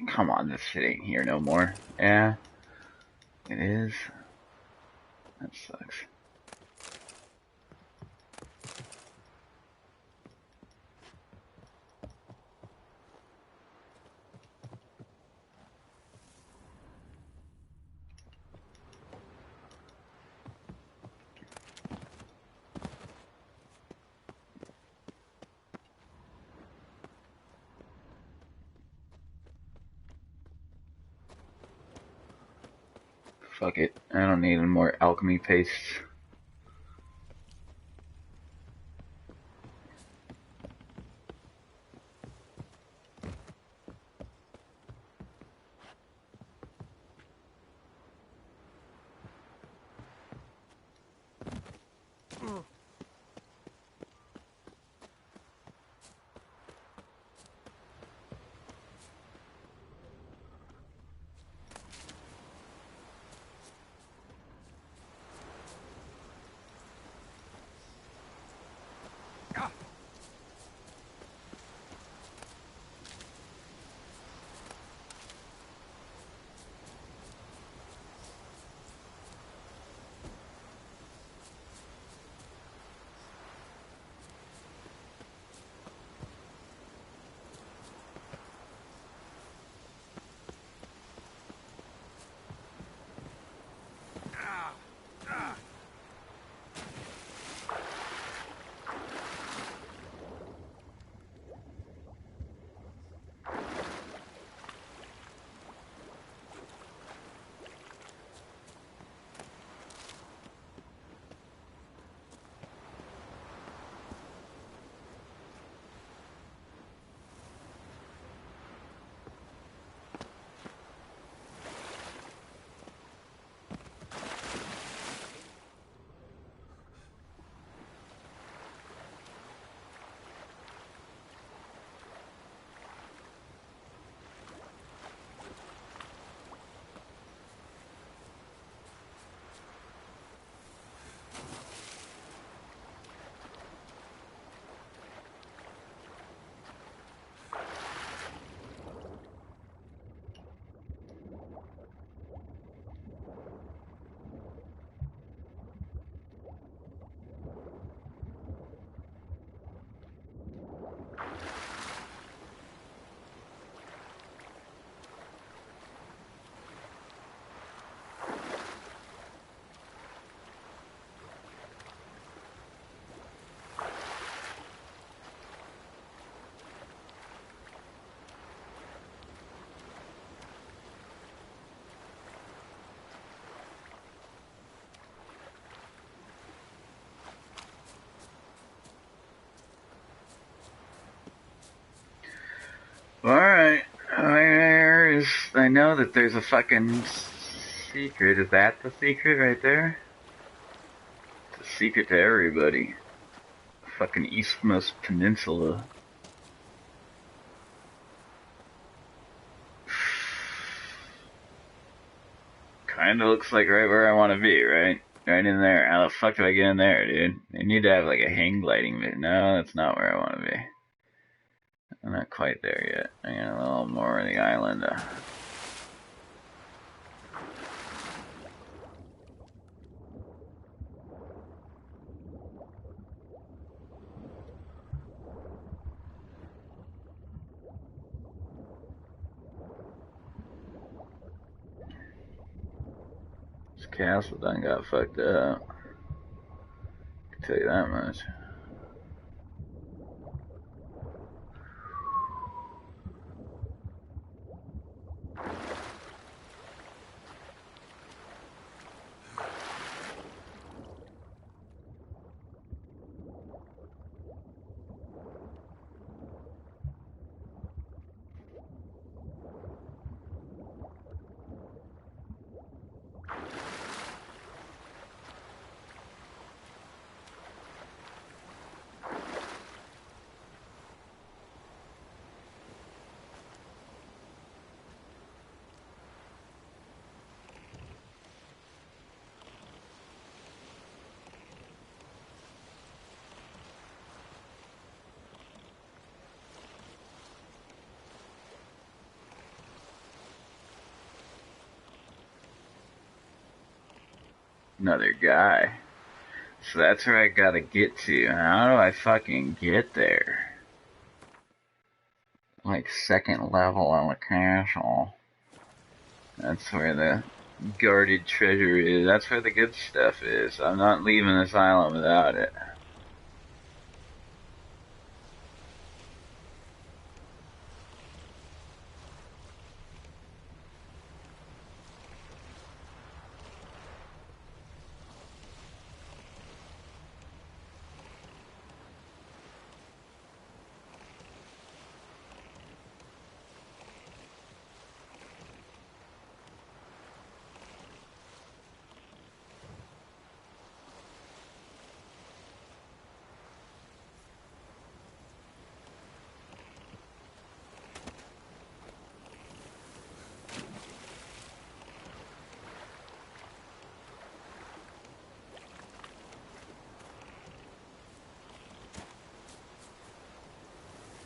Come on, this shit ain't here no more. Yeah, it is. That sucks. Fuck it. I don't need any more alchemy paste. Alright. I know that there's a fucking secret. Is that the secret right there? It's a secret to everybody. Fucking eastmost peninsula. Kinda looks like right where I want to be, right? Right in there. How the fuck do I get in there, dude? They need to have like a hang gliding bit. No, that's not where I want to be. I'm not quite there yet. I got a little more of the island. This castle done got fucked up. I can tell you that much. another guy. So that's where I gotta get to. How do I fucking get there? Like second level on the castle. That's where the guarded treasure is. That's where the good stuff is. I'm not leaving this island without it.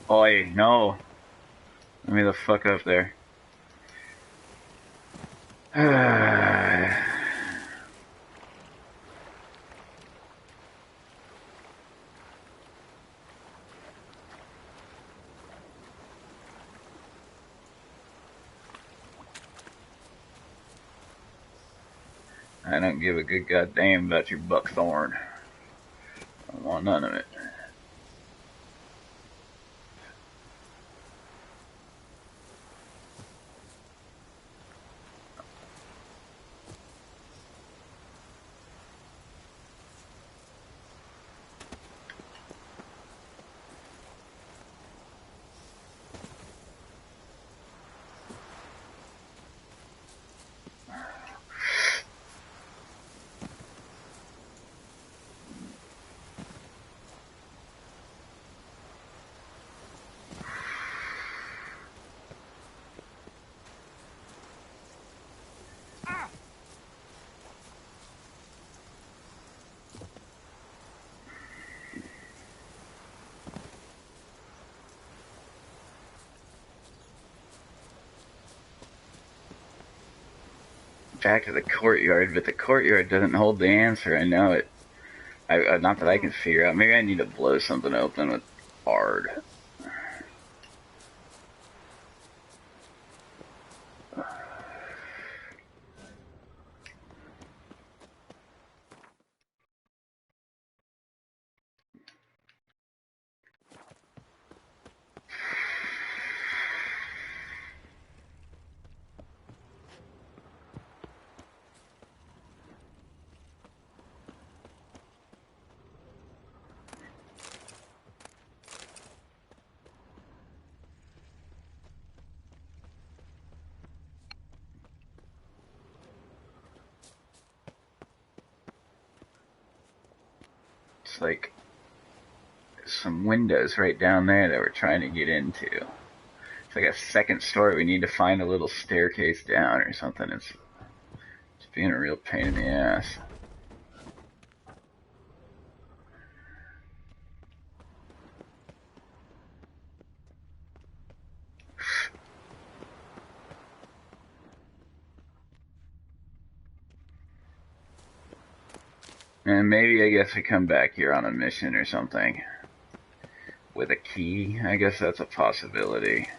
Oi, no. Let me the fuck up there. I don't give a good goddamn about your buckthorn. I don't want none of it. Back to the courtyard, but the courtyard doesn't hold the answer. I know it. Not that I can figure out. Maybe I need to blow something open with hard. It's like some windows right down there that we're trying to get into. It's like a second story. We need to find a little staircase down or something. It's being a real pain in the ass. And maybe I guess we come back here on a mission or something. With a key. I guess that's a possibility.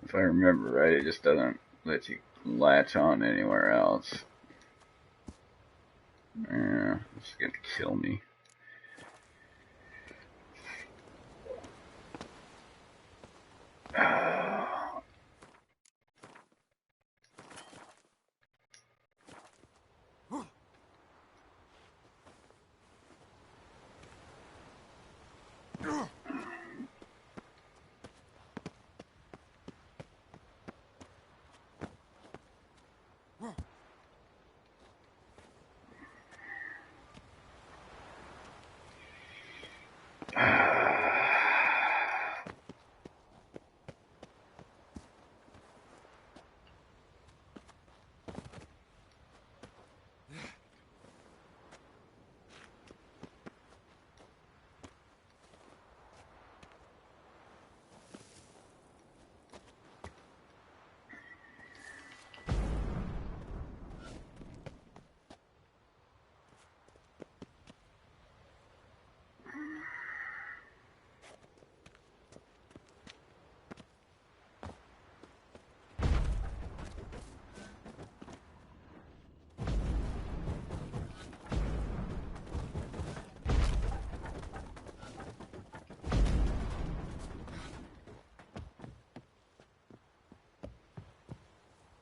If I remember right, it just doesn't let you latch on anywhere else. Yeah, it's gonna kill me.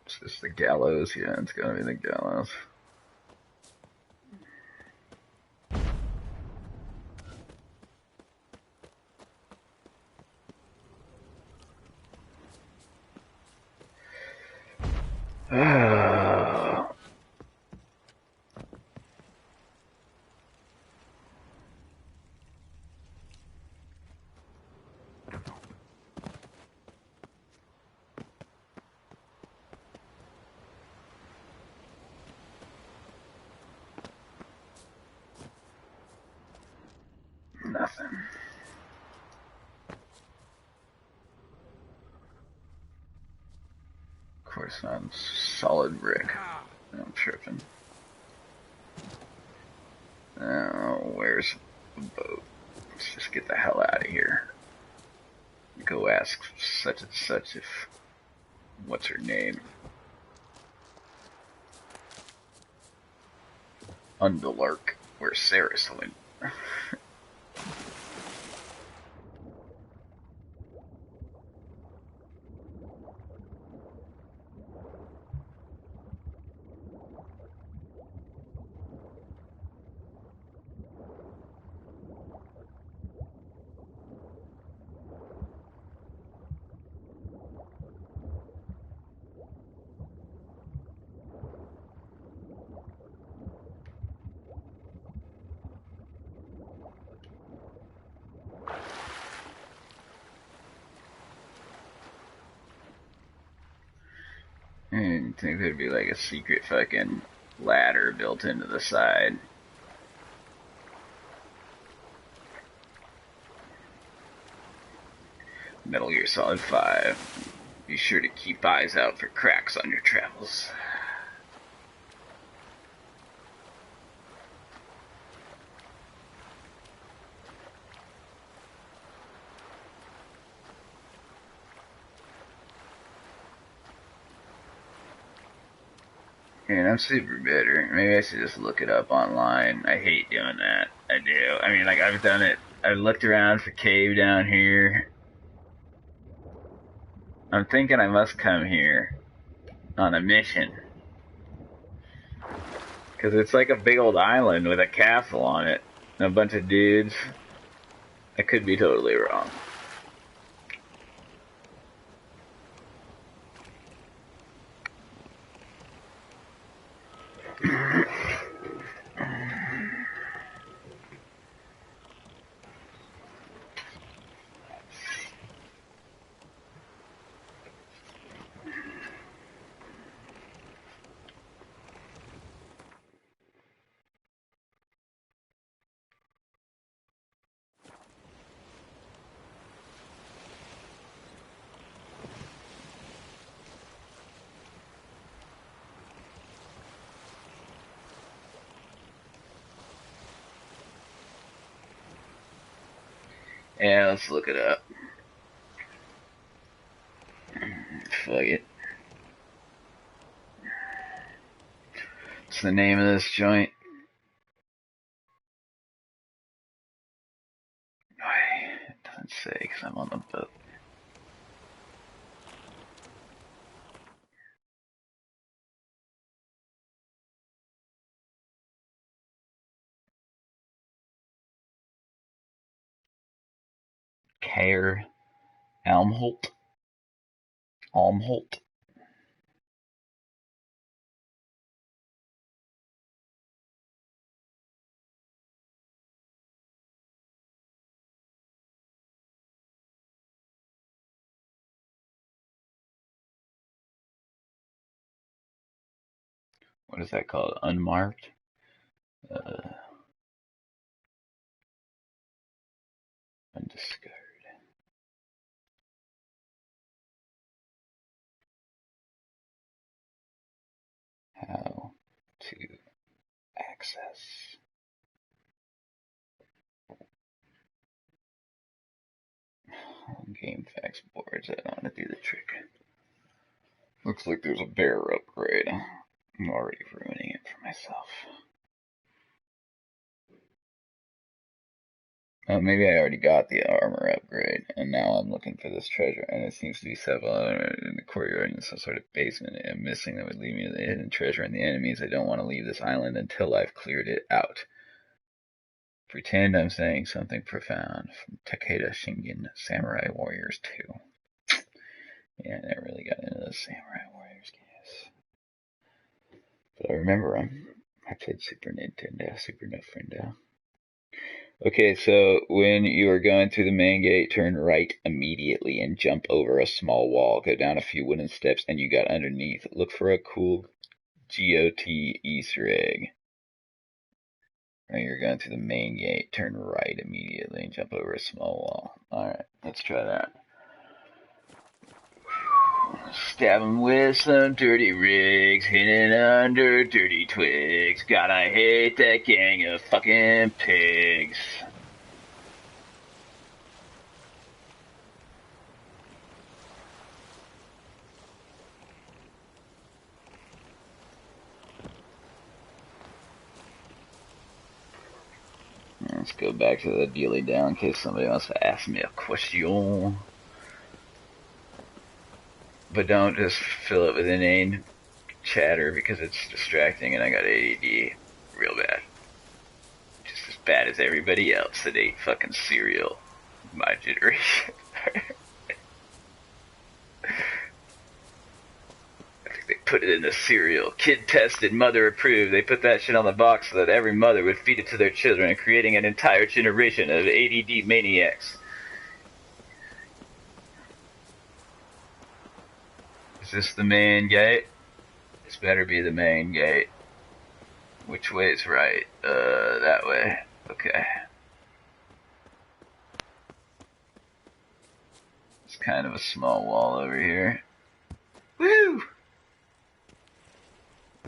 Is this the gallows? Yeah, it's gonna be the gallows. Nothing. Of course not. Solid brick. I'm tripping. Oh, where's the boat? Let's just get the hell out of here. Go ask such and such if... What's her name? Undelark. Where's Sarah's went? I think there'd be like a secret fucking ladder built into the side. Metal Gear Solid 5. Be sure to keep eyes out for cracks on your travels. And I'm super bitter. Maybe I should just look it up online. I hate doing that. I do. I mean, like, I've done it. I've looked around for cave down here. I'm thinking I must come here on a mission. Because it's like a big old island with a castle on it. And a bunch of dudes. I could be totally wrong. Yeah, let's look it up. Fuck it. What's the name of this joint? It doesn't say because I'm on the boat. Care Almholt. Almholt. What is that called? Unmarked? Undiscovered. How to access. Game facts boards. I don't want to do the trick. Looks like there's a bear upgrade. I'm already ruining it for myself. Maybe I already got the armor upgrade, and now I'm looking for this treasure, and it seems to be several in the courtyard in some sort of basement I'm missing that would lead me to the hidden treasure and the enemies. I don't want to leave this island until I've cleared it out. Pretend I'm saying something profound from Takeda Shingen, Samurai Warriors 2. Yeah, I never really got into those Samurai Warriors games. But I remember them. I played Super Nintendo. Okay, so when you are going through the main gate, turn right immediately and jump over a small wall. Go down a few wooden steps and you got underneath. Look for a cool GOT Easter egg. Right, you're going through the main gate, turn right immediately and jump over a small wall. Alright, let's try that. Stab him with some dirty rigs, hidden under dirty twigs. God, I hate that gang of fucking pigs. Let's go back to the dealy down in case somebody wants to ask me a question. But don't just fill it with inane chatter because it's distracting and I got ADD real bad. Just as bad as everybody else that ate fucking cereal. My generation. They put it in the cereal. Kid tested, mother approved. They put that shit on the box so that every mother would feed it to their children, creating an entire generation of ADD maniacs. Is this the main gate? This better be the main gate. Which way is right? That way. Okay. It's kind of a small wall over here. Woo!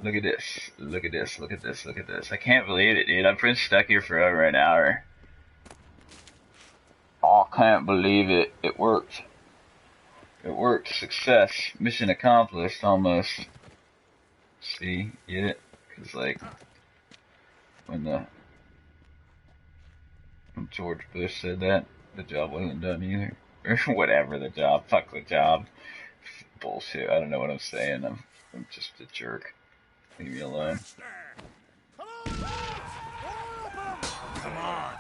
Look at this. Look at this. Look at this. Look at this. I can't believe it, dude. I've been stuck here for over an hour. Oh, I can't believe it. It worked. It worked. Success. Mission accomplished, almost. See? Get it? Because, like, when George Bush said that, the job wasn't done either. Or whatever the job. Fuck the job. Bullshit. I don't know what I'm saying. I'm just a jerk. Leave me alone. Come on.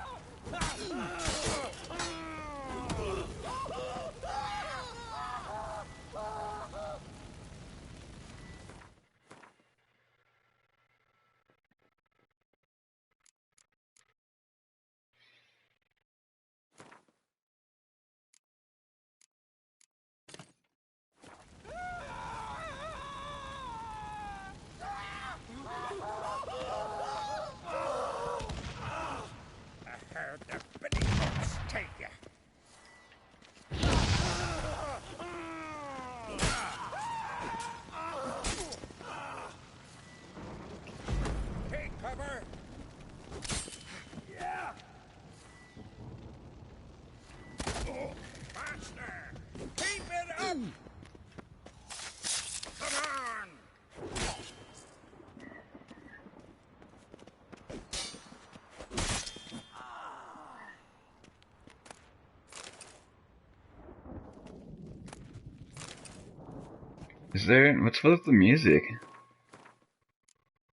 Is there... What's with the music?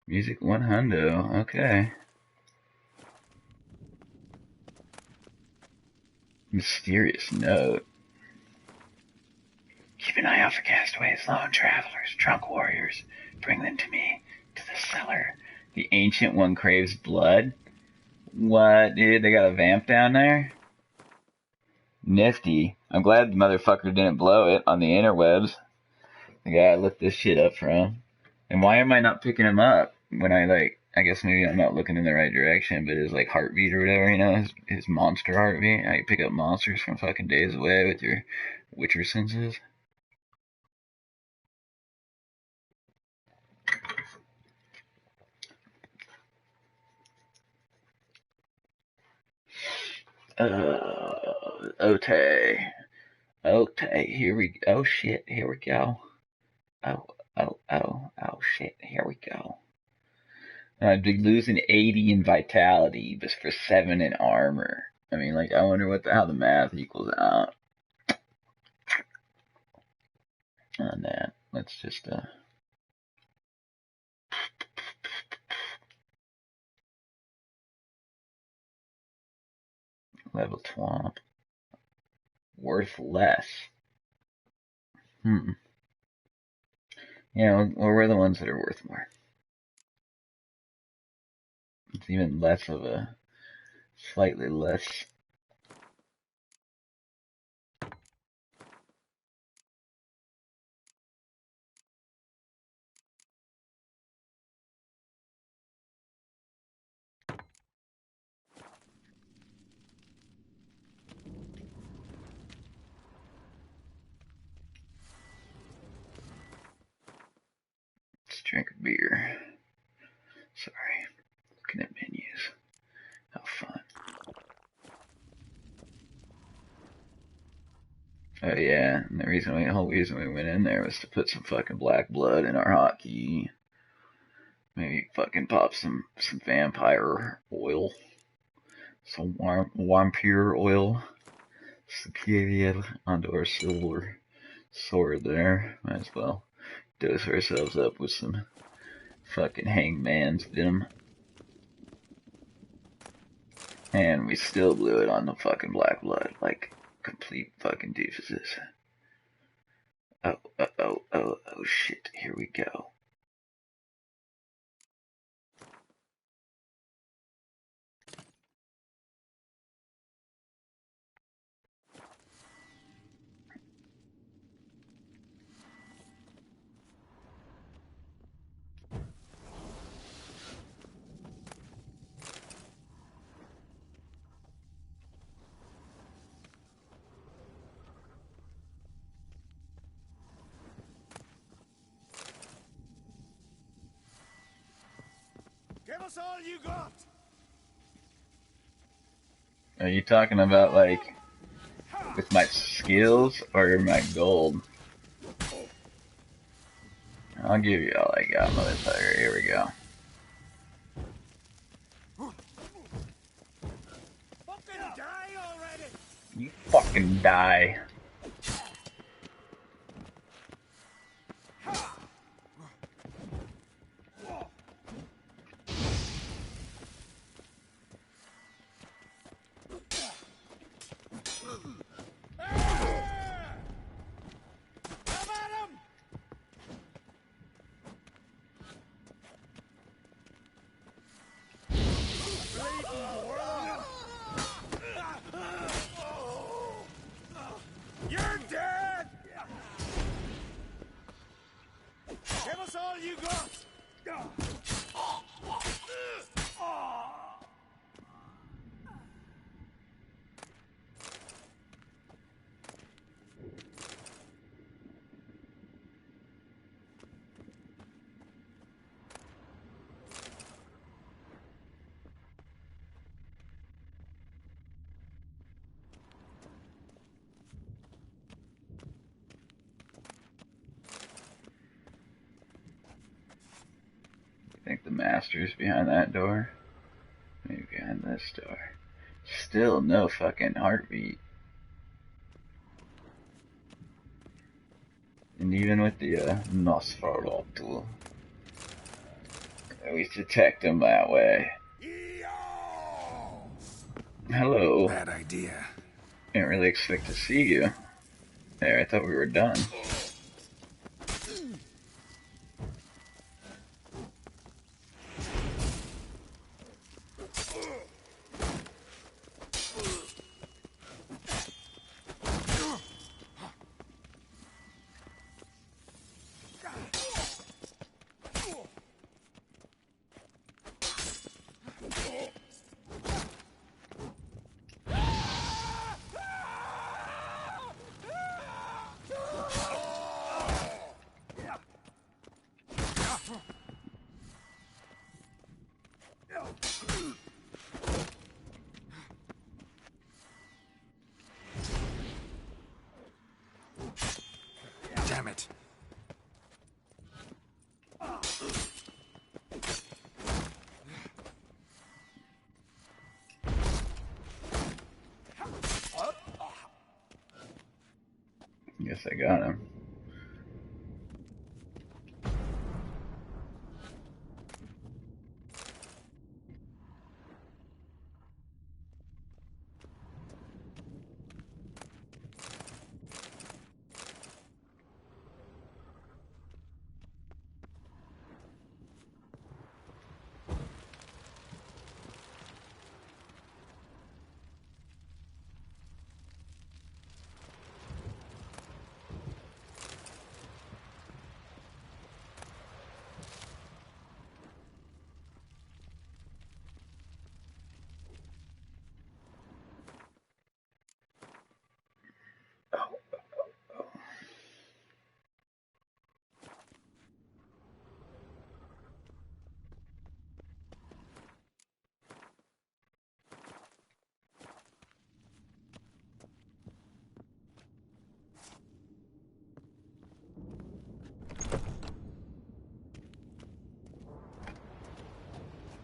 Music 100. Okay. Mysterious note. Keep an eye out for castaways, lone travelers, drunk warriors. Bring them to me, to the cellar. The ancient one craves blood? What, dude? They got a vamp down there? Nifty. I'm glad the motherfucker didn't blow it on the interwebs. The guy I looked this shit up from. And why am I not picking him up when I guess maybe I'm not looking in the right direction, but his, heartbeat or whatever, his monster heartbeat. How you pick up monsters from fucking days away with your Witcher senses. Okay. Okay, here we go. Oh shit, here we go. Oh shit, here we go. I'd be losing 80 in vitality, but for 7 in armor. I mean, like, I wonder how the math equals out on that. Let's just, level twomp. Worth less. Yeah, well, we're the ones that are worth more. It's even less of a, slightly less. Let's drink a beer. Sorry, looking at menus. How fun. Oh yeah, and the whole reason we went in there was to put some fucking black blood in our hotkey. Maybe fucking pop some vampire oil. Some vampire oil. Secure onto our silver sword there. Might as well dose ourselves up with some fucking hangman's venom. And we still blew it on the fucking black blood, like complete fucking doofuses. Oh shit, here we go. Give us all you got! Are you talking about, like, with my skills or my gold? I'll give you all I got, motherfucker. Here we go. Fucking die already! You fucking die. You're dead! Give us all you got! I think the master's behind that door. Maybe behind this door. Still no fucking heartbeat. And even with the Nosferatu, we detect him that way. Hello. Bad idea. Didn't really expect to see you. There, I thought we were done. Damn it. Guess I got him.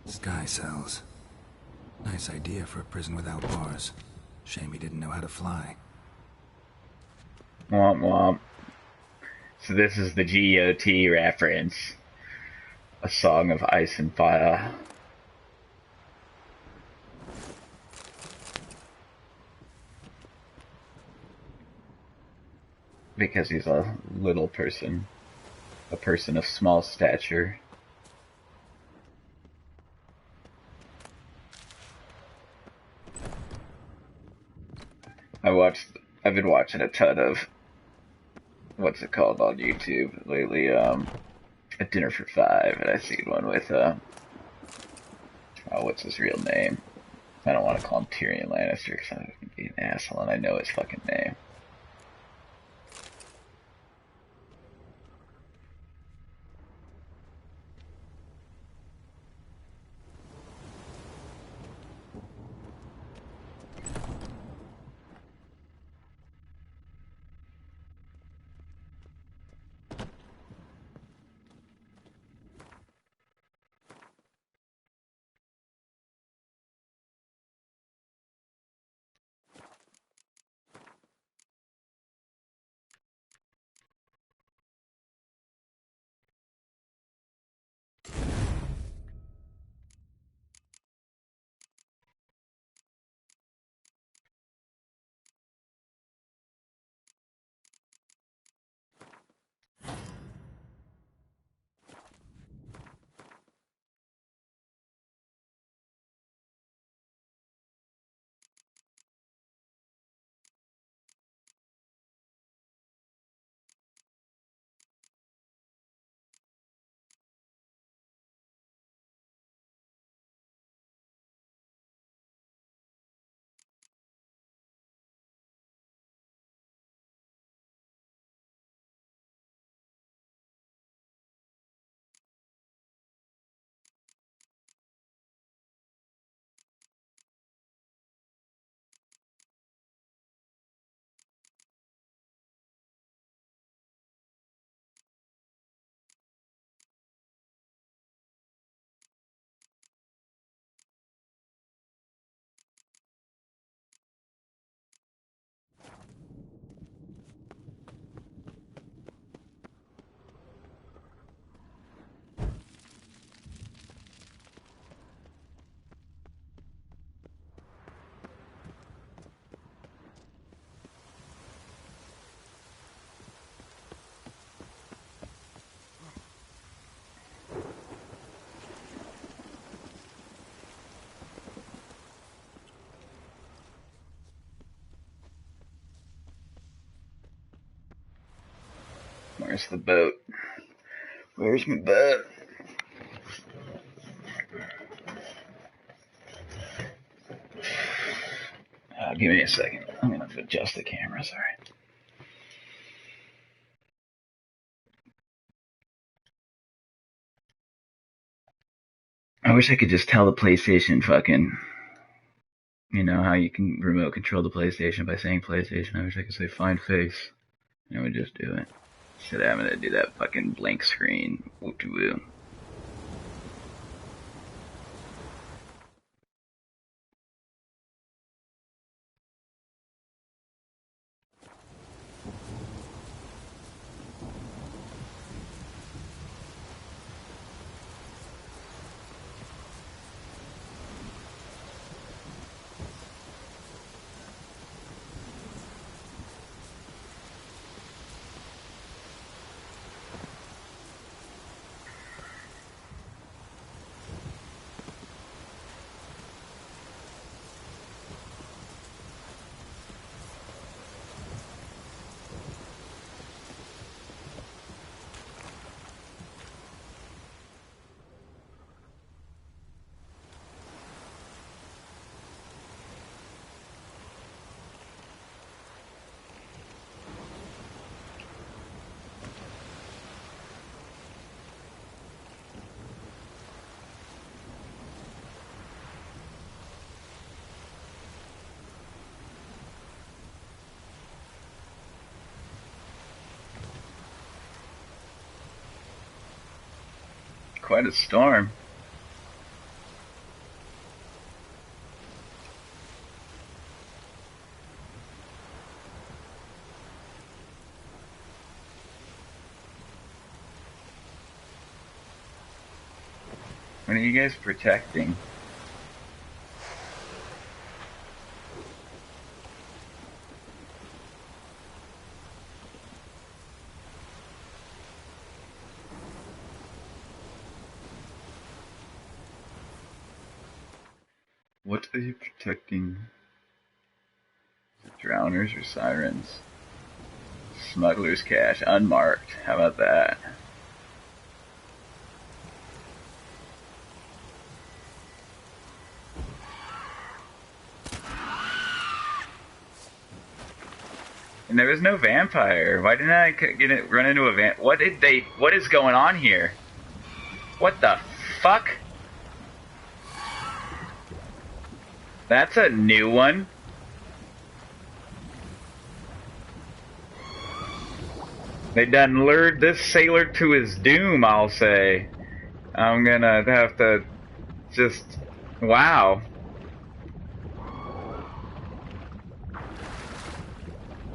Sky cells. Nice idea for a prison without bars. Shame he didn't know how to fly. Womp womp. So this is the GOT reference. A Song of Ice and Fire. Because he's a little person. A person of small stature. I've been watching a ton of, what's it called on YouTube lately, A Dinner for Five, and I seen one with, what's his real name? I don't want to call him Tyrion Lannister because I'm gonna be an asshole and I know his fucking name. Where's the boat? Where's my boat? Give me a second. I'm gonna adjust the camera, sorry. I wish I could just tell the PlayStation fucking, you know how you can remote control the PlayStation by saying PlayStation. I wish I could say find face. And it would just do it. Instead of having to do that fucking blank screen. Woo-to-woo. quite a storm. What are you guys protecting? What are you protecting? Drowners or sirens? Smuggler's cache, unmarked. How about that? And there was no vampire. Why didn't I run into a What is going on here? What the fuck? That's a new one. They done lured this sailor to his doom, I'll say. I'm gonna have to just... Wow.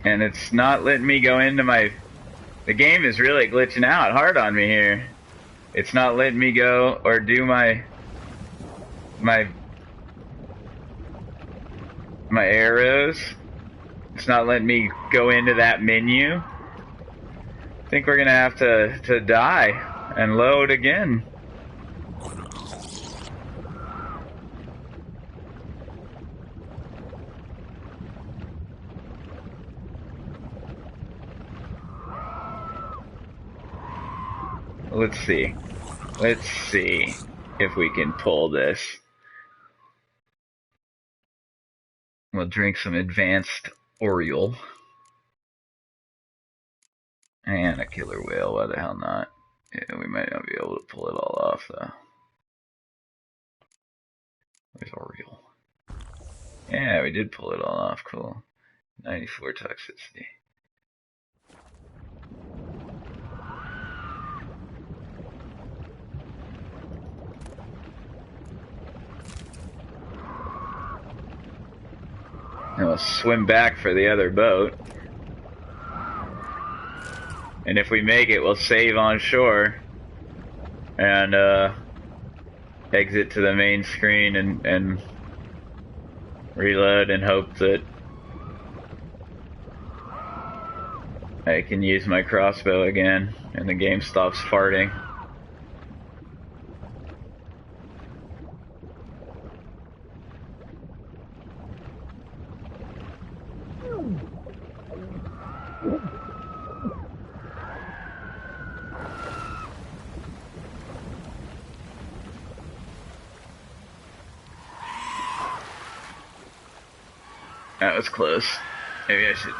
And it's not letting me go into my... The game is really glitching out hard on me here. It's not letting me go or do my arrows. It's not letting me go into that menu. I think we're gonna have to die and load again. Let's see. Let's see if we can pull this. We'll drink some advanced Oriole. And a killer whale, why the hell not? Yeah, we might not be able to pull it all off, though. Where's Oriole? Yeah, we did pull it all off, cool. 94 toxicity. And we'll swim back for the other boat. And if we make it, we'll save on shore. And, exit to the main screen and reload and hope that I can use my crossbow again and the game stops farting. That was close. Maybe I should...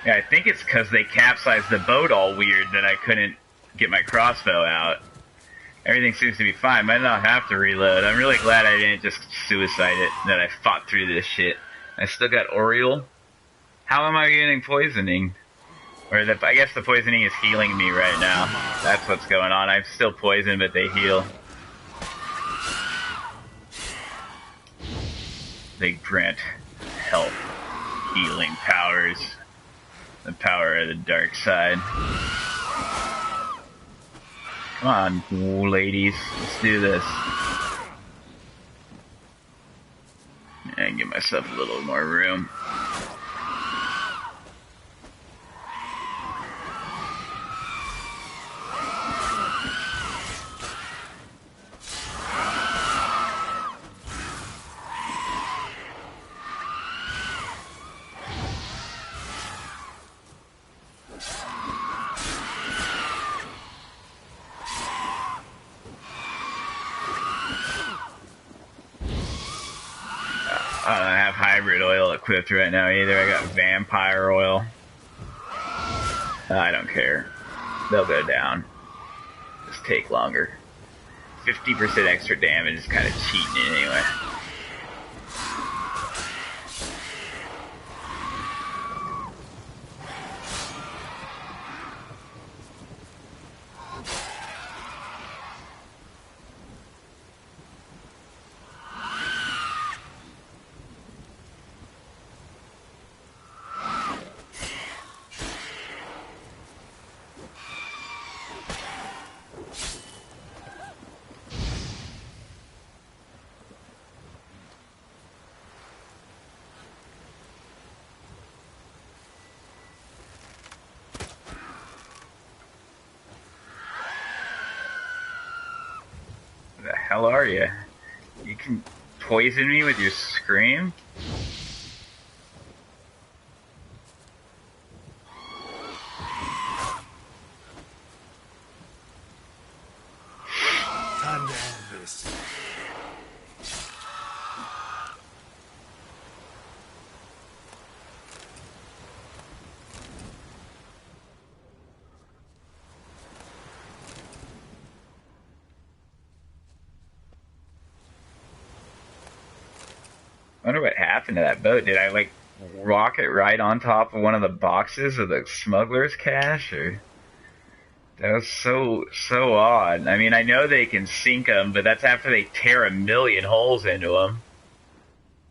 Yeah, I think it's because they capsized the boat all weird that I couldn't get my crossbow out. Everything seems to be fine. Might not have to reload. I'm really glad I didn't just suicide it, that I fought through this shit. I still got Oriole. How am I getting poisoning? Or I guess the poisoning is healing me right now. That's what's going on. I'm still poisoned, but they heal. They grant health, healing powers. The power of the dark side. Come on, ladies. Let's do this. And give myself a little more room. I don't have hybrid oil equipped right now either. I got vampire oil. I don't care. They'll go down. Just take longer. 50% extra damage is kind of cheating anyway. hell are you? You can poison me with your scream? Time to end this. I wonder what happened to that boat. Did I, like, rock it right on top of one of the boxes of the smuggler's cache, or... That was so odd. I mean, I know they can sink them, but that's after they tear a million holes into them.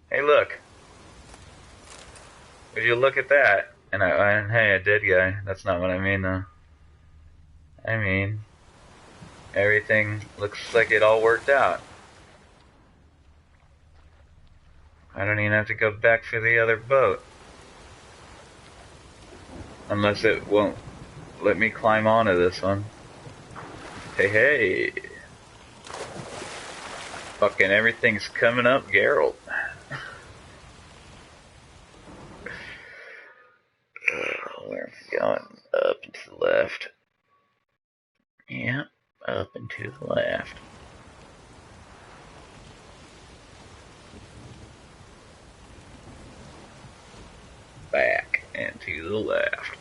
Hey, look. Would you look at that? And hey, a dead guy. That's not what I mean, though. I mean, everything looks like it all worked out. I don't even have to go back for the other boat. Unless it won't let me climb onto this one. Hey. Fucking everything's coming up, Geralt. Where am I going? Up and to the left. Yep, up and to the left. Back and to the left.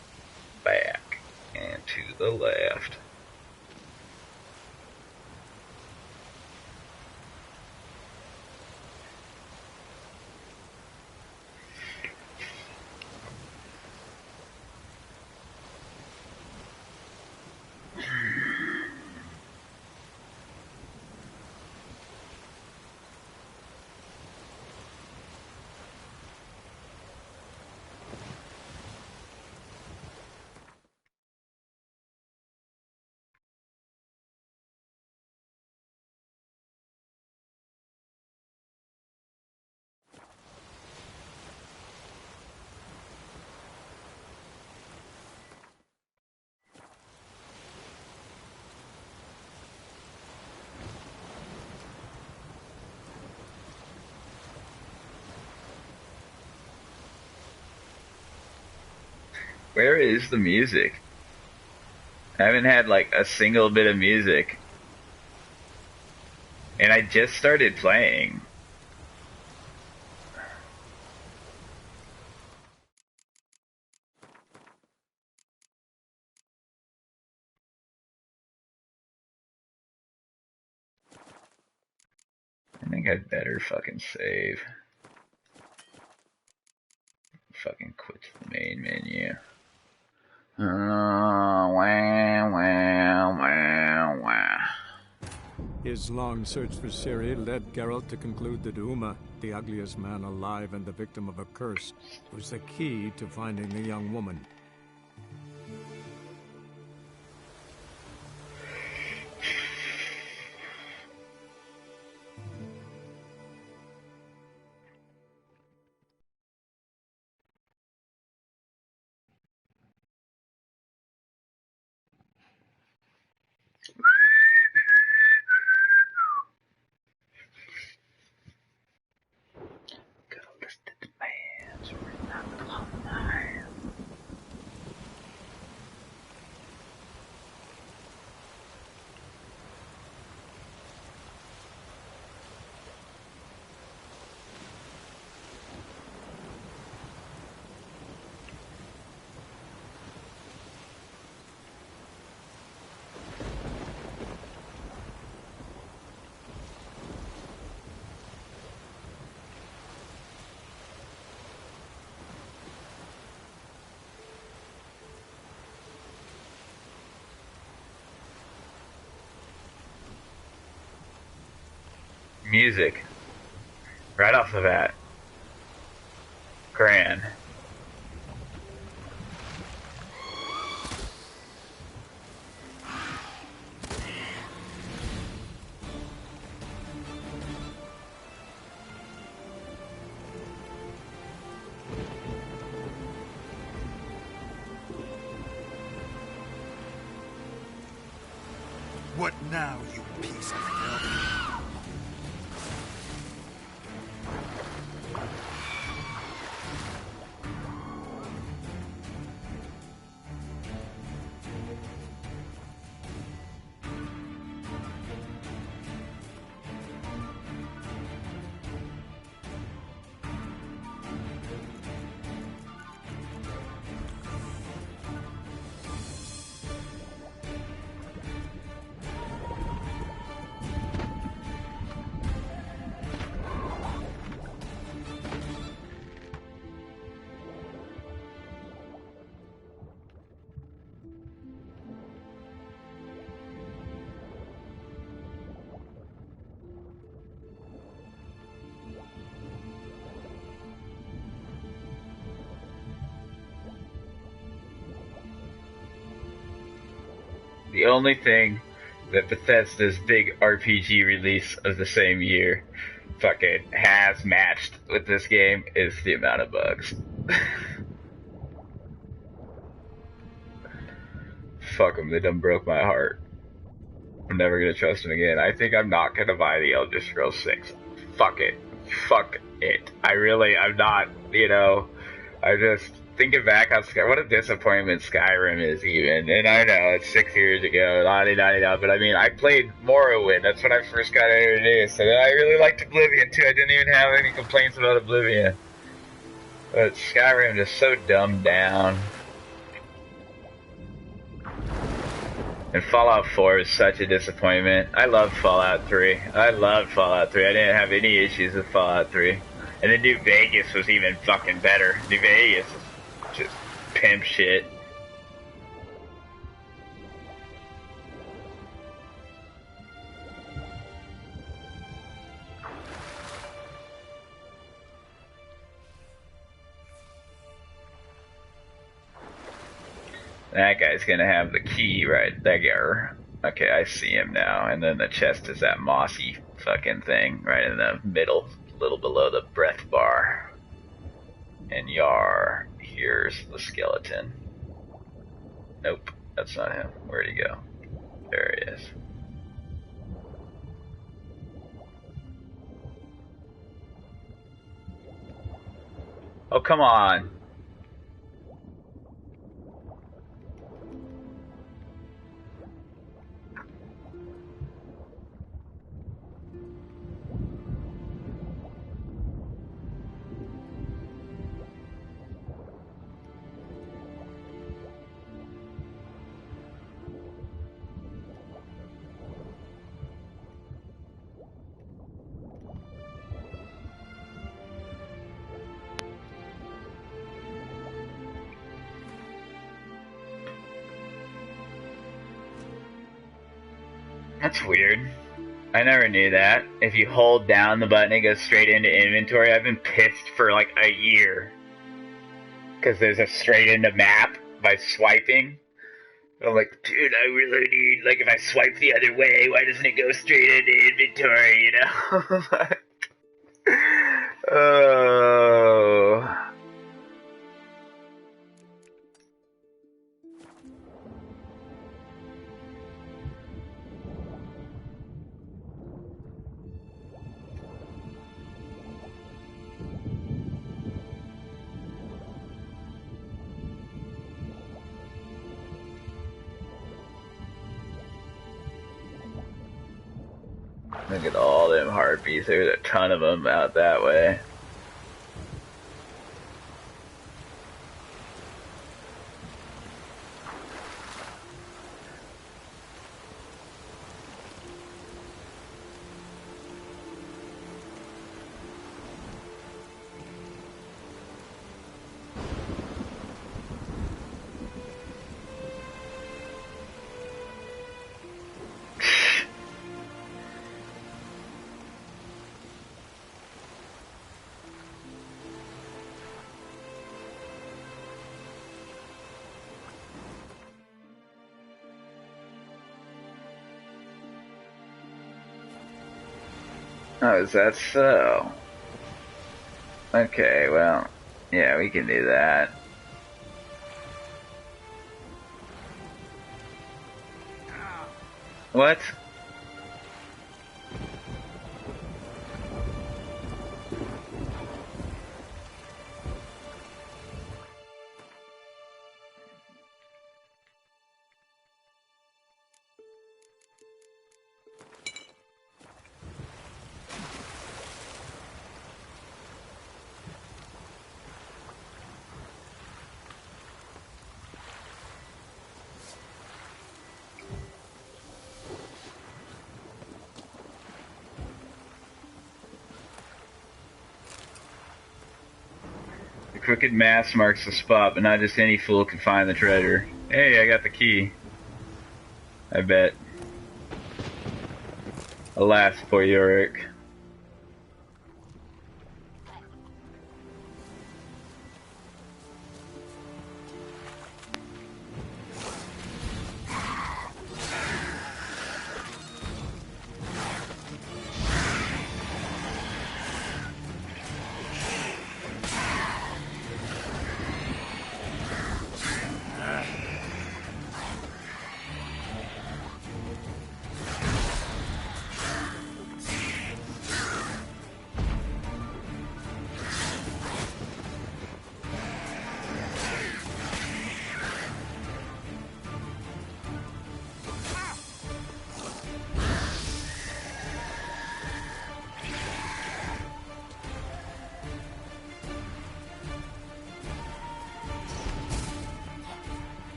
Back and to the left. Where is the music? I haven't had like a single bit of music. And I just started playing. I think I'd better fucking save. Fucking quit the main menu. Wah, wah, wah, wah. His long search for Ciri led Geralt to conclude that Uma, the ugliest man alive and the victim of a curse, was the key to finding the young woman. Music. Right off the bat. Grand. What now, you piece of hell? The only thing that Bethesda's big RPG release of the same year fucking has matched with this game is the amount of bugs. Fuck them, they done broke my heart. I'm never gonna trust them again. I think I'm not gonna buy the Elder Scrolls 6. Fuck it. Fuck it. I'm not, I just, thinking back on what a disappointment Skyrim is even. And I know, it's 6 years ago, but I mean, I played Morrowind. That's when I first got introduced. And then I really liked Oblivion too. I didn't even have any complaints about Oblivion. But Skyrim is so dumbed down. And Fallout 4 is such a disappointment. I loved Fallout 3. I didn't have any issues with Fallout 3. And then New Vegas was even fucking better. New Vegas is just pimp shit. That guy's gonna have the key right there. Okay, I see him now. And then the chest is that mossy fucking thing right in the middle, a little below the breath bar. And here's the skeleton. Nope, that's not him. Where'd he go? There he is. Oh, come on. That's weird. I never knew that. If you hold down the button, it goes straight into inventory. I've been pissed for like a year. Because there's a straight into map by swiping. I'm like, dude, I really need, like, if I swipe the other way, why doesn't it go straight into inventory, you know? Oh. Look at all them harpies. There's a ton of them out that way. Oh, is that so? Okay, well, yeah, we can do that. What? The crooked mass marks the spot, but not just any fool can find the treasure. Hey, I got the key. I bet. Alas, poor Yorick.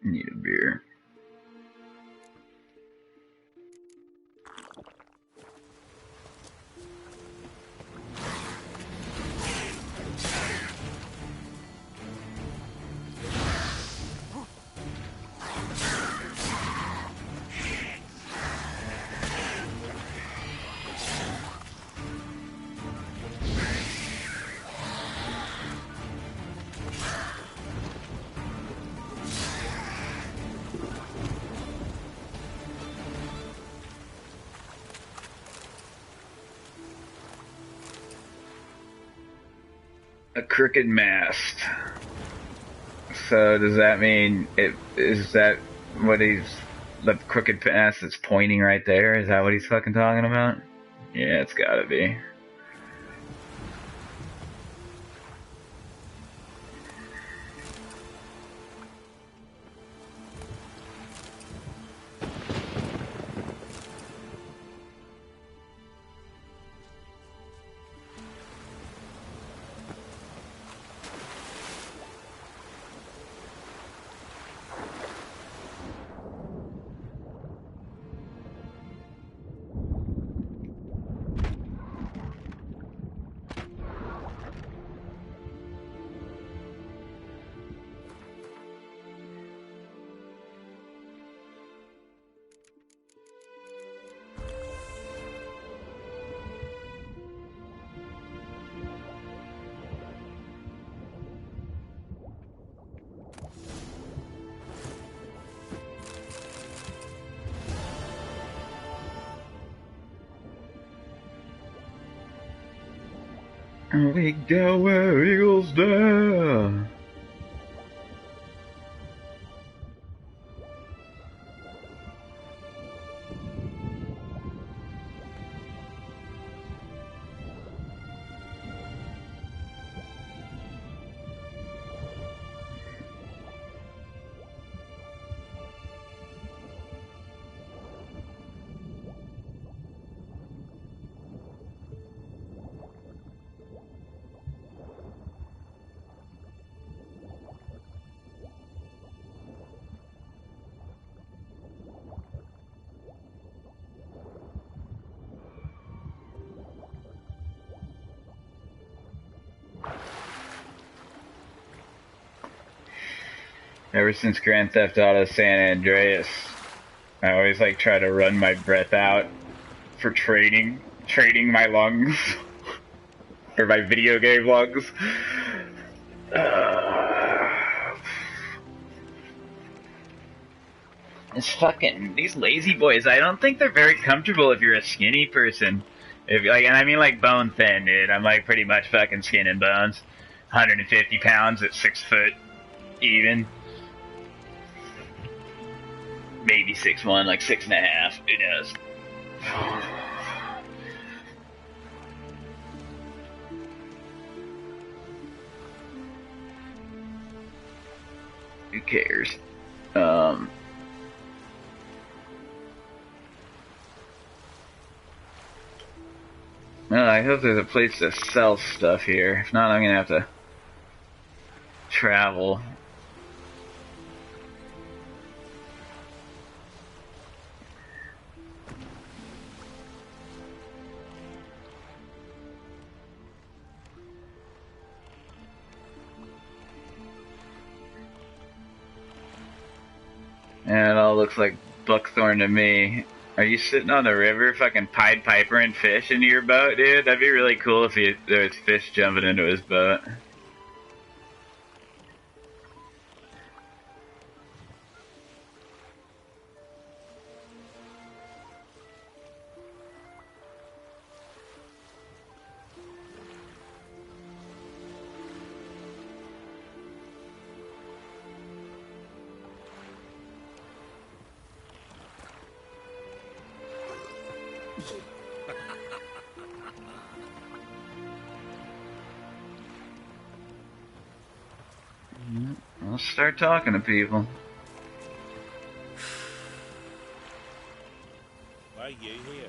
Need a beer. A crooked mast. So does that mean is that what the crooked mast that's pointing right there? Is that what he's fucking talking about? Yeah, it's gotta be. We go where eagles dare. Ever since Grand Theft Auto San Andreas, I always like try to run my breath out for trading my lungs or my video game lungs. It's fucking these lazy boys. I don't think they're very comfortable if you're a skinny person. If like, and I mean like bone thin, dude. I'm like pretty much fucking skin and bones. 150 pounds at 6 foot even. Maybe 6'1", like 6.5. Who knows? Who cares? Well, I hope there's a place to sell stuff here. If not, I'm gonna have to travel. And it all looks like buckthorn to me. Are you sitting on the river fucking Pied Piper and fish into your boat, dude? That'd be really cool if there was fish jumping into his boat. Let's start talking to people. Why are you here?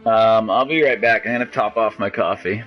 I'll be right back. I'm gonna top off my coffee.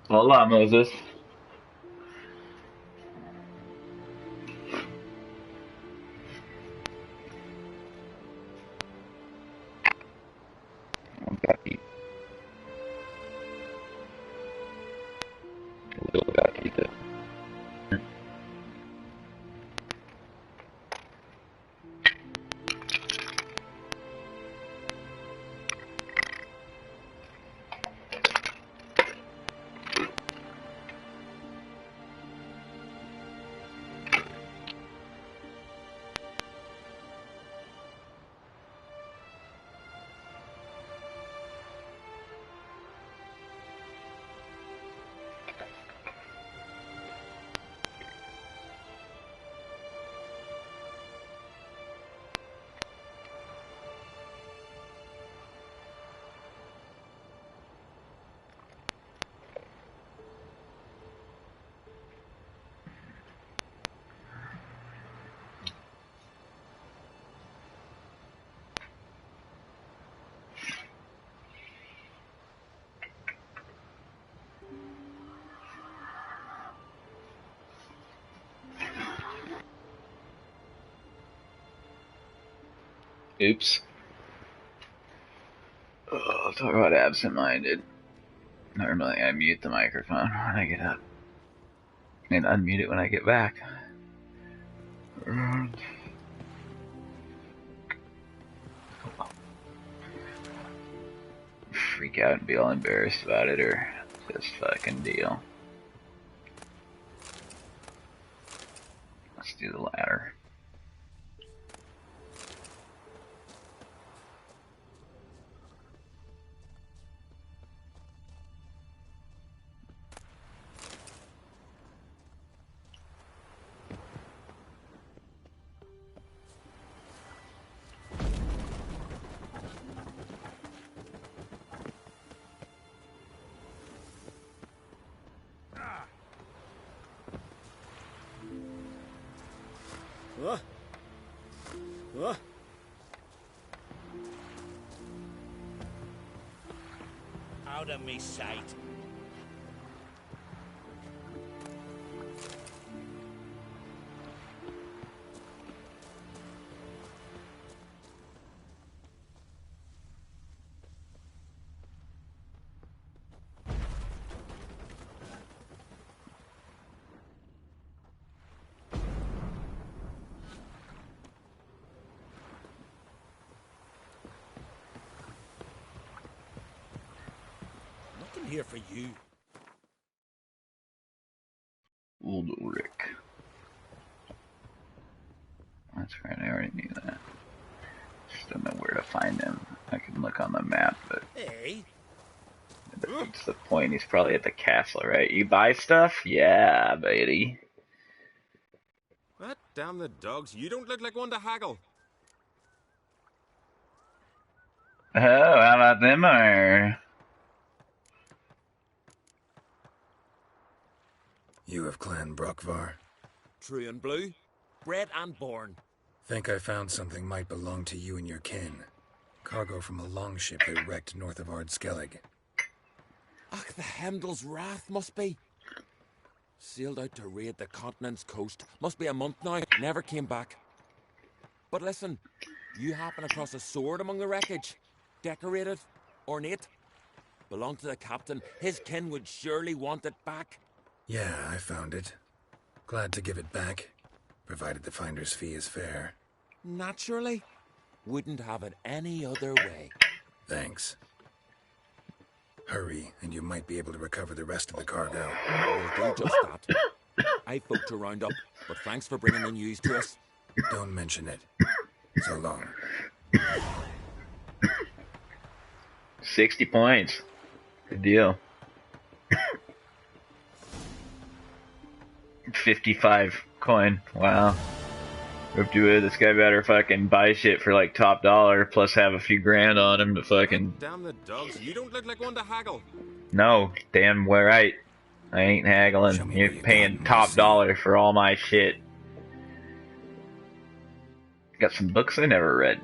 Hola, Moses. Un gatito. Little gatito. Oops. Oh, talk about absent-minded. Normally I mute the microphone when I get up. And unmute it when I get back. Freak out and be all embarrassed about it, or just fucking deal. Let's do the latter. Out of me sight. Nothing here for you. Old Rick. That's right, I already knew that. Just don't know where to find him. I can look on the map, but Hey. that's the point. He's probably at the castle, right? You buy stuff? Yeah, buddy. What? Damn the dogs. You don't look like one to haggle. Oh, how about them or... You of Clan Brockvar? True and blue. Bred and born. Think I found something might belong to you and your kin. Cargo from a longship they wrecked north of Ardskellig. Ach, the Hemdel's wrath must be. Sailed out to raid the continent's coast. Must be a month now. Never came back. But listen, you happen across a sword among the wreckage. Decorated, ornate. Belonged to the captain. His kin would surely want it back. Yeah, I found it. Glad to give it back, provided the finder's fee is fair. Naturally. Wouldn't have it any other way. Thanks. Hurry, and you might be able to recover the rest of the cargo. We'll do just that. I folk to round up, but thanks for bringing the news to us. Don't mention it. So long. 60 points. Good deal. 55 coin. Wow. Up to it. This guy better fucking buy shit for like top dollar, plus have a few grand on him to fucking. Damn the dogs, you don't look like one to haggle. No, damn well right. I ain't Show haggling. me You're what you paying got, top Mercy. dollar for all my shit. Got some books I never read.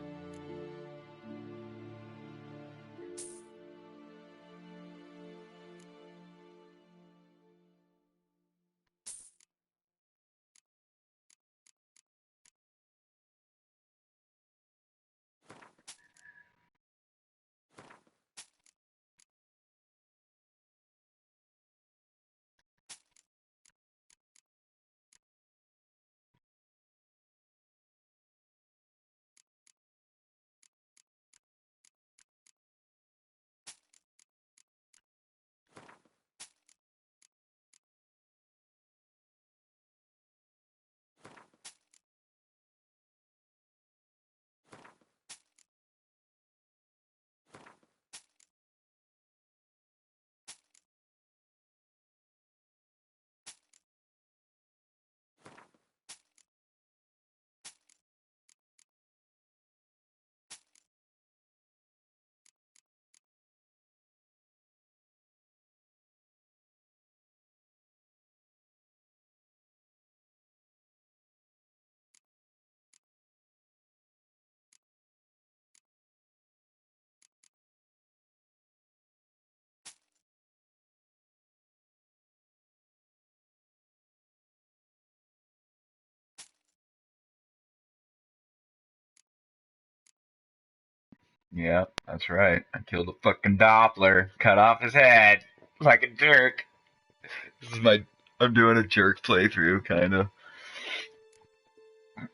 Yep, that's right. I killed a fucking Doppler, cut off his head like a jerk. This is I'm doing a jerk playthrough, kinda.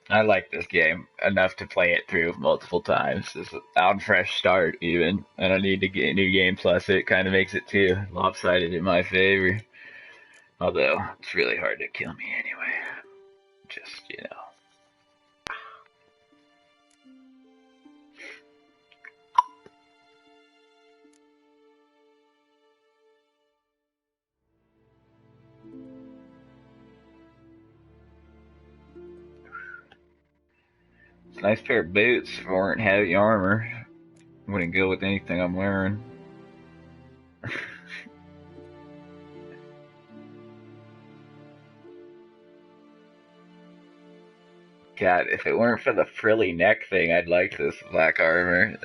I like this game enough to play it through multiple times. It's on fresh start, even. I don't need to get a new game, plus it kind of makes it too lopsided in my favor. Although, it's really hard to kill me anyway. Just, you know. It's a nice pair of boots if I weren't heavy armor. Wouldn't go with anything I'm wearing. God, if it weren't for the frilly neck thing, I'd like this black armor.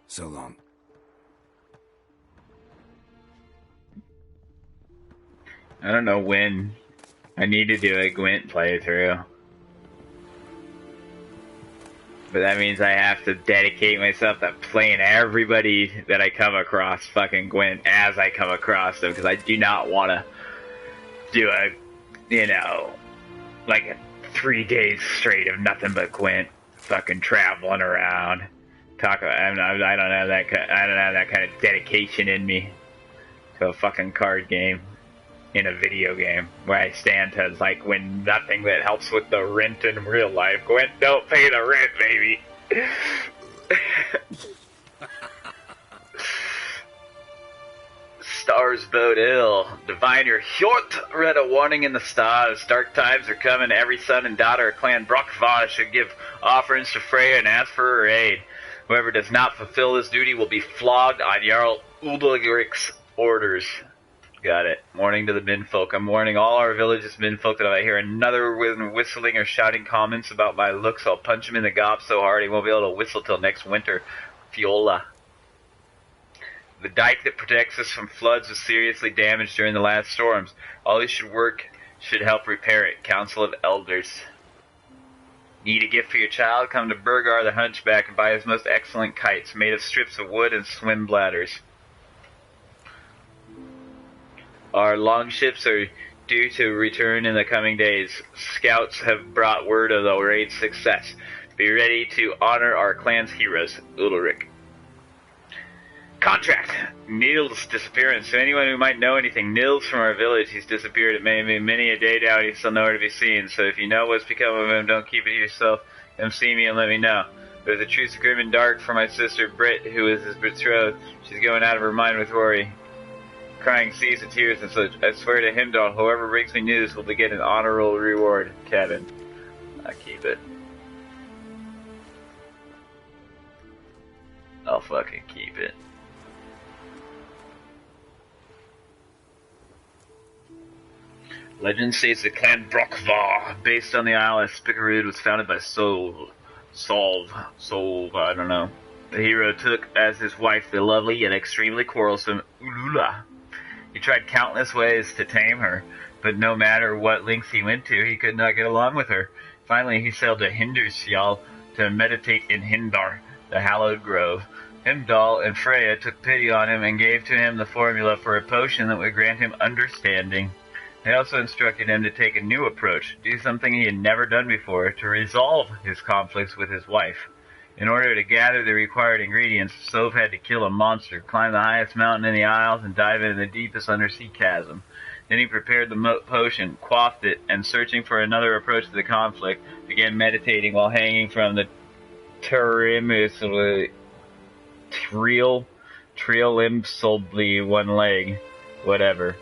So long. I don't know when. I need to do a Gwent playthrough. But that means I have to dedicate myself to playing everybody that I come across fucking Gwent as I come across them, because I do not want to do like a 3 days straight of nothing but Gwent, fucking traveling around. I don't have that kind of dedication in me to a fucking card game. in a video game. Where I stand to like win nothing that helps with the rent in real life. Gwent, don't pay the rent, baby. Stars bode ill. Diviner Hjort read a warning in the stars. Dark times are coming. Every son and daughter of Clan Brockvar should give offerings to Freya and ask for her aid. Whoever does not fulfill this duty will be flogged on Jarl Uldric's orders. Got it. Warning to the menfolk. I'm warning all our village's menfolk that if I hear another whistling or shouting comments about my looks, I'll punch him in the gob so hard he won't be able to whistle till next winter. Fiola. The dike that protects us from floods was seriously damaged during the last storms. All who should work should help repair it. Council of Elders. Need a gift for your child? Come to Burgar the Hunchback and buy his most excellent kites, made of strips of wood and swim bladders. Our longships are due to return in the coming days. Scouts have brought word of the raid's success. Be ready to honor our clan's heroes. Ulrich. Contract. Nils' disappearance. So anyone who might know anything, Nils from our village, he's disappeared. It may be many a day now and he's still nowhere to be seen. So if you know what's become of him, don't keep it to yourself. Come see me and let me know. There's a truce grim and dark for my sister Britt, who is his betrothed. She's going out of her mind with worry. Crying seas of tears and such. I swear to Heimdall, whoever brings me news will get an honorable reward. Kevin. I'll keep it. I'll fucking keep it. Legend states that Clan Brockvar, based on the Isle of Spikerud, was founded by Solve, I don't know. The hero took as his wife the lovely yet extremely quarrelsome Ulula. He tried countless ways to tame her, but no matter what lengths he went to, he could not get along with her. Finally, he sailed to Hindarsfjall to meditate in Hindar, the hallowed grove. Heimdall and Freya took pity on him and gave to him the formula for a potion that would grant him understanding. They also instructed him to take a new approach, do something he had never done before, to resolve his conflicts with his wife. In order to gather the required ingredients, Sov had to kill a monster, climb the highest mountain in the Isles, and dive into the deepest undersea chasm. Then he prepared the potion, quaffed it, and searching for another approach to the conflict, began meditating while hanging from the Trilimsobly one leg, whatever.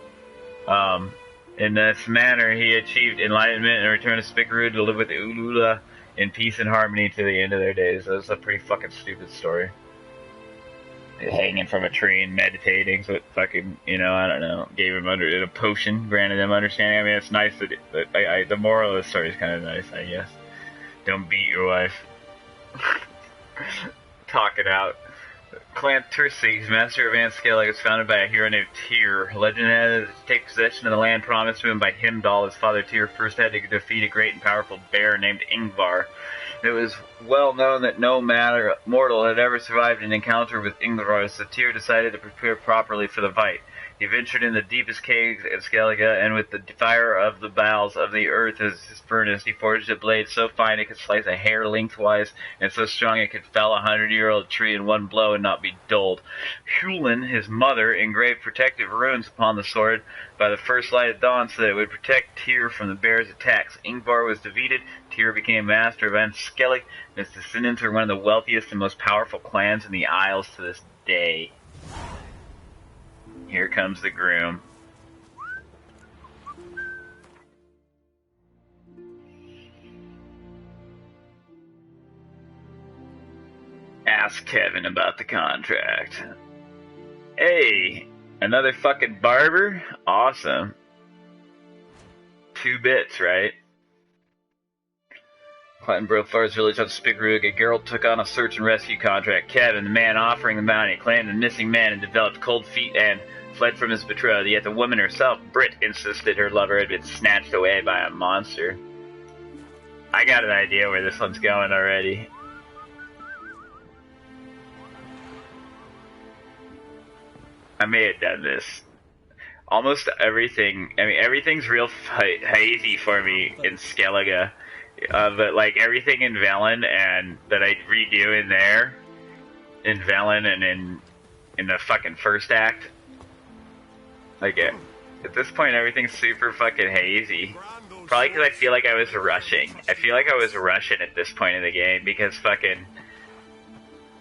In this manner, he achieved enlightenment and returned to Spikerud to live with the Ulula in peace and harmony to the end of their days. That's a pretty fucking stupid story. Hanging from a tree and meditating, so it fucking, I don't know, gave him a potion, granted him understanding. I mean, it's nice that the moral of the story is kind of nice, I guess. Don't beat your wife. Talk it out. Clan Tursig's master of Anskellig was founded by a hero named Tyr. Legend has to take possession of the land promised to him by Heimdall. His father Tyr first had to defeat a great and powerful bear named Ingvar. It was well known that no mortal had ever survived an encounter with Ingvar, so Tyr decided to prepare properly for the fight. He ventured in the deepest caves at Skellige, and with the fire of the bowels of the earth as his furnace, he forged a blade so fine it could slice a hair lengthwise, and so strong it could fell 100-year-old tree in one blow and not be dulled. Hulin, his mother, engraved protective runes upon the sword by the first light of dawn so that it would protect Tyr from the bear's attacks. Ingvar was defeated, Tyr became master of Anskellig, and his descendants are one of the wealthiest and most powerful clans in the Isles to this day. Here comes the groom. Ask Kevin about the contract. Hey, another fucking barber? Awesome. 2 bits, right? Clan Brofar's village on Spikrug, a Geralt took on a search and rescue contract. Kevin, the man offering the bounty, claimed the missing man and developed cold feet and fled from his betrothed. Yet the woman herself, Britt, insisted her lover had been snatched away by a monster. I got an idea where this one's going already. I may have done this. Almost everything, everything's real hazy for me in Skellige. But like everything in Velen and that I redo in there, in Velen and in the fucking first act, like At this point, everything's super fucking hazy. Probably because I feel like I was rushing. I feel like I was rushing at this point in the game because fucking...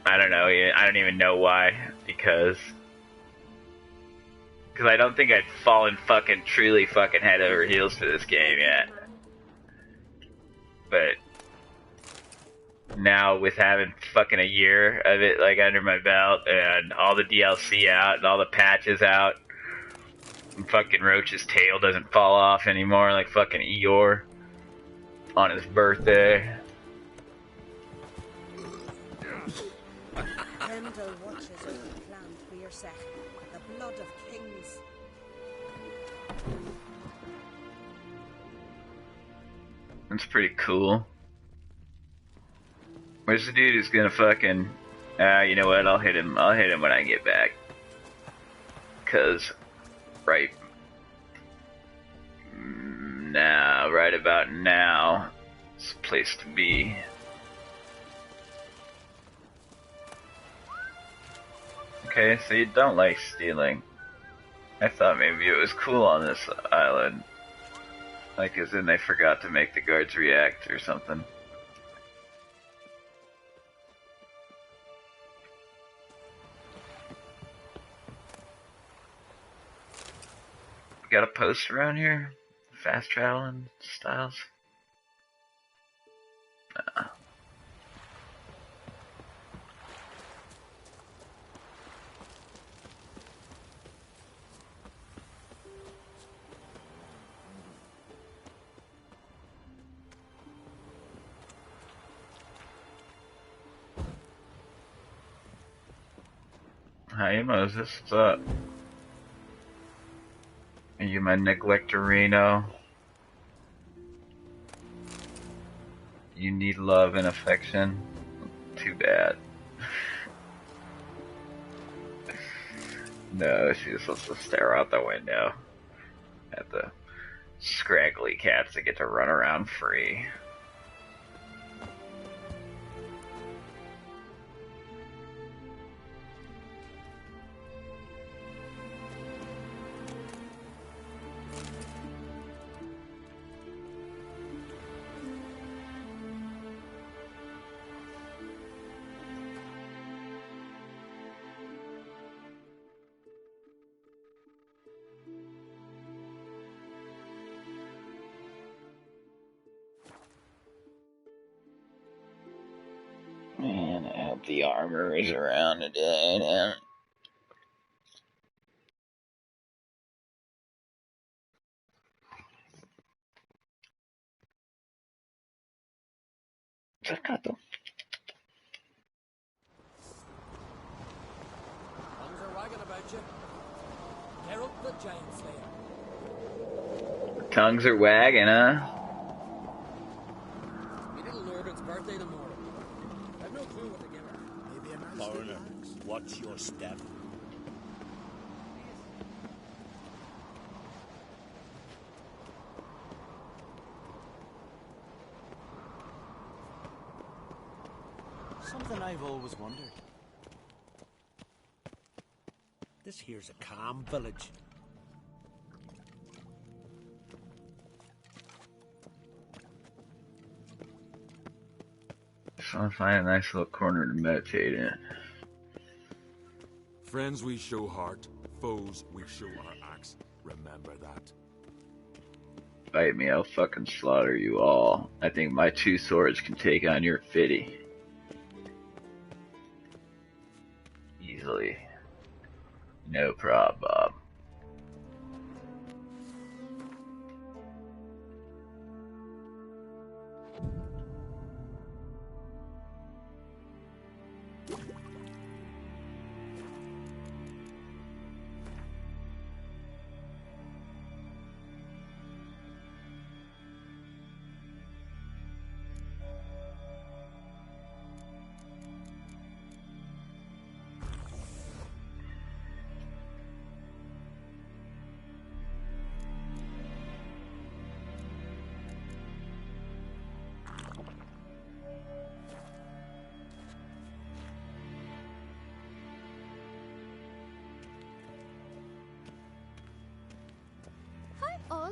I don't know. I don't even know why. Because I don't think I'd fallen fucking truly fucking head over heels for this game yet. But now with having fucking a year of it like under my belt and all the DLC out and all the patches out, and fucking Roach's tail doesn't fall off anymore like fucking Eeyore on his birthday. Grendel watches over the land for your set, the blood of kings. That's pretty cool. Where's the dude who's gonna fucking... you know what, I'll hit him when I get back. Cause... right about now, it's a place to be. Okay, so you don't like stealing. I thought maybe it was cool on this island. Like, as in they forgot to make the guards react or something. Got a post around here? Fast traveling styles? Nah. Hi Moses, what's up? Are you my neglectorino? You need love and affection? Too bad. No, she just wants to stare out the window at the scraggly cats that get to run around free. Man, I hope the armor is around today, man. Sacato. Tongues are wagging about you. Geralt the Giant Slayer. Tongues are wagging, huh? Me little Norbit's birthday tomorrow. I've no clue what to give her. Maybe a nice foreigner. Watch your step. Something I've always wondered. This here's a calm village. Just want to find a nice little corner to meditate in. Friends we show heart, foes we show our axe. Remember that. Fight me, I'll fucking slaughter you all. I think my two swords can take on your 50. Easily. No problem, Bob.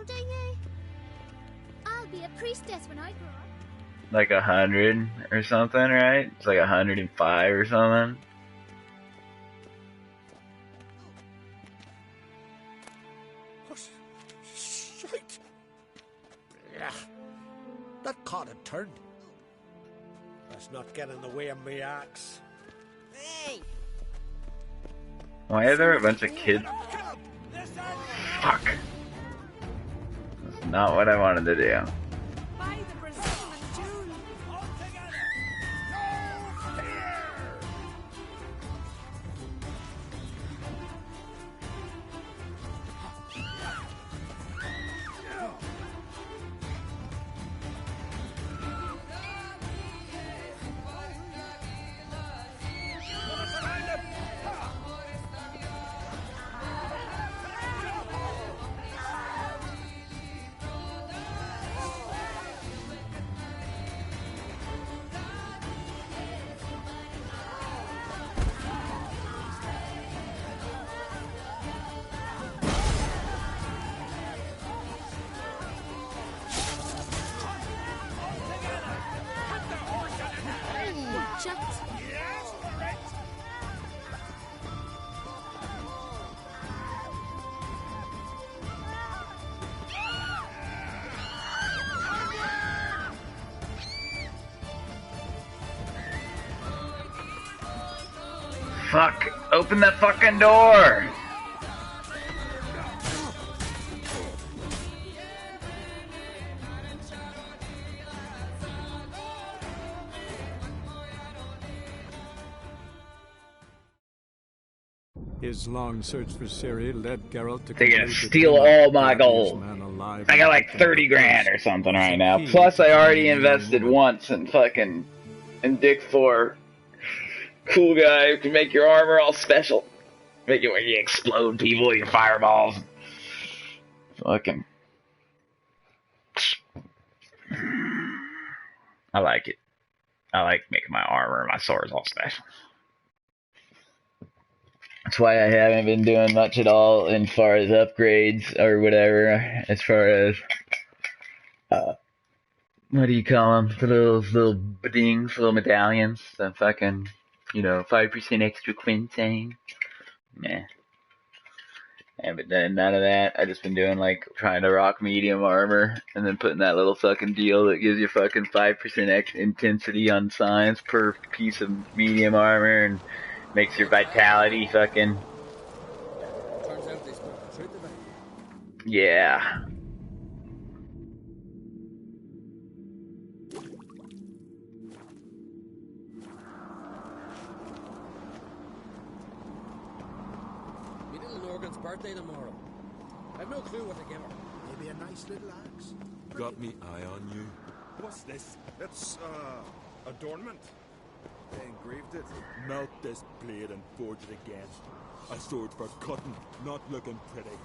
old are you? I'll be a priestess when I grow up. Like 100 or something, right? It's like 105 or something. Oh, shite! Yeah, that caught had turned. Let's not get in the way of me axe. Hey! Why are there a bunch of kids? Fuck. That's not what I wanted to do. By the Brazilian June! Fuck! Open that fucking door! His long search for Ciri led Geralt to They're gonna conclude that steal Uma, all my the ugliest gold. man alive I got and like victim of 30 a grand curse, or something was right the now. key Plus to I already finding the invested woman. once in Dick 4. Cool guy who can make your armor all special. Make it where you explode people with your fireballs. Fucking. I like it. I like making my armor and my swords all special. That's why I haven't been doing much at all as far as upgrades or whatever. As far as what do you call them? The little bedings, little medallions. The fucking 5% extra quintain. Nah. I haven't done none of that. I just been doing like trying to rock medium armor and then putting that little fucking deal that gives you fucking 5% extra intensity on science per piece of medium armor and makes your vitality fucking. Turns out they spoke the truth about you. Yeah. Me little Norgan's birthday tomorrow. I've no clue what to give her. Maybe a nice little axe. Got me eye on you. What's this? It's, adornment. They engraved it. Melt this blade and forge it again. A sword for cutting, not looking pretty.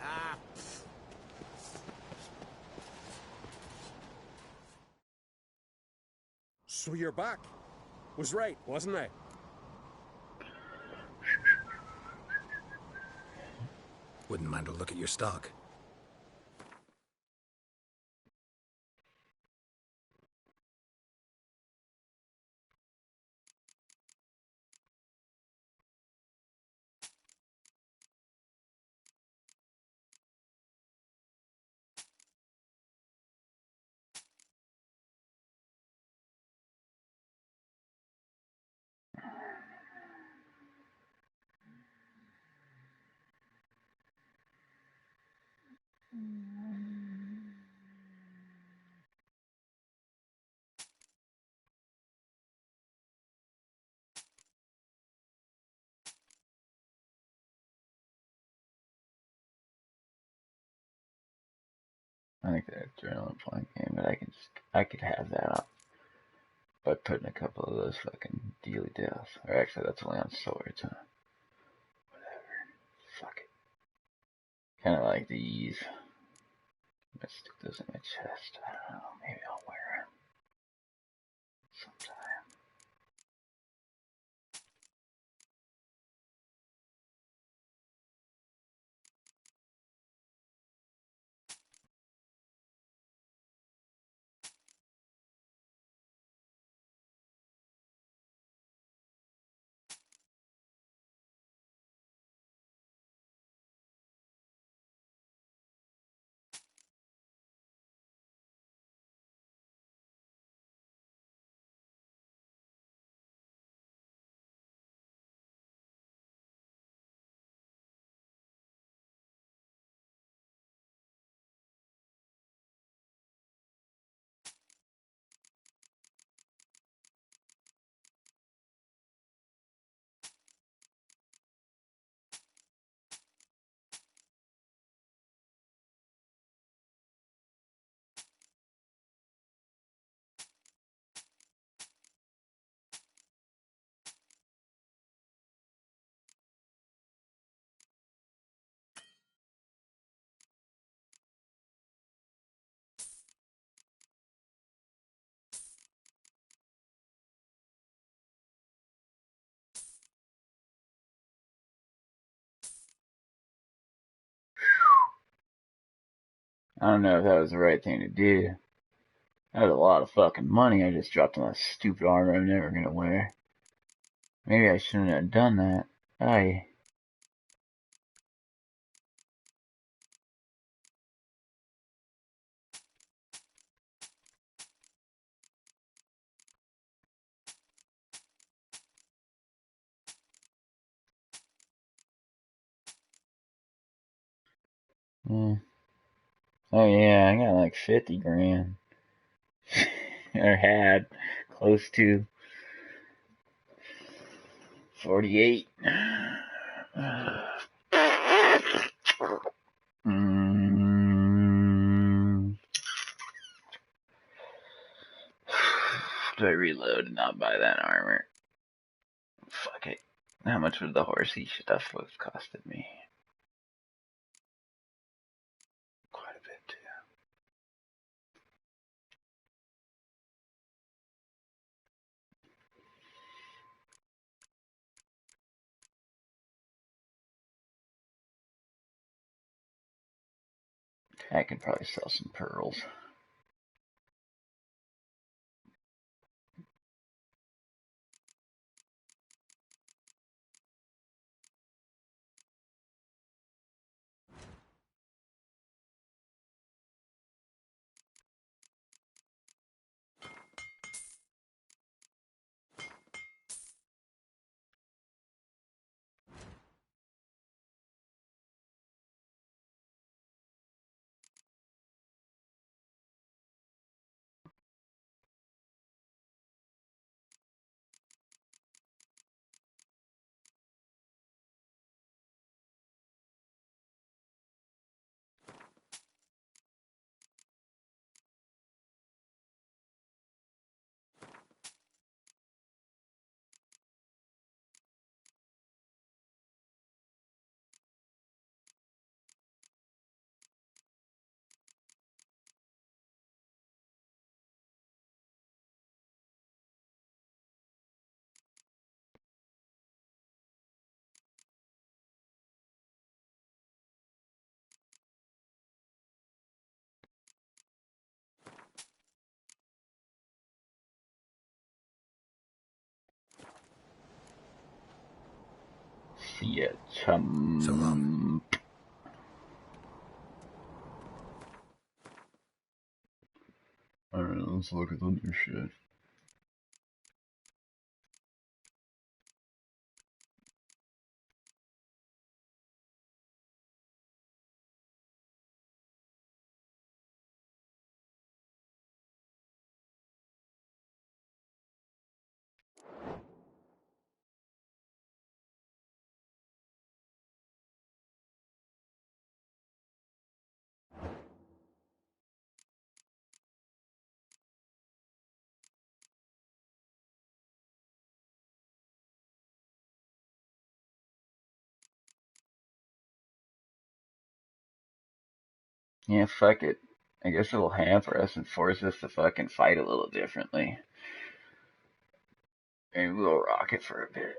Ah, So you're back. Was right, wasn't I? Wouldn't mind a look at your stock. I think that's an adrenaline point game, but I could have that up by putting a couple of those fucking dealy deals. Or actually, that's only on swords, huh? Whatever. Fuck it. Kind of like these. Let's stick those in my chest. I don't know. Maybe I'll wear them sometime. I don't know if that was the right thing to do. That was a lot of fucking money I just dropped on that stupid armor I'm never gonna wear. Maybe I shouldn't have done that. Aye. Oh yeah, I got like 50 grand. Or had close to 48. Do I reload and not buy that armor? Fuck it. How much would the horsey stuff have costed me? Quite a bit, too. I could probably sell some pearls. See ya, chum. So long. Alright, let's look at the new shit. Yeah, fuck it. I guess it'll hamper us and force us to fucking fight a little differently. Maybe we'll rock it for a bit.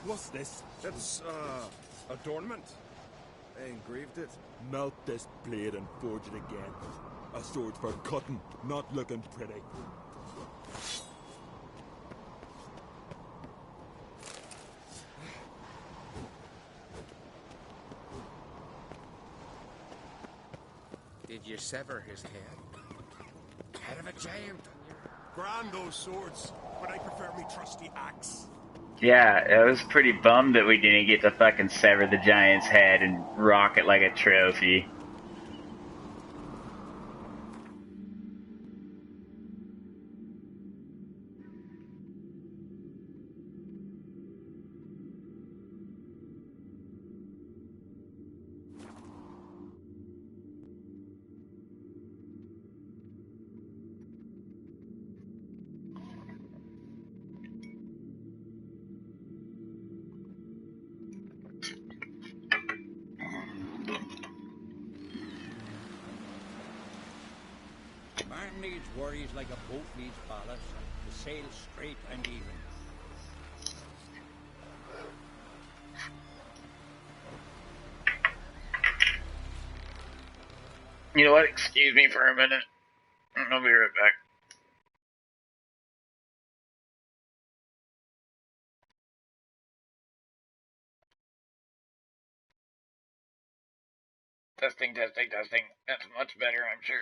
What's this? It's, adornment. I engraved it. Melt this blade and forge it again. A sword for cutting, not looking pretty. Did you sever his head? Head of a giant. Grand those swords, but I prefer me trusty axe. Yeah, I was pretty bummed that we didn't get to fucking sever the giant's head and rock it like a trophy. Man needs worries like a boat needs ballast, to sail straight and even. You know what? Excuse me for a minute. I'll be right back. Testing, testing, testing. That's much better, I'm sure.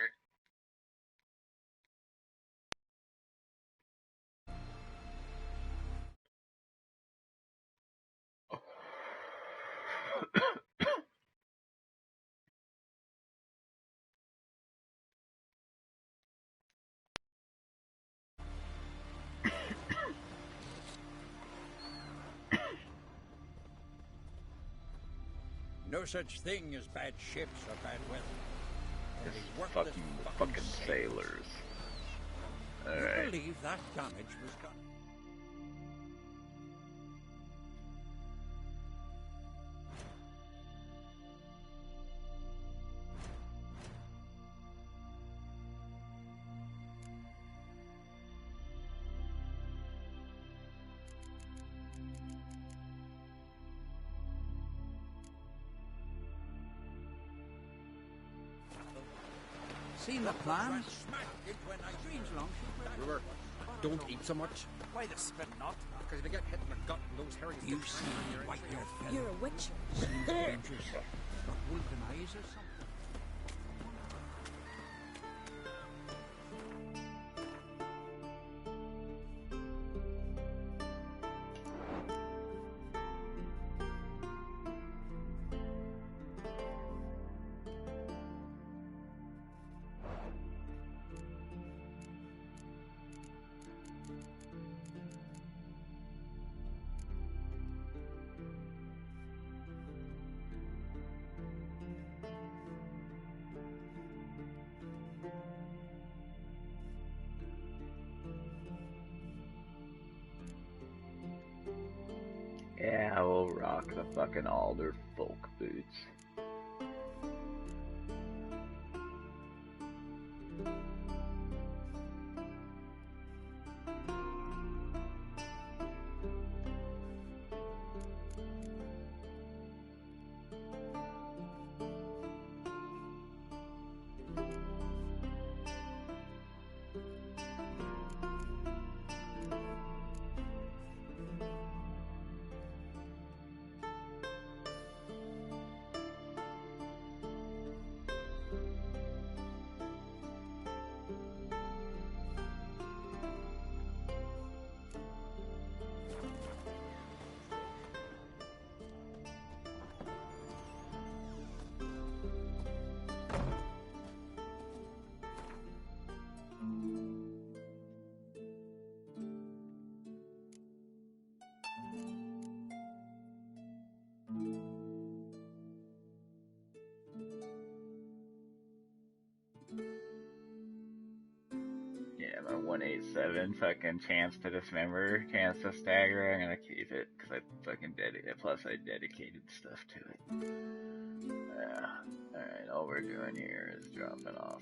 No such thing as bad ships or bad weather. This fucking sailors. Alright. I believe that damage was done. Seen the plan? River, don't eat so much. Why the spit not? Because if you get hit in the gut and those herrings... You see white-haired fella. You're a witcher. Seems dangerous. Got wolven eyes or something? Yeah, we'll rock the fucking alder folk boots. Yeah, my 187 fucking chance to dismember, chance to stagger. I'm gonna keep it because I fucking dedicated. Plus, I dedicated stuff to it. Yeah. Alright, all we're doing here is dropping off.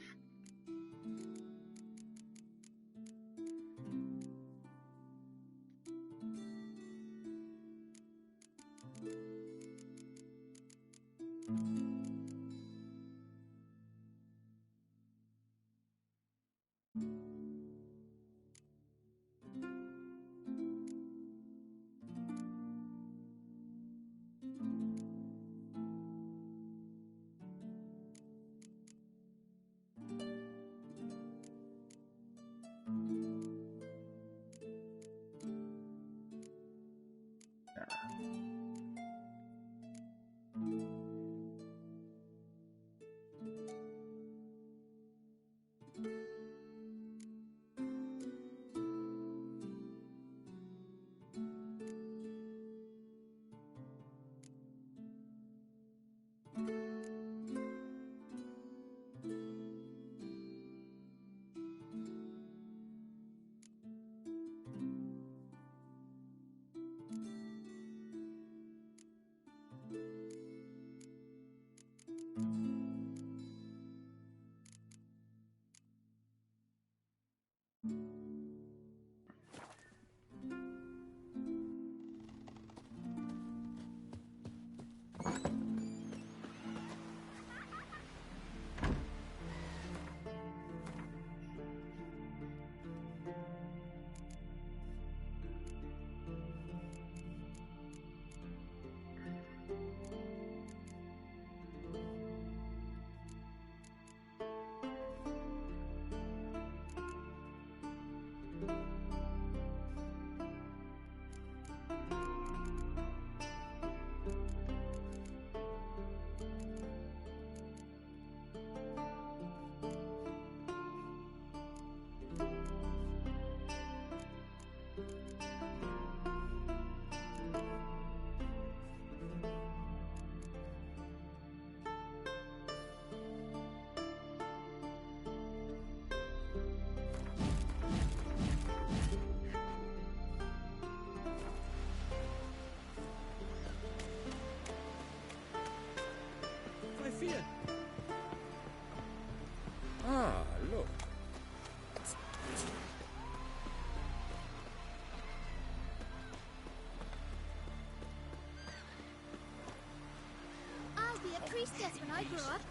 priestess when I grew up.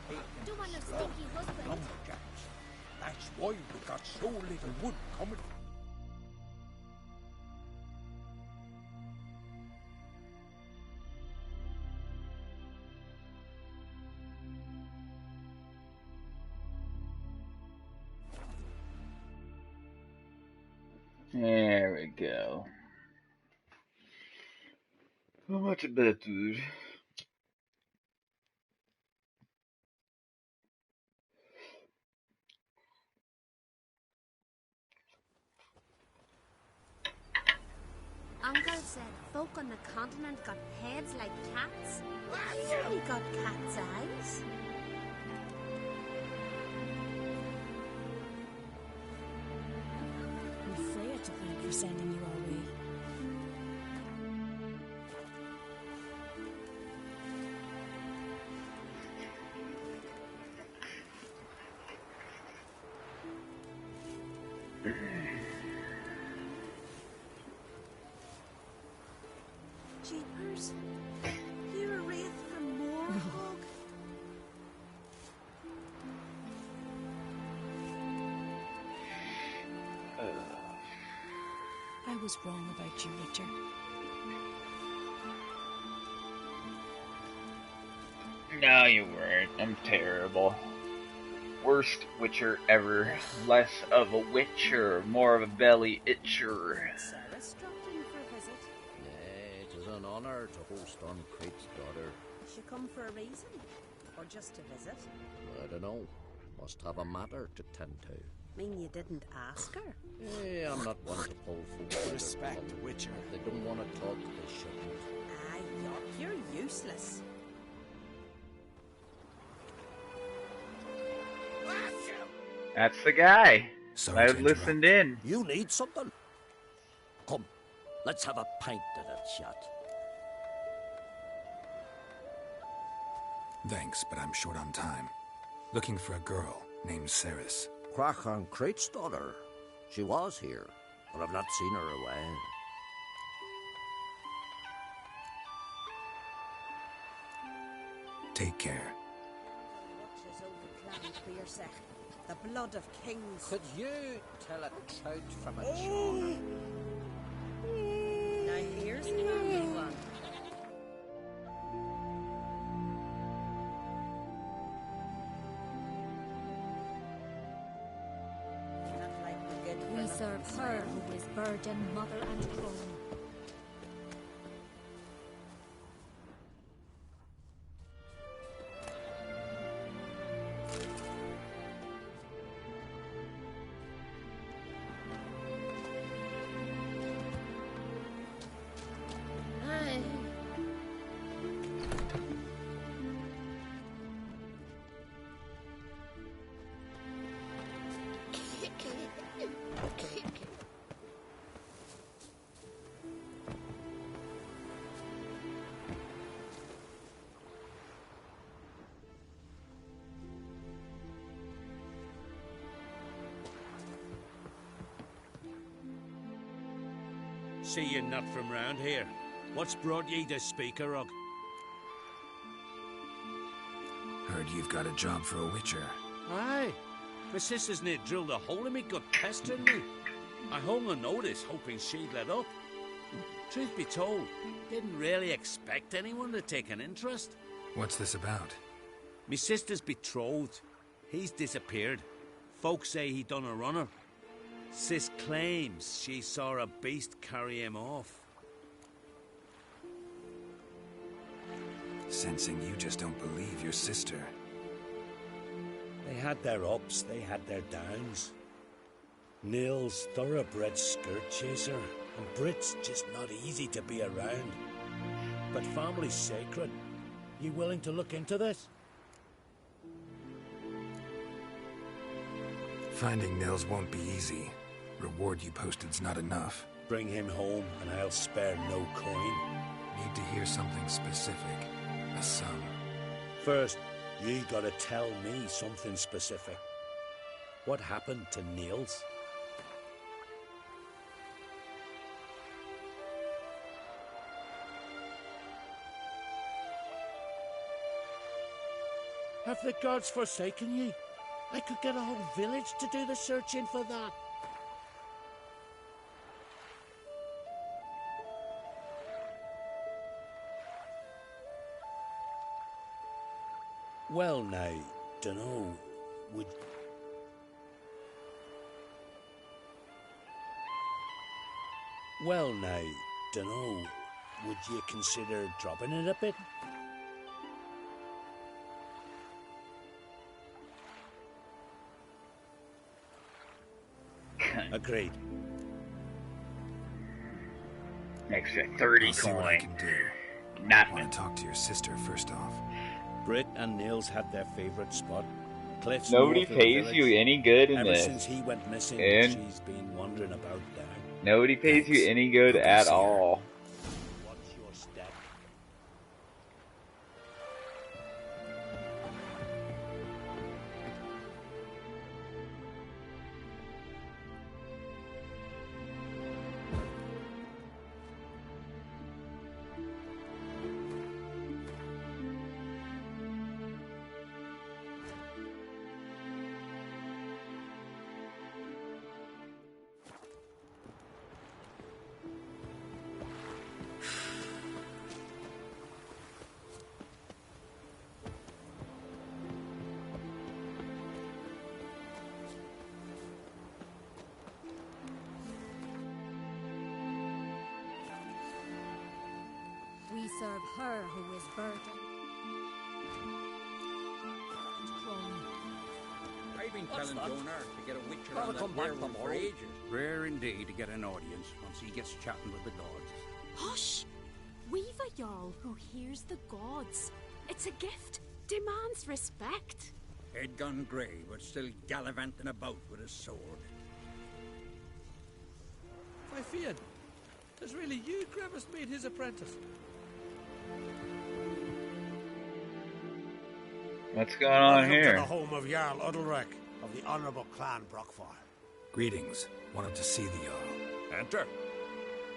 Don't want no stinky husband. Lumberjacks. That's why we got so little wood coming. There we go. So much better. Uncle said folk on the continent got heads like cats. He only got cat's eyes. I'm Freya to thank for sending you our way. Jeepers, you're a wraith from Moorhog. I was wrong about you, Witcher. No, you weren't. I'm terrible. Worst Witcher ever. Less of a Witcher, more of a belly itcher. Sarah struck in for a visit. Nay, it is an honour to host Uncrate's daughter. She come for a reason? Or just to visit? I don't know. Must have a matter to tend to. Mean you didn't ask her? I'm not one to pull folks. Respect, Witcher. If they don't want to talk, they shouldn't. Aye, you're useless. That's the guy. Sorry I to interrupt. listened in. You need something? Come, let's have a pint at that shot. Thanks, but I'm short on time. Looking for a girl named Ceres. Crach Uncrate's daughter. She was here, but I've not seen her a while. Take care. Watches over clans for your sec. The blood of kings. Could you tell a trout from a char? Now here's the only one. Not like the good We for serve nothing her smell. who is virgin, mother, and throne. Aye. See you're not from round here. What's brought ye to Speaker Rug? Heard you've got a job for a Witcher. Aye. My sister's near drilled a hole in me, gut pestering me. I hung a notice, hoping she'd let up. Truth be told, didn't really expect anyone to take an interest. What's this about? Me sister's betrothed. He's disappeared. Folks say he done a runner. Sis claims she saw a beast carry him off. Sensing you just don't believe your sister. They had their ups, they had their downs. Neil's thoroughbred skirt chaser, and Brit's just not easy to be around. But family's sacred. You willing to look into this? Finding Nils won't be easy. Reward you posted's not enough. Bring him home, and I'll spare no coin. Need to hear something specific. A sum. First, you gotta tell me something specific. What happened to Niels? Have the gods forsaken ye? I could get a whole village to do the searching for that. Well, now, dunno, would... Well, now, dunno, would you consider dropping it a bit? Agreed. Extra 30 I'll see what I can coin. do. Nothing. Want to talk to your sister first off. Britt and Nils had their favourite spot. Cliffs Nobody north of the pays village. you any good in Ever this. since he went missing, And she's been wandering about down. nobody pays you Thanks. any good I'll go at see her. all. What's your step? We serve her who is burdened. I've been telling Donor to get a witcher Gotta on that come back werewolf for tomorrow. ages. Rare indeed to get an audience once he gets chatting with the gods. Hush! We've a Jarl who hears the gods. It's a gift. Demands respect. Head gone grey, but still gallivanting about with his sword. I feared. Does really you, Gravis, made his apprentice? What's going on Welcome here? to the home of Jarl Udalrek of the Honourable Clan Brockfar. Greetings. Wanted to see the Jarl. Enter.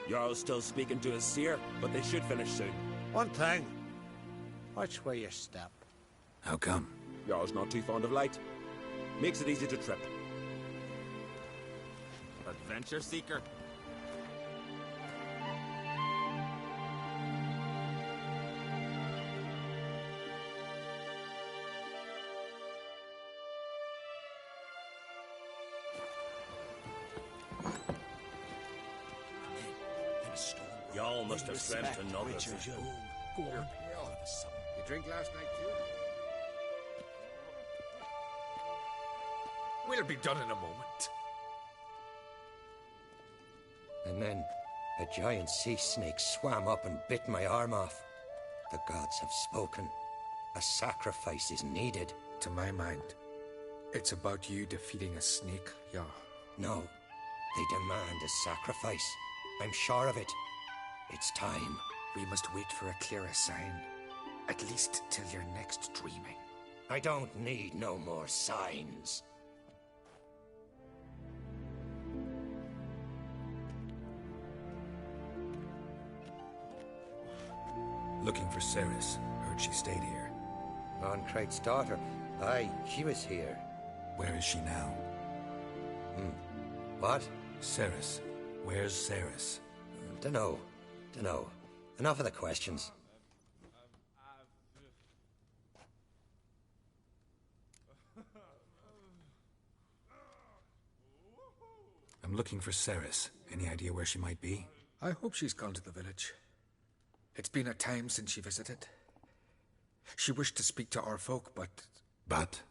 Jarl's still speaking to his seer, but they should finish soon. One thing. Watch where you step. How come? Jarl's not too fond of light. Makes it easy to trip. Adventure seeker. Y'all must have dreamt another Richard, vision. Go on. You drink last night too? We'll be done in a moment. And then a giant sea snake swam up and bit my arm off. The gods have spoken. A sacrifice is needed. To my mind, it's about you defeating a snake, Jarl. No, they demand a sacrifice. I'm sure of it. It's time. We must wait for a clearer sign. At least till your next dreaming. I don't need no more signs. Looking for Ceres. Heard she stayed here. Loncrate's daughter. Aye, she was here. Where is she now? What? Ceres. Where's Ceres? Dunno. Enough of the questions. I'm looking for Ceres. Any idea where she might be? I hope she's gone to the village. It's been a time since she visited. She wished to speak to our folk, but... But?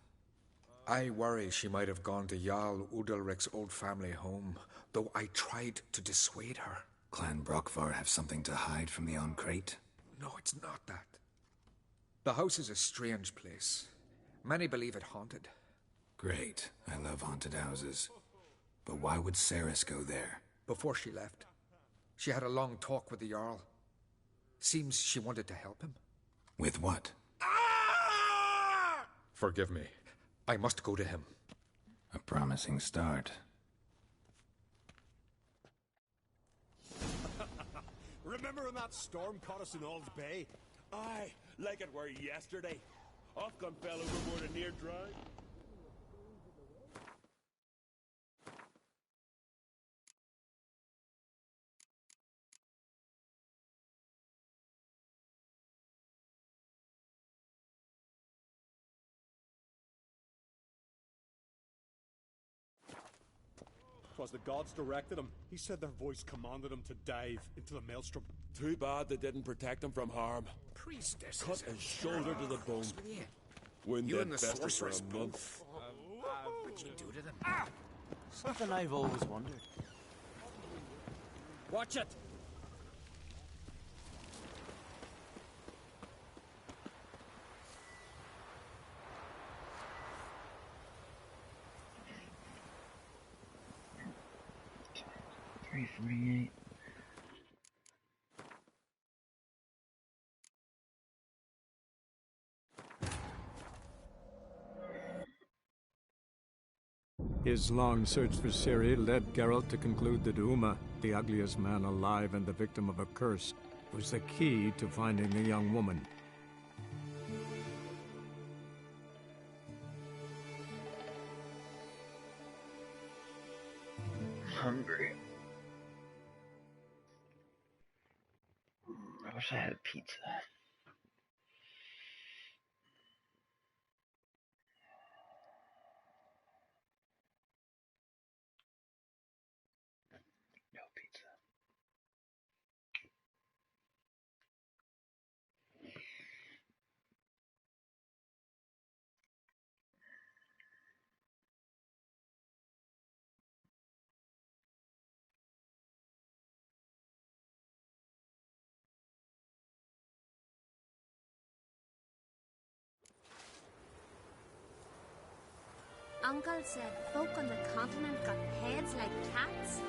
I worry she might have gone to Jarl Udalrek's old family home, though I tried to dissuade her. Clan Brockvar have something to hide from the Uncrate? No, it's not that. The house is a strange place. Many believe it haunted. Great. I love haunted houses. But why would Ceres go there? Before she left, she had a long talk with the Jarl. Seems she wanted to help him. With what? Forgive me. I must go to him. A promising start. Remember when that storm caught us in Ald's Bay? Aye, like it were yesterday. Off-gun fell overboard and near drowned. Twas the gods directed him. He said their voice commanded him to dive into the maelstrom. Too bad they didn't protect him from harm. Priestess. Cut his shoulder to the bone. Wouldn't You that and the fester for sorceress a month? What'd you do to them? Something I've always wondered. Watch it! $3.48. His long search for Ciri led Geralt to conclude that Uma, the ugliest man alive and the victim of a curse, was the key to finding the young woman. Hungry. I wish I had pizza. No pizza. Uncle said folk on the continent got heads like cats.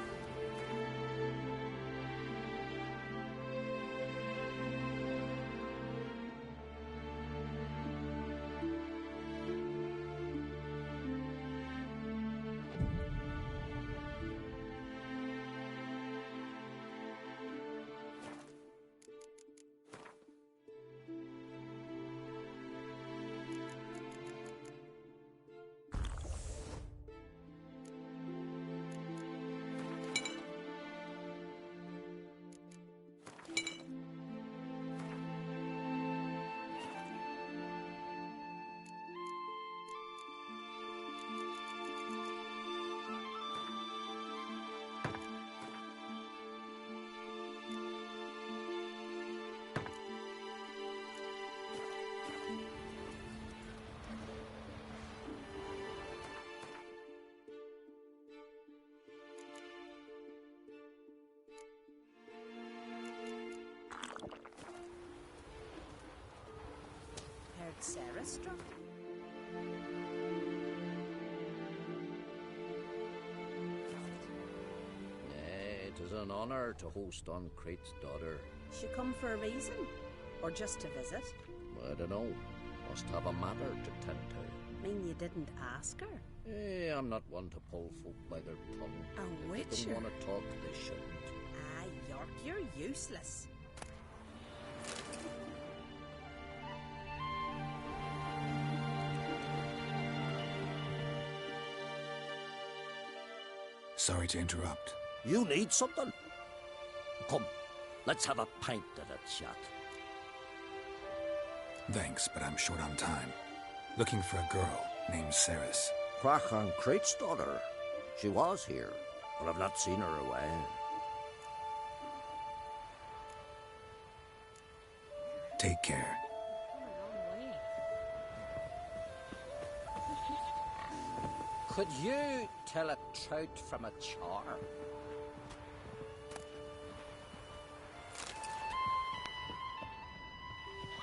Heard Sarah struck? Nay, it is an honour to host Uncrate's daughter. She come for a reason? Or just to visit? I don't know. Must have a matter to tend to. Mean you didn't ask her? I'm not one to pull folk by their tongue. A If they witcher? don't want to talk, they shouldn't. Ah, York, you're useless. Sorry to interrupt. You need something? Come, let's have a pint at a chat. Thanks, but I'm short on time. Looking for a girl named Ceres. Crachan Crate's daughter. She was here, but I've not seen her away. Take care. Could you tell a trout from a char?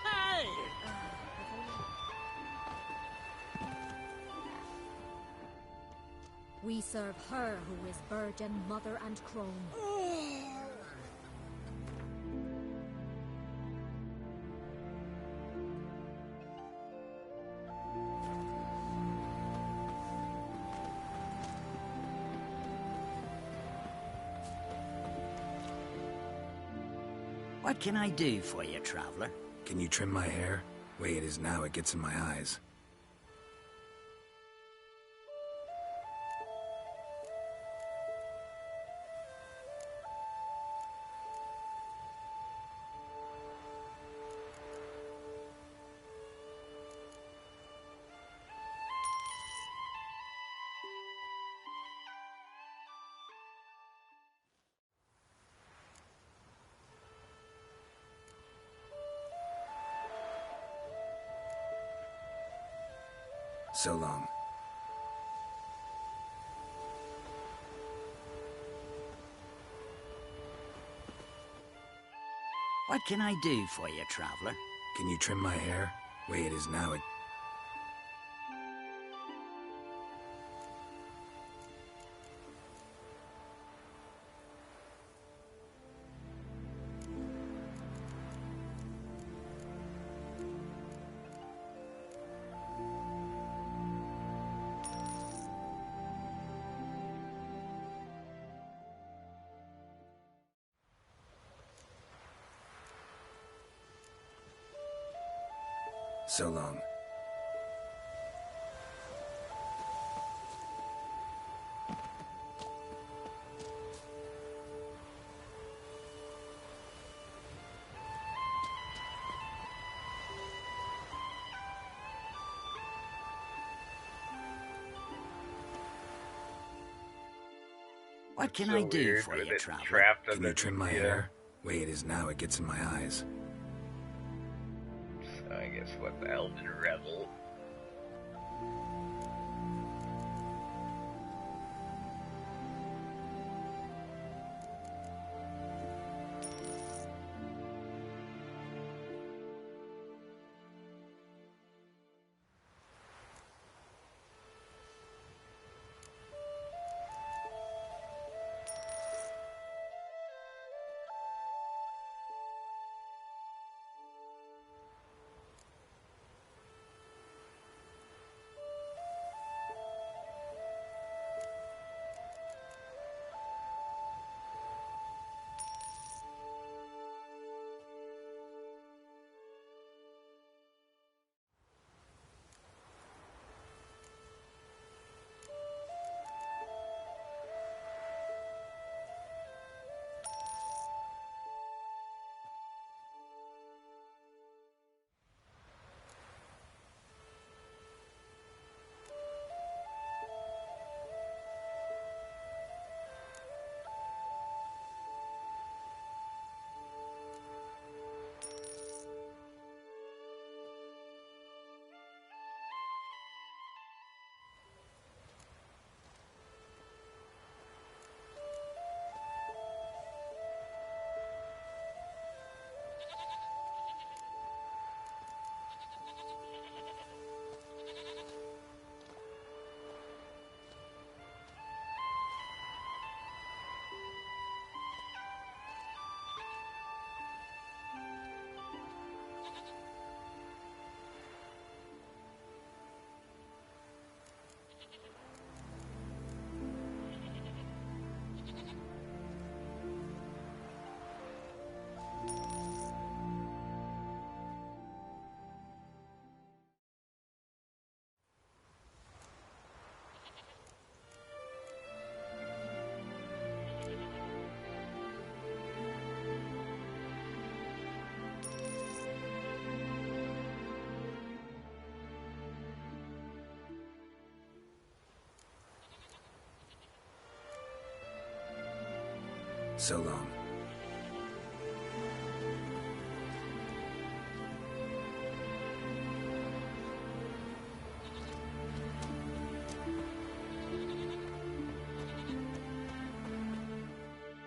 Hey! We serve her who is virgin, mother, and crone. What can I do for you, traveller? Can you trim my hair? Way it is now, it gets in my eyes. So long. What can I do for you, traveler? Can you trim my hair? Way it is now, it... So long. What can I do for you, traveler? Can you trim my hair? Way it is now, it gets in my eyes. So I guess what, the Elven Revel? So long.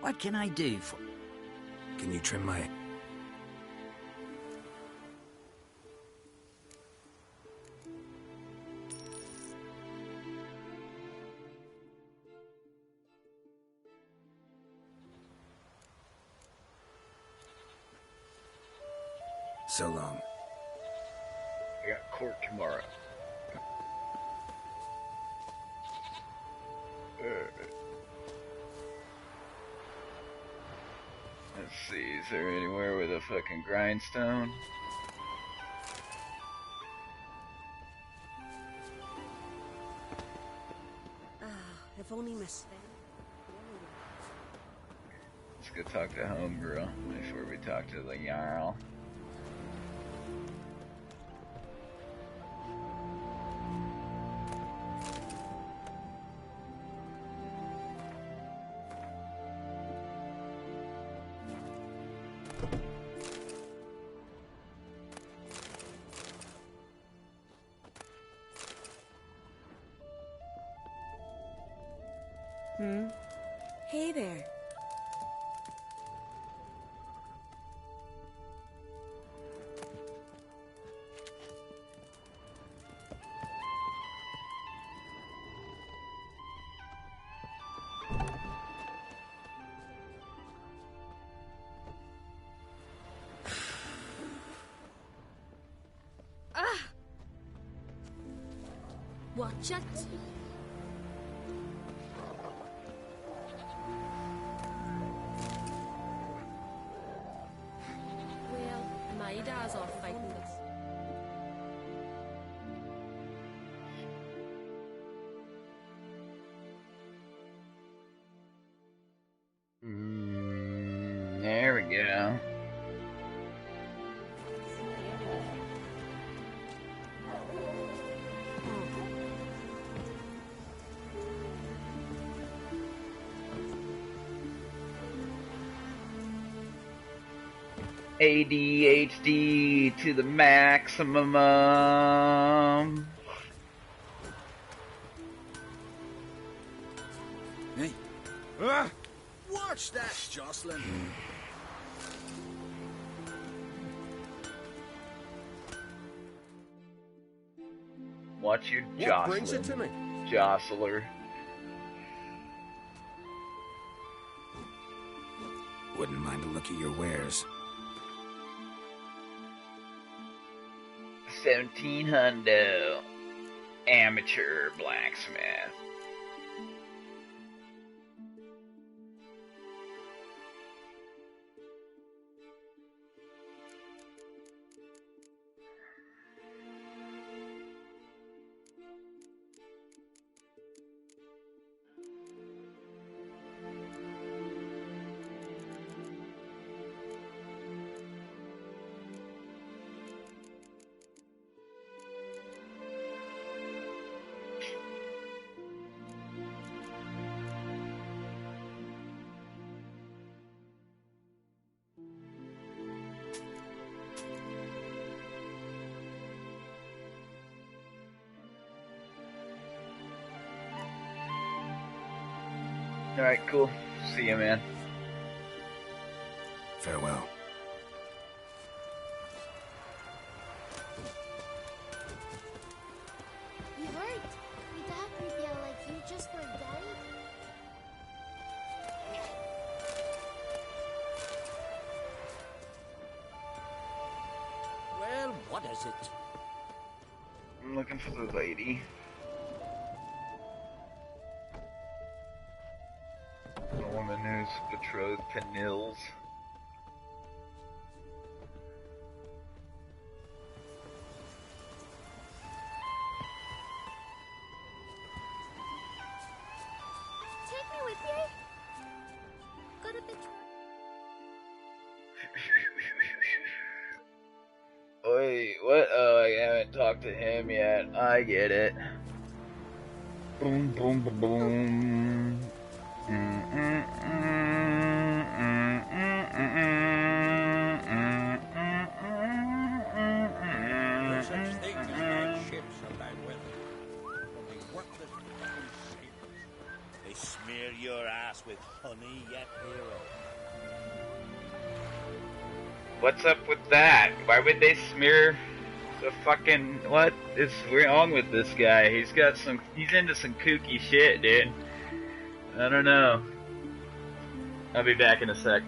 What can I do for... Can you trim my... So long. I got court tomorrow. Let's see, is there anywhere with a fucking grindstone? If only Miss... Let's go talk to Homegirl before we talk to the Jarl. Hey there. Watch it. Well, my dad's off fighting this. There we go. ADHD to the maximum. Hey. Watch that, Jocelyn. Watch your What brings it to me? Jostler. Wouldn't mind a look at your wares. 1700. Amateur blacksmith. Alright, cool. See ya, man. Farewell. You heard? My dad would feel like you just were dead. Well, what is it? I'm looking for the lady. The woman who's betrothed to Nils. Take me with you. Got a bit. Wait, what? Oh, I haven't talked to him yet. I get it. Boom, boom, boom, boom. No such thing as bad ships of thy weather. Only worthless fucking sailors. They smear your ass with honey, yet hero. What's up with that? Why would they smear the fucking... What is wrong with this guy? He's into some kooky shit, dude. I don't know. I'll be back in a sec.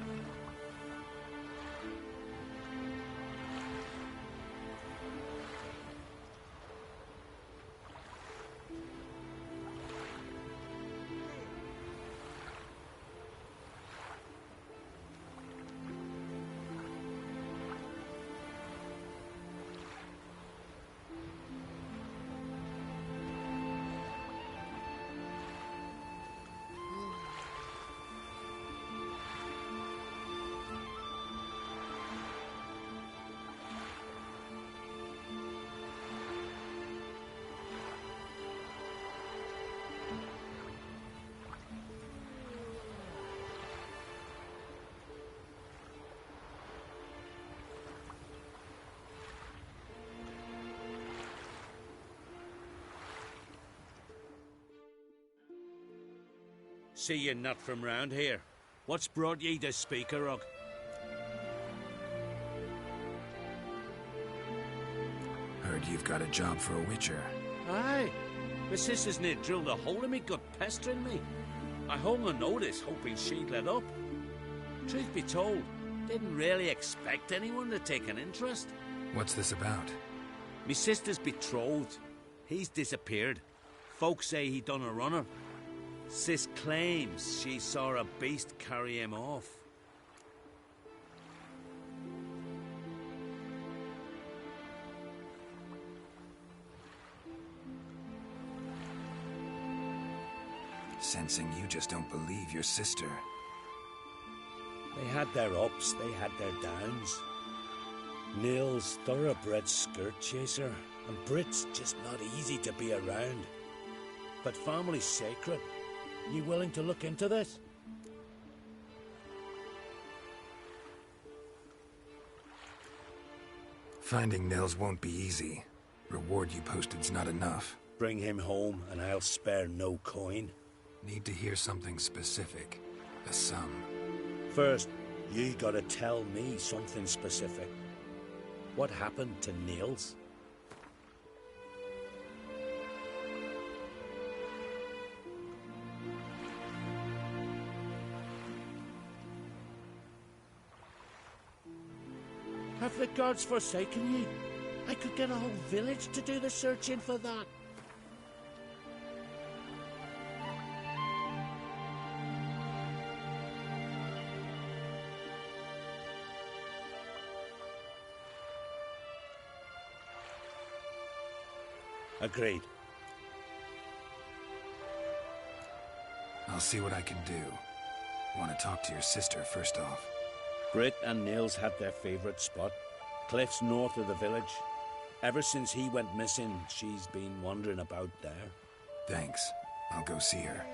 See you're not from round here. What's brought ye to Speakerrug? Heard you've got a job for a witcher. Aye. My sister's near drilled a hole in me, gut pestering me. I hung a notice, hoping she'd let up. Truth be told, didn't really expect anyone to take an interest. What's this about? Me sister's betrothed. He's disappeared. Folks say he done a runner. Sis claims she saw a beast carry him off. Sensing you just don't believe your sister. They had their ups, they had their downs. Neil's thoroughbred skirt chaser, and Brit's just not easy to be around. But family's sacred. You willing to look into this? Finding Nils won't be easy. Reward you posted's not enough. Bring him home and I'll spare no coin. Need to hear something specific. A sum. First, you gotta tell me something specific. What happened to Nils? Have the gods forsaken ye? I could get a whole village to do the searching for that. Agreed. I'll see what I can do. Want to talk to your sister first off. Brit and Nils had their favourite spot. Cliffs north of the village. Ever since he went missing, she's been wandering about there. Thanks. I'll go see her.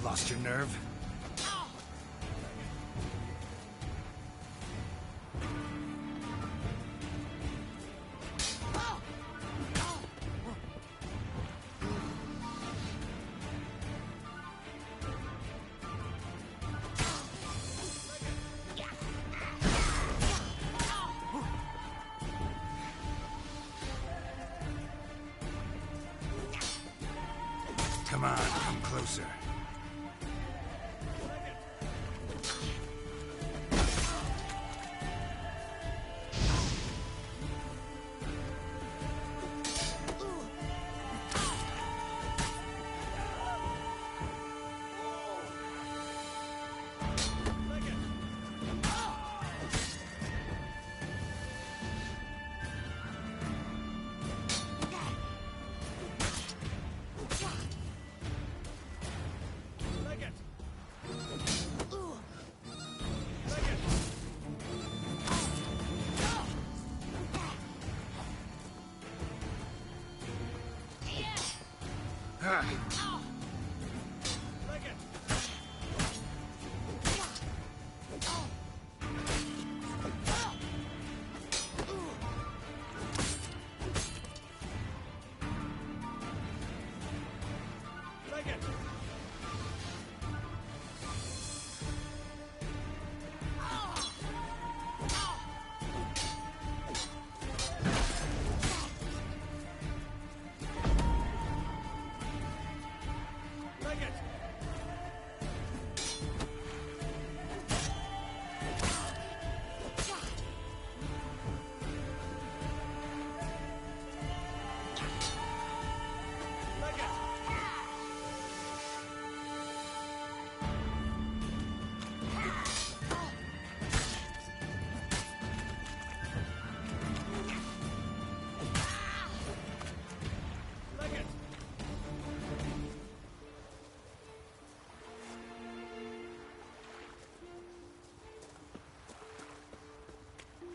Lost your nerve? Come on, come closer.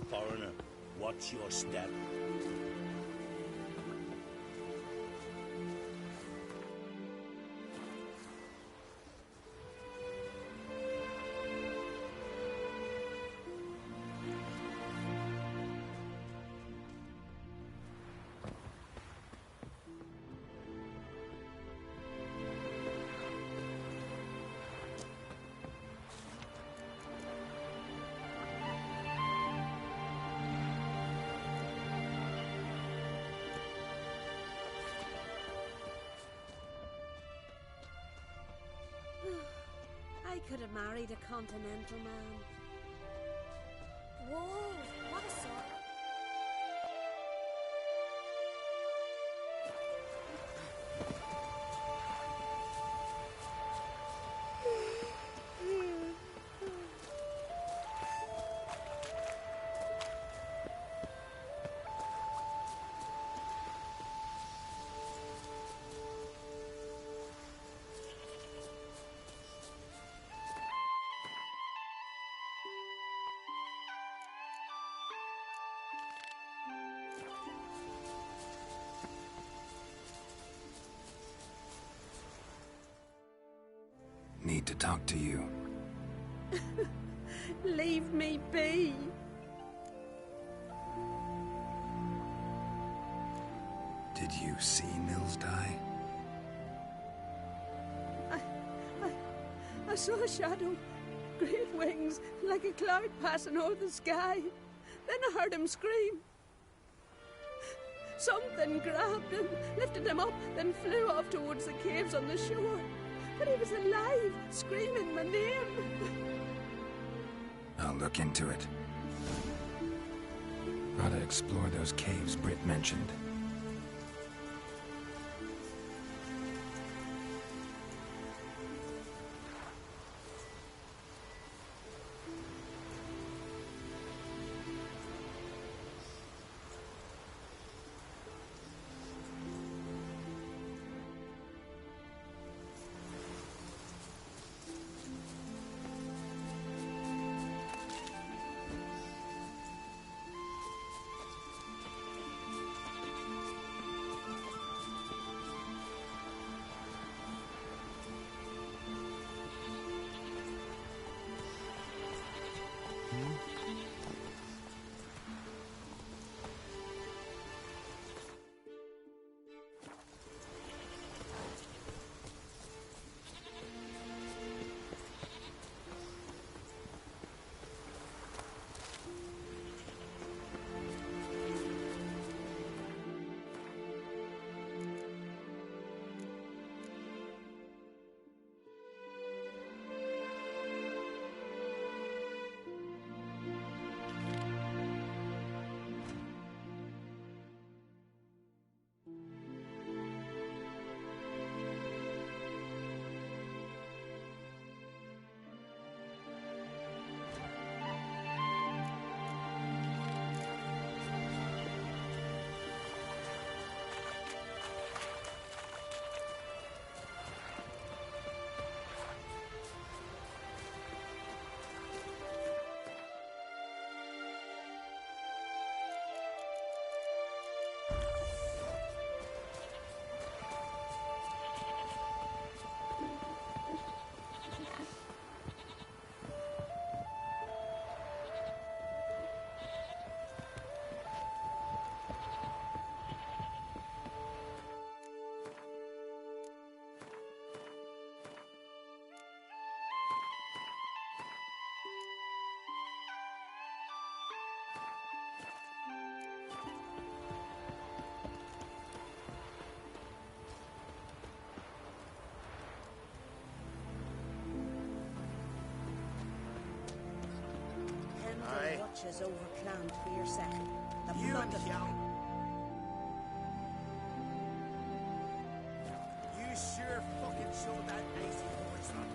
Foreigner, watch your step. I could have married a continental man. Whoa, what a sword. Need to talk to you. Leave me be. Did you see Nils die? I saw a shadow, great wings, like a cloud passing over the sky. Then I heard him scream. Something grabbed him, lifted him up, then flew off towards the caves on the shore. But he was alive, screaming my name. I'll look into it. Gotta explore those caves Britt mentioned. Hendel watches over Clan Queersec. The blood of You sure fucking showed that lazy horse on.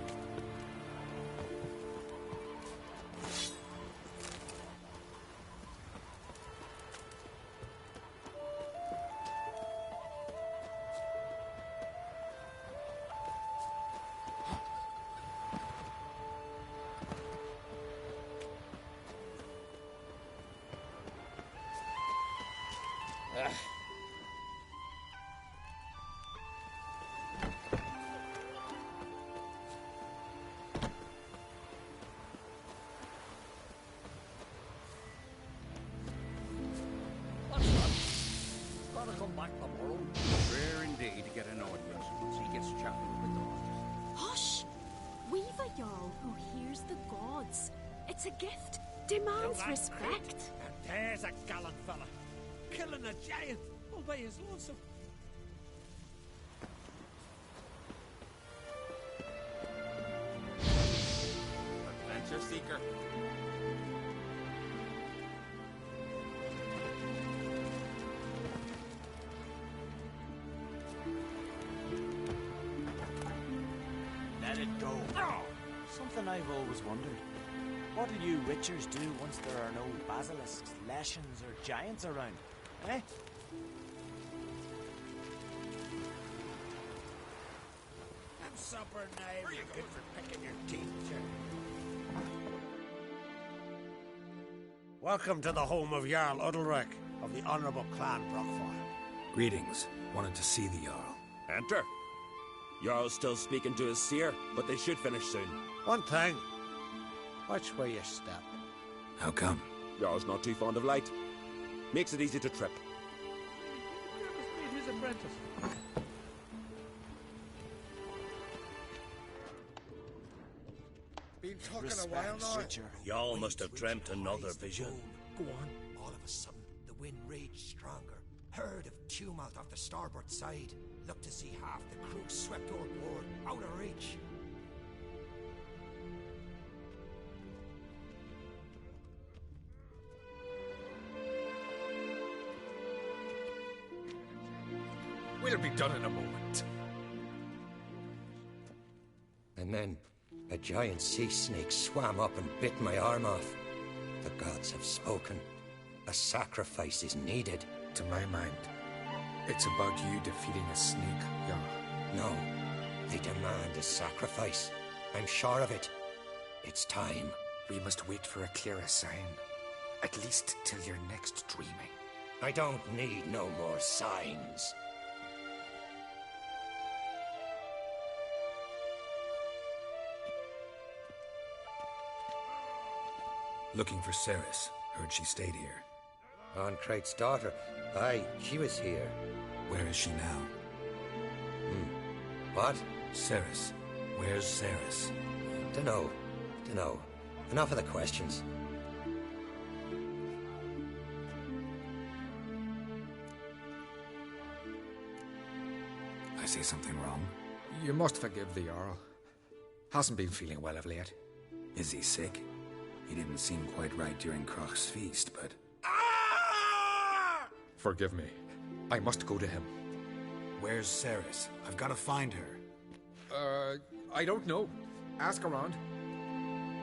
Gotta come back tomorrow. Rare indeed to get an audience once he gets chatting with us. Hush! We've a Jarl who hears the gods. It's a gift. Demands respect. And there's a gallant fella. Killing a giant all by his lonesome. Adventure seeker. Let it go. Something I've always wondered. What'll you witchers do once there are no basilisks, leshens, or giants around? Eh? Have supper now. You're good for picking your teeth, Jerry. Welcome to the home of Jarl Udalric of the Honourable Clan Brockfire. Greetings. Wanted to see the Jarl. Enter. Jarl's still speaking to his seer, but they should finish soon. One thing. Watch where you step. How come? Jarl's not too fond of light. Makes it easy to trip. His apprentice. Been talking a while now. Y'all must have dreamt another vision. Go on. All of a sudden, the wind raged stronger. Heard of tumult off the starboard side. Looked to see half the crew swept overboard, out of reach. We'll be done in a moment. And then a giant sea snake swam up and bit my arm off. The gods have spoken. A sacrifice is needed. To my mind, it's about you defeating a snake, Jarl. No, they demand a sacrifice. I'm sure of it. It's time. We must wait for a clearer sign. At least till your next dreaming. I don't need no more signs. Looking for Ceres. Heard she stayed here. Ancrate's daughter. Aye, she was here. Where is she now? What? Ceres. Where's Ceres? Dunno. Enough of the questions. I say something wrong? You must forgive the Jarl. Hasn't been feeling well of late. Is he sick? He didn't seem quite right during Kroch's feast, but... Forgive me. I must go to him. Where's Ceres? I've got to find her. I don't know. Ask around.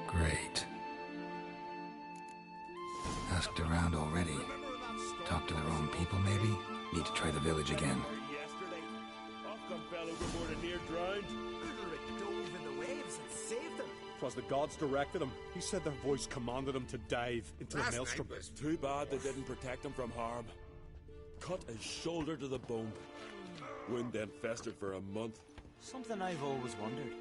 Great. Asked around already. Talk to the wrong people, maybe? Need to try the village again. Yesterday, Ofcom fell overboard and near drowned. Udalric dove in the waves and saved them. 'Twas the gods directed him. He said their voice commanded him to dive into the maelstrom. Too bad they didn't protect him from harm. Cut his shoulder to the bone. Wound then festered for a month. Something I've always wondered.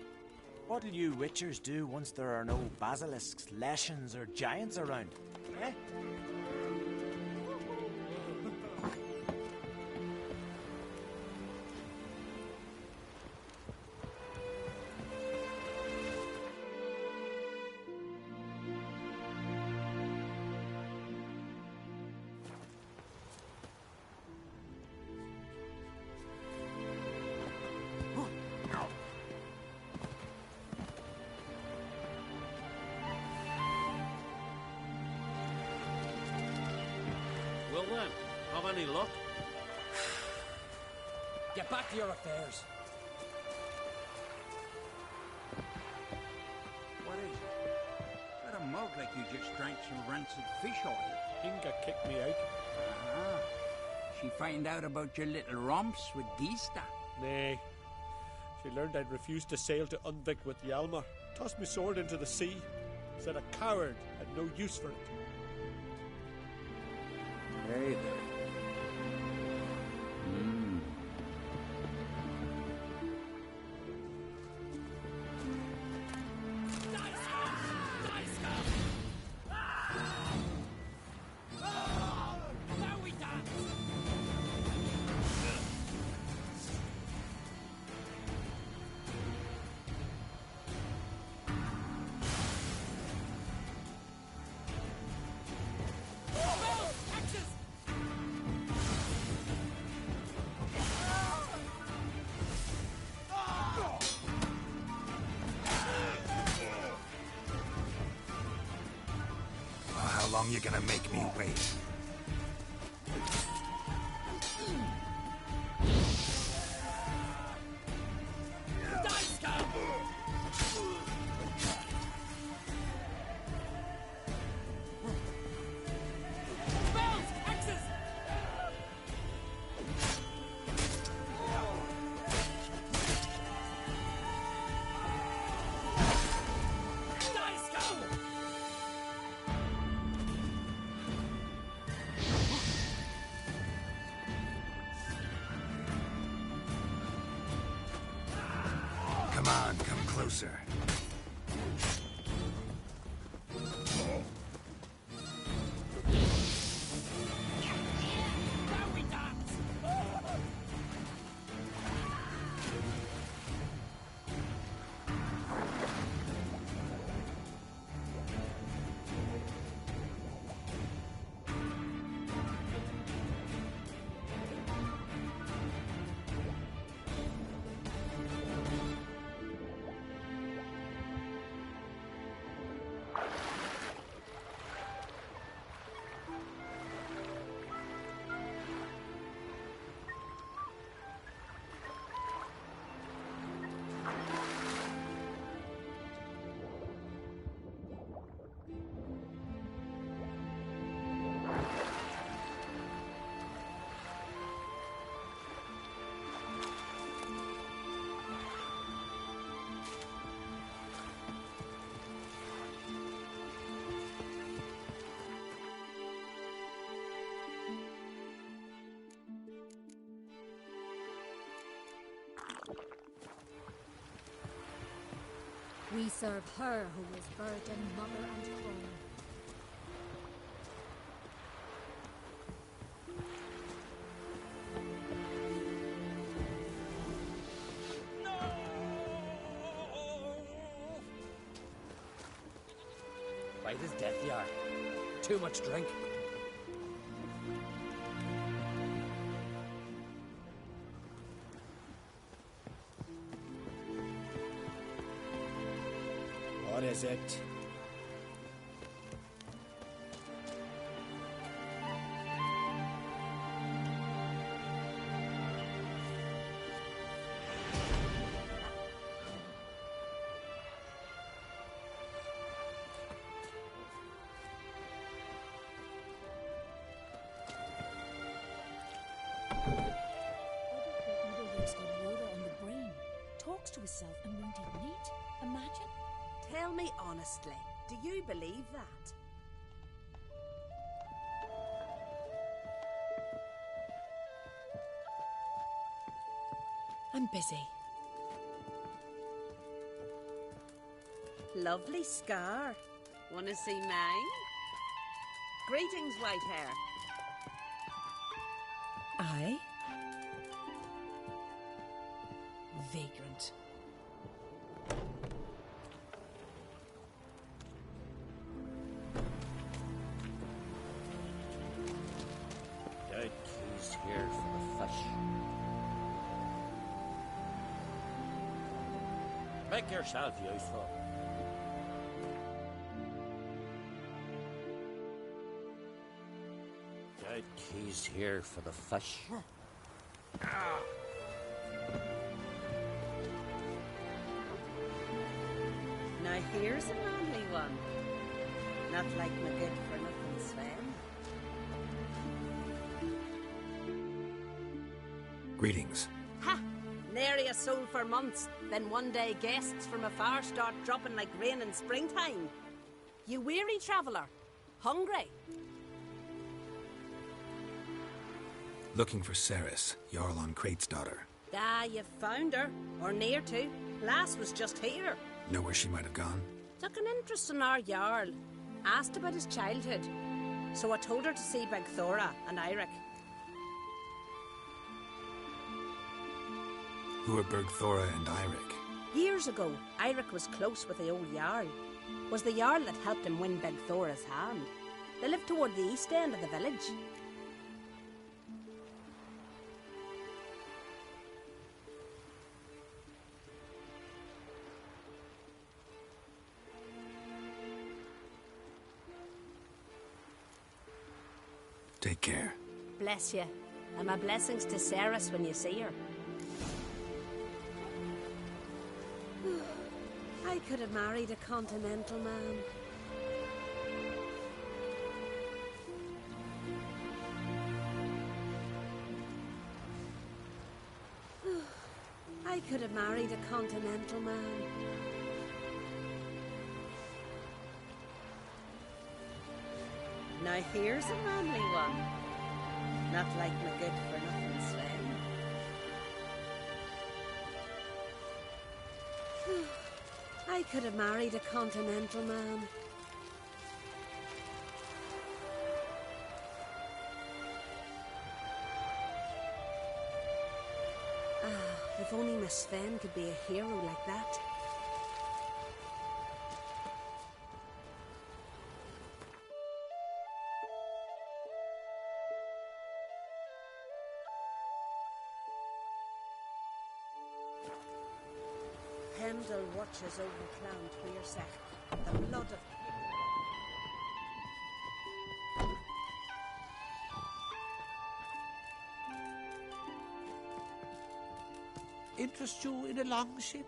What'll you witchers do once there are no basilisks, leshens, or giants around? Eh? Well then, have any luck? Get back to your affairs. What is it? Got a mug like you just drank some rancid fish oil. Inga kicked me out. Ah, she find out about your little romps with Gista. Nay. She learned I'd refused to sail to Unvik with Hjalmar. Tossed my sword into the sea. Said a coward had no use for it. Hey there. How long you gonna make me wait? Come on, come closer. We serve her who is burden, mother, and crone. White as death you are. Too much drink. What is it? Talks to himself and won't even eat. Imagine. Tell me honestly, do you believe that? I'm busy. Lovely scar. Wanna see mine? Greetings, white hair. Aye. Vagrant. Dead keys here for the fish. Make yourself useful. Dead keys here for the fish. Now here's a manly one. Not like my good for nothing Sven. Greetings. Ha! Nary a soul for months. Then one day guests from afar start dropping like rain in springtime. You weary traveller? Hungry? Looking for Ceres, Jarl on Crate's daughter. Ah, you found her. Or near to. Lass was just here. Know where she might have gone? Took an interest in our Jarl. Asked about his childhood. So I told her to see Big Thora and Eirik. Who are Bergthora and Eirik? Years ago, Eirik was close with the old Jarl. Was the Jarl that helped him win Big Thora's hand. They lived toward the east end of the village. Take care. Bless you. And my blessings to Ceres when you see her. I could have married a continental man. I could have married a continental man. Now here's a manly one. Not like my good-for-nothing Sven. I could have married a continental man. Ah, if only my Sven could be a hero like that. Pendle watches over Clown Tweersech. The blood of... Interest you in a longship?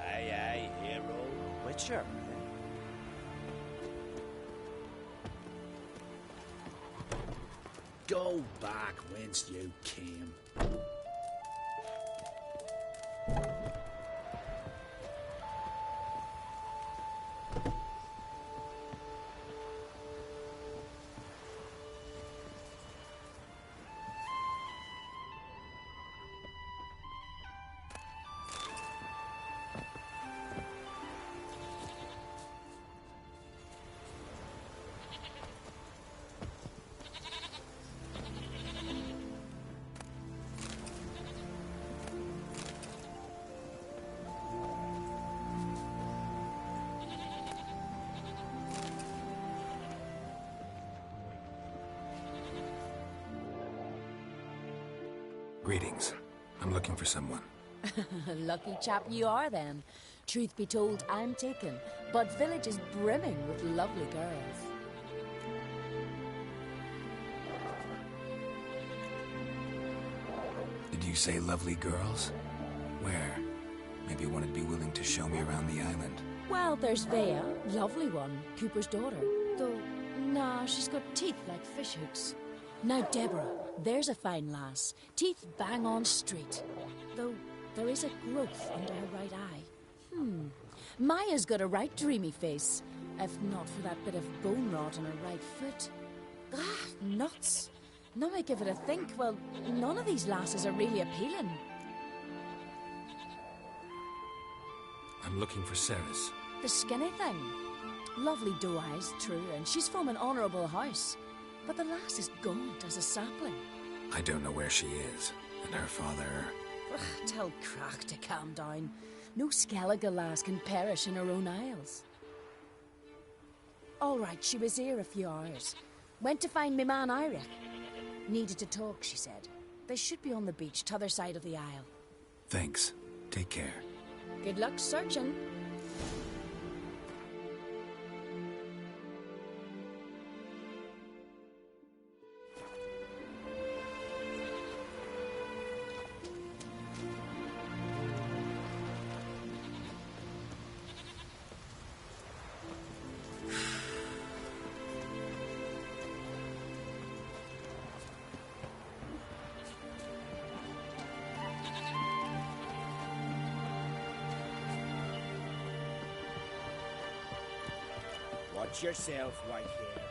Aye, aye, hero. Witcher. Go back whence you came. Greetings. I'm looking for someone. Lucky chap you are, then. Truth be told, I'm taken, but village is brimming with lovely girls. Did you say lovely girls? Where? Maybe one would be willing to show me around the island. Well, there's Vea, lovely one, Cooper's daughter. Though, nah, she's got teeth like fish hooks. Now, Deborah, there's a fine lass. Teeth bang on straight. Though, there is a growth under her right eye. Maya's got a right dreamy face. If not for that bit of bone rot on her right foot. Ah, nuts. Now I give it a think, well, none of these lasses are really appealing. I'm looking for Ceres. The skinny thing. Lovely doe eyes, true, and she's from an honourable house. But the lass is gaunt as a sapling. I don't know where she is, and her father... Tell Crack to calm down. No Skellige lass can perish in her own isles. All right, she was here a few hours. Went to find me man Iric. Needed to talk, she said. They should be on the beach, t'other side of the isle. Thanks. Take care. Good luck searching. Watch yourself right here.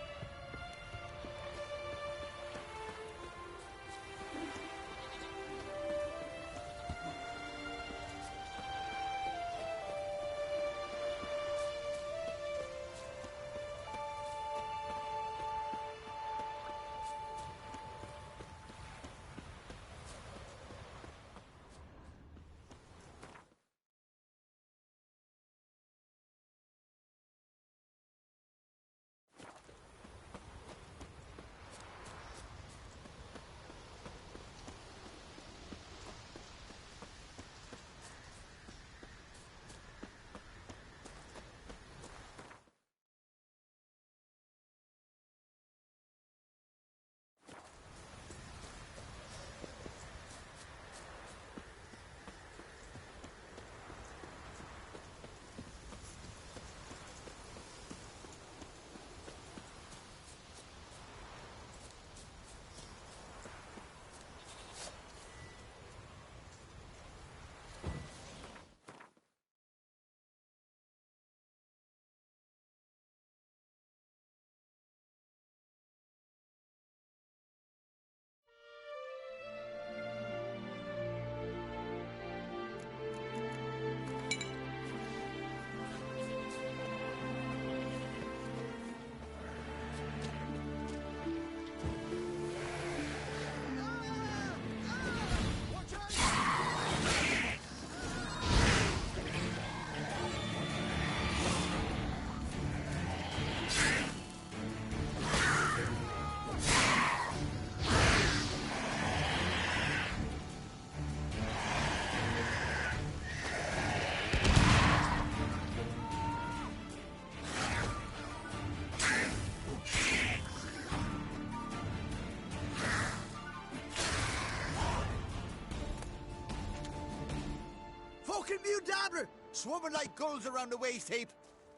Barbara! Swimming like gulls around the waist heap.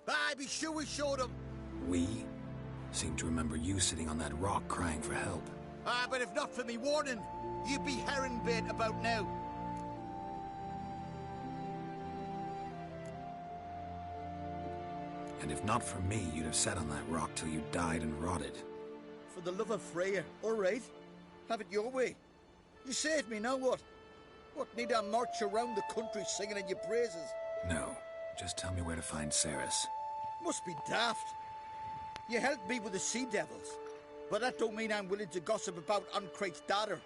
I be sure we showed them. We? Seem to remember you sitting on that rock crying for help. But if not for me warning, you'd be herring bait about now. And if not for me, you'd have sat on that rock till you died and rotted. For the love of Freya, all right. Have it your way. You saved me, now what? What, need I march around the country singing in your praises? No, just tell me where to find Ceres. Must be daft. You helped me with the sea devils, but that don't mean I'm willing to gossip about Uncrate's daughter.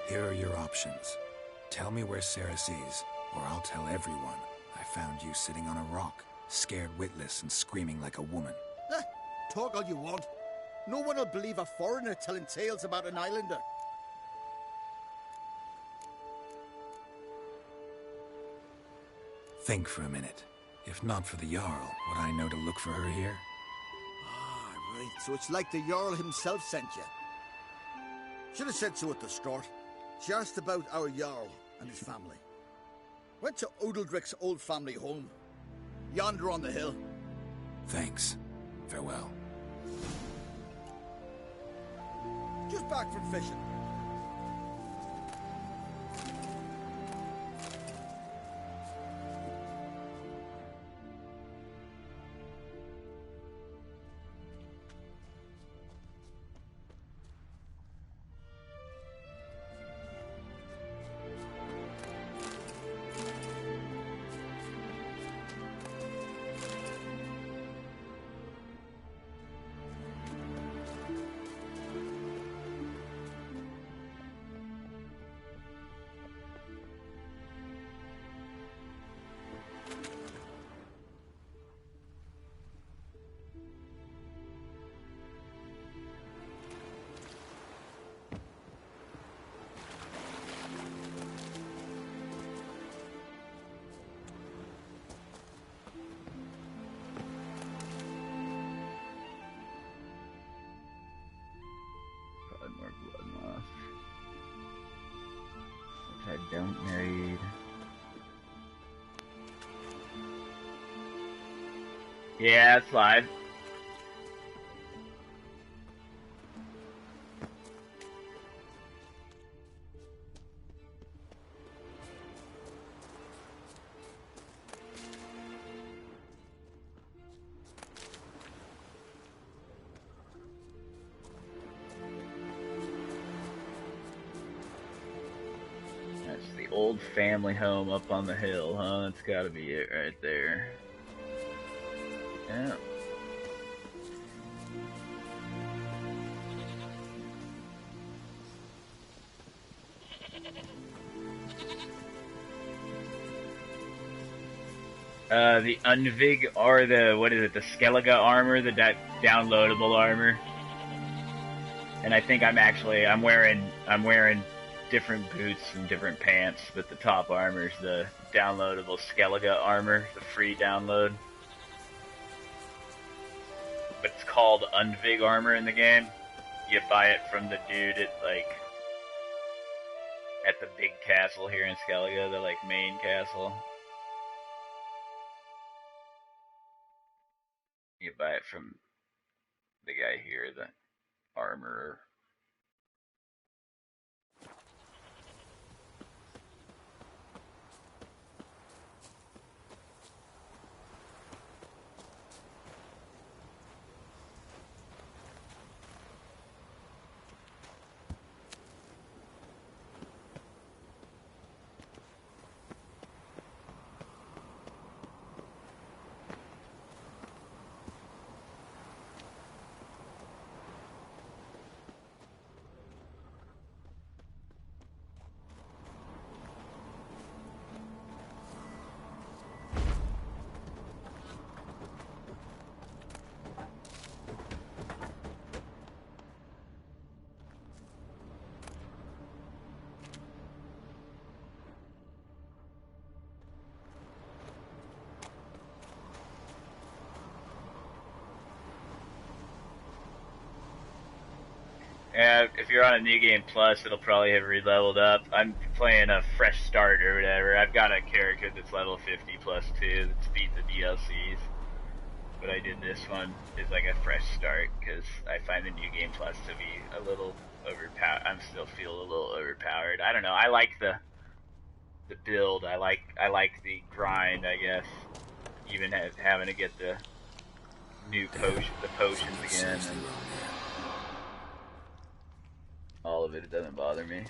Here are your options. Tell me where Ceres is, or I'll tell everyone I found you sitting on a rock, scared witless and screaming like a woman. Talk all you want. No one will believe a foreigner telling tales about an islander. Think for a minute. If not for the Jarl, would I know to look for her here? Ah, right. So it's like the Jarl himself sent you. Should have said so at the start. She asked about our Jarl and his family. Went to Odeldrick's old family home. Yonder on the hill. Thanks. Farewell. Just back from fishing. married. Yeah, it's live. That's the old family home up on the hill, huh? That's gotta be it right there. Yeah. The Unvig or the, what is it, the Skellige armor, the downloadable armor. And I think I'm wearing different boots and different pants, but the top armor is the downloadable Skellige armor, the free download. But it's called Unvig armor in the game. You buy it from the dude at the big castle here in Skellige, the main castle. You buy it from the guy here, the armorer. Yeah, if you're on a New Game Plus, it'll probably have re-leveled up. I'm playing a fresh start or whatever. I've got a character that's level 50 plus 2 that's beat the DLCs. But I did this one as like a fresh start because I find the New Game Plus to be a little overpowered. I'm still feel a little overpowered. I don't know. I like the build. I like the grind, I guess. Even having to get the new potions again. And all of it doesn't bother me.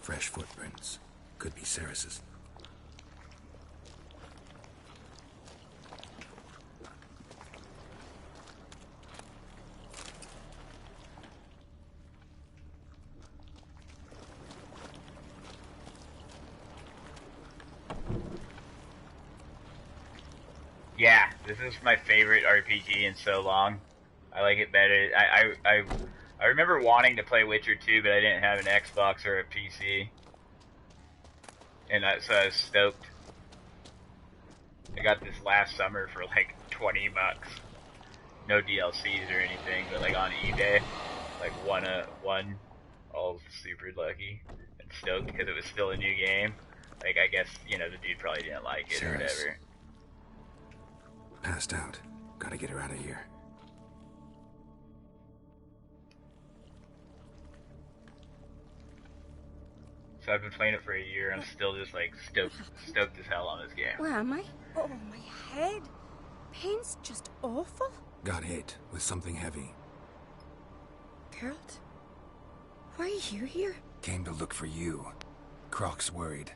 Fresh footprints. Could be Ceres's. Yeah, this is my favorite RPG in so long. I like it better. I remember wanting to play Witcher 2, but I didn't have an Xbox or a PC. And so I was stoked. I got this last summer for like 20 bucks. No DLCs or anything, but like on eBay. Like one, all super lucky and stoked because it was still a new game. Like, I guess, you know, the dude probably didn't like it or whatever. Passed out. Gotta get her out of here. So I've been playing it for a year. I'm still just like stoked as hell on this game. Where am I? Oh, my head. Pain's just awful. Got hit with something heavy. Geralt, why are you here? Came to look for you. Croc's worried.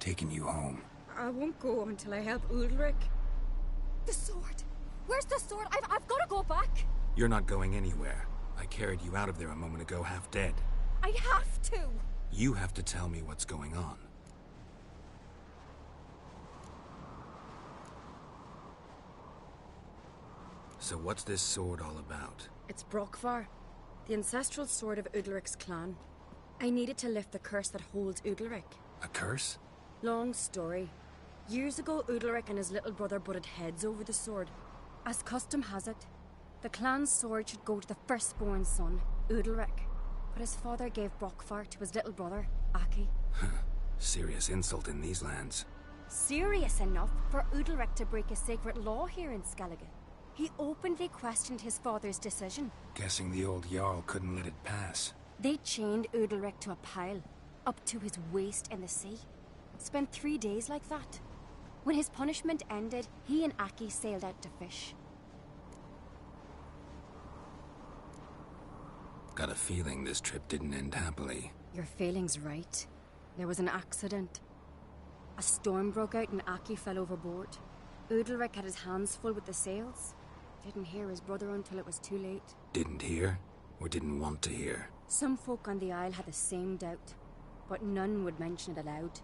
Taking you home. I won't go until I help Ulrich. The sword. Where's the sword? I've got to go back. You're not going anywhere. I carried you out of there a moment ago, half dead. I have to. You have to tell me what's going on. So what's this sword all about? It's Brockvar. The ancestral sword of Udalric's clan. I needed to lift the curse that holds Udalric. A curse? Long story. Years ago, Udalric and his little brother butted heads over the sword. As custom has it, the clan's sword should go to the firstborn son, Udalric. But his father gave Brockfar to his little brother, Aki. Serious insult in these lands. Serious enough for Udalric to break a sacred law here in Skellige. He openly questioned his father's decision. Guessing the old Jarl couldn't let it pass. They chained Udalric to a pile, up to his waist in the sea. Spent 3 days like that. When his punishment ended, he and Aki sailed out to fish. Got a feeling this trip didn't end happily. Your feeling's right. There was an accident. A storm broke out and Aki fell overboard. Udalric had his hands full with the sails. Didn't hear his brother until it was too late. Didn't hear? Or didn't want to hear? Some folk on the Isle had the same doubt, but none would mention it aloud.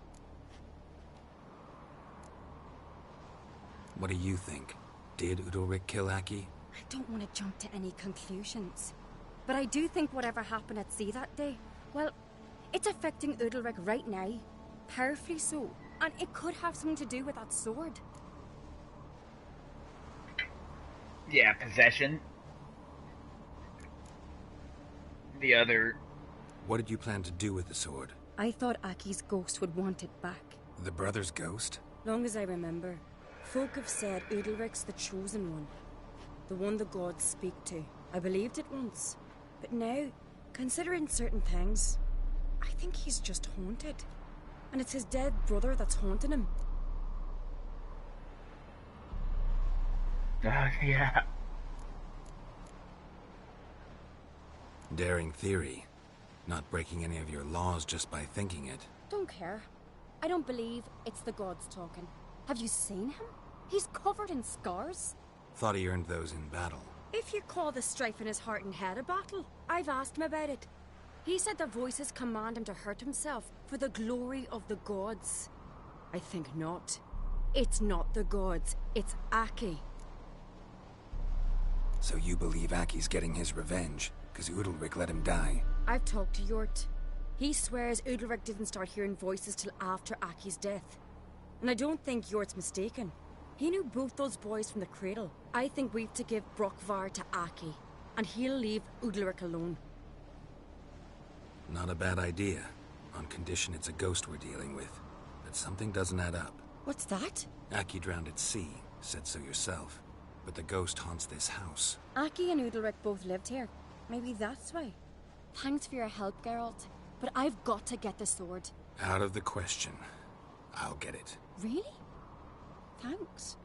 What do you think? Did Udalric kill Aki? I don't want to jump to any conclusions. But I do think whatever happened at sea that day, well, it's affecting Udalric right now. Powerfully so. And it could have something to do with that sword. Yeah, possession. The other... What did you plan to do with the sword? I thought Aki's ghost would want it back. The brother's ghost? Long as I remember, folk have said Udalric's the chosen one. The one the gods speak to. I believed it once. But now, considering certain things, I think he's just haunted. And it's his dead brother that's haunting him. Yeah. Daring theory. Not breaking any of your laws just by thinking it. Don't care. I don't believe it's the gods talking. Have you seen him? He's covered in scars. Thought he earned those in battle. If you call the strife in his heart and head a battle, I've asked him about it. He said the voices command him to hurt himself for the glory of the gods. I think not. It's not the gods, it's Aki. So you believe Aki's getting his revenge, because Udalric let him die? I've talked to Yort. He swears Udalric didn't start hearing voices till after Aki's death. And I don't think Yort's mistaken. He knew both those boys from the cradle. I think we've to give Brockvar to Aki, and he'll leave Udalric alone. Not a bad idea, on condition it's a ghost we're dealing with. But something doesn't add up. What's that? Aki drowned at sea, said so yourself. But the ghost haunts this house. Aki and Udalric both lived here. Maybe that's why. Thanks for your help, Geralt. But I've got to get the sword. Out of the question. I'll get it. Really? Thanks.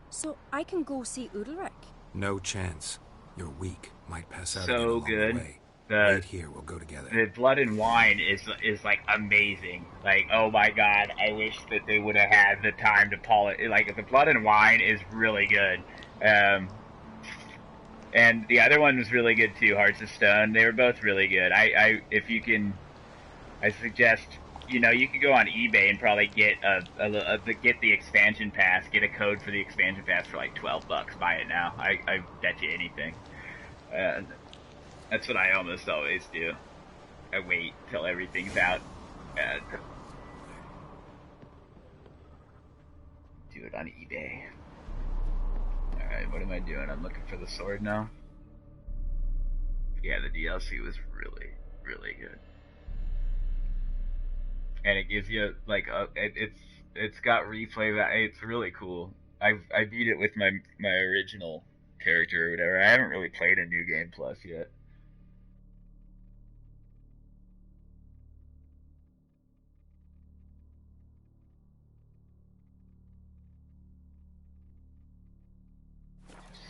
So I can go see Udalric? No chance. You're weak. Might pass out So again along good. the way. Wait here, we'll go together. The blood and wine is like amazing. Like, oh my god, I wish that they would have had the time to polish. Like, the blood and wine is really good. And the other one was really good too, Hearts of Stone. They were both really good. If you can, I suggest, you know, you could go on eBay and probably get get the expansion pass, get a code for the expansion pass for like $12. Buy it now. I bet you anything. That's what I almost always do. I wait till everything's out. Do it on eBay. Alright, what am I doing? I'm looking for the sword now. Yeah, the DLC was really, really good. And it gives you, like, it's got replay value. It's really cool. I beat it with my original character or whatever. I haven't really played a New Game Plus yet.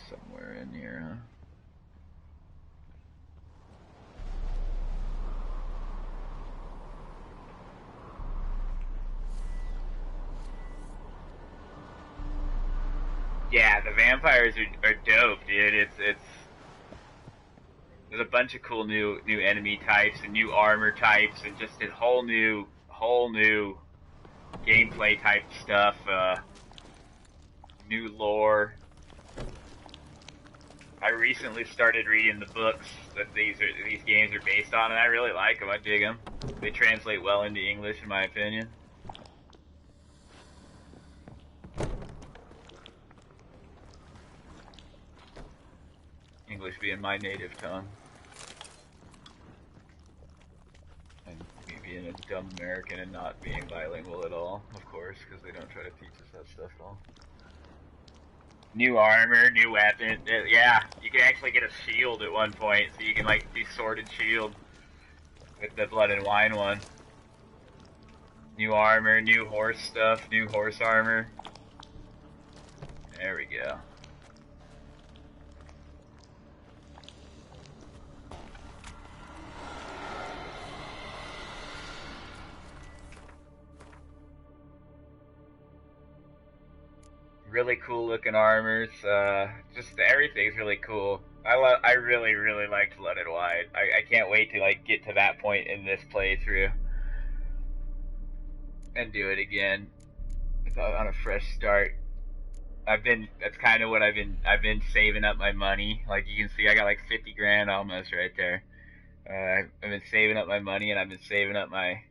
Somewhere in here, huh? Yeah, the vampires are dope, dude. It's there's a bunch of cool new enemy types and new armor types and just a whole new gameplay type stuff. New lore. I recently started reading the books that these games are based on, and I really like them. I dig them. They translate well into English, in my opinion. English being my native tongue. And me being a dumb American and not being bilingual at all, of course, because they don't try to teach us that stuff at all. New armor, new weapon. Yeah, you can actually get a shield at one point, so you can like do sword and shield with the blood and wine one. New armor, new horse stuff, new horse armor. There we go. Really cool looking armors. Just everything's really cool. I really like Blood and Wine. I can't wait to like get to that point in this playthrough and do it again on a fresh start. That's kind of what I've been saving up my money. Like you can see, I got like 50 grand almost right there. I've been saving up my money, and I've been saving up my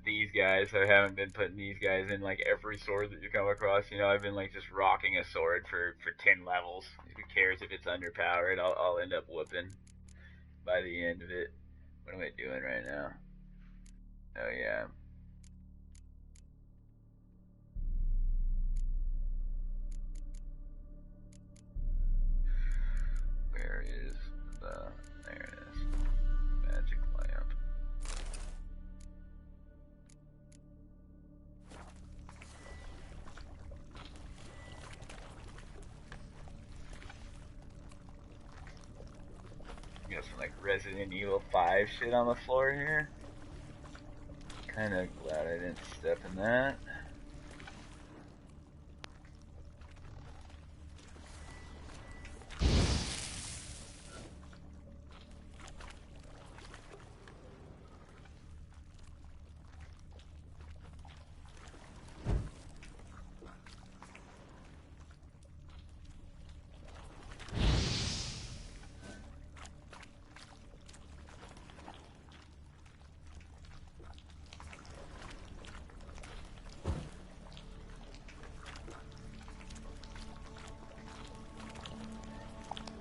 these guys. I haven't been putting these guys in like every sword that you come across. You know, I've been like just rocking a sword for 10 levels. Who cares if it's underpowered? I'll end up whooping by the end of it. What am I doing right now? Oh yeah. Where is the... There it is. Magic lamp. Got some like Resident Evil 5 shit on the floor here. Kinda glad I didn't step in that.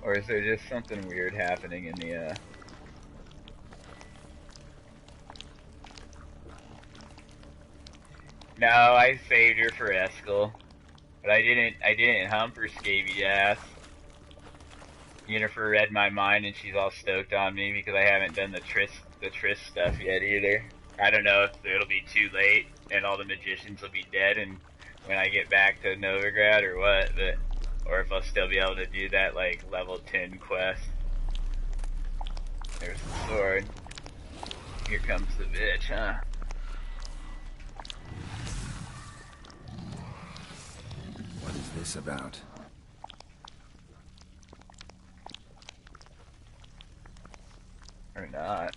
Or is there just something weird happening in the, No, I saved her for Eskel. But I didn't hump her scabied ass. Yennefer read my mind and she's all stoked on me because I haven't done the Triss stuff yet either. I don't know if it'll be too late and all the magicians will be dead and when I get back to Novigrad or what, but... Or if I'll still be able to do that, like, level 10 quest. There's the sword. Here comes the bitch, huh? What is this about? Or not.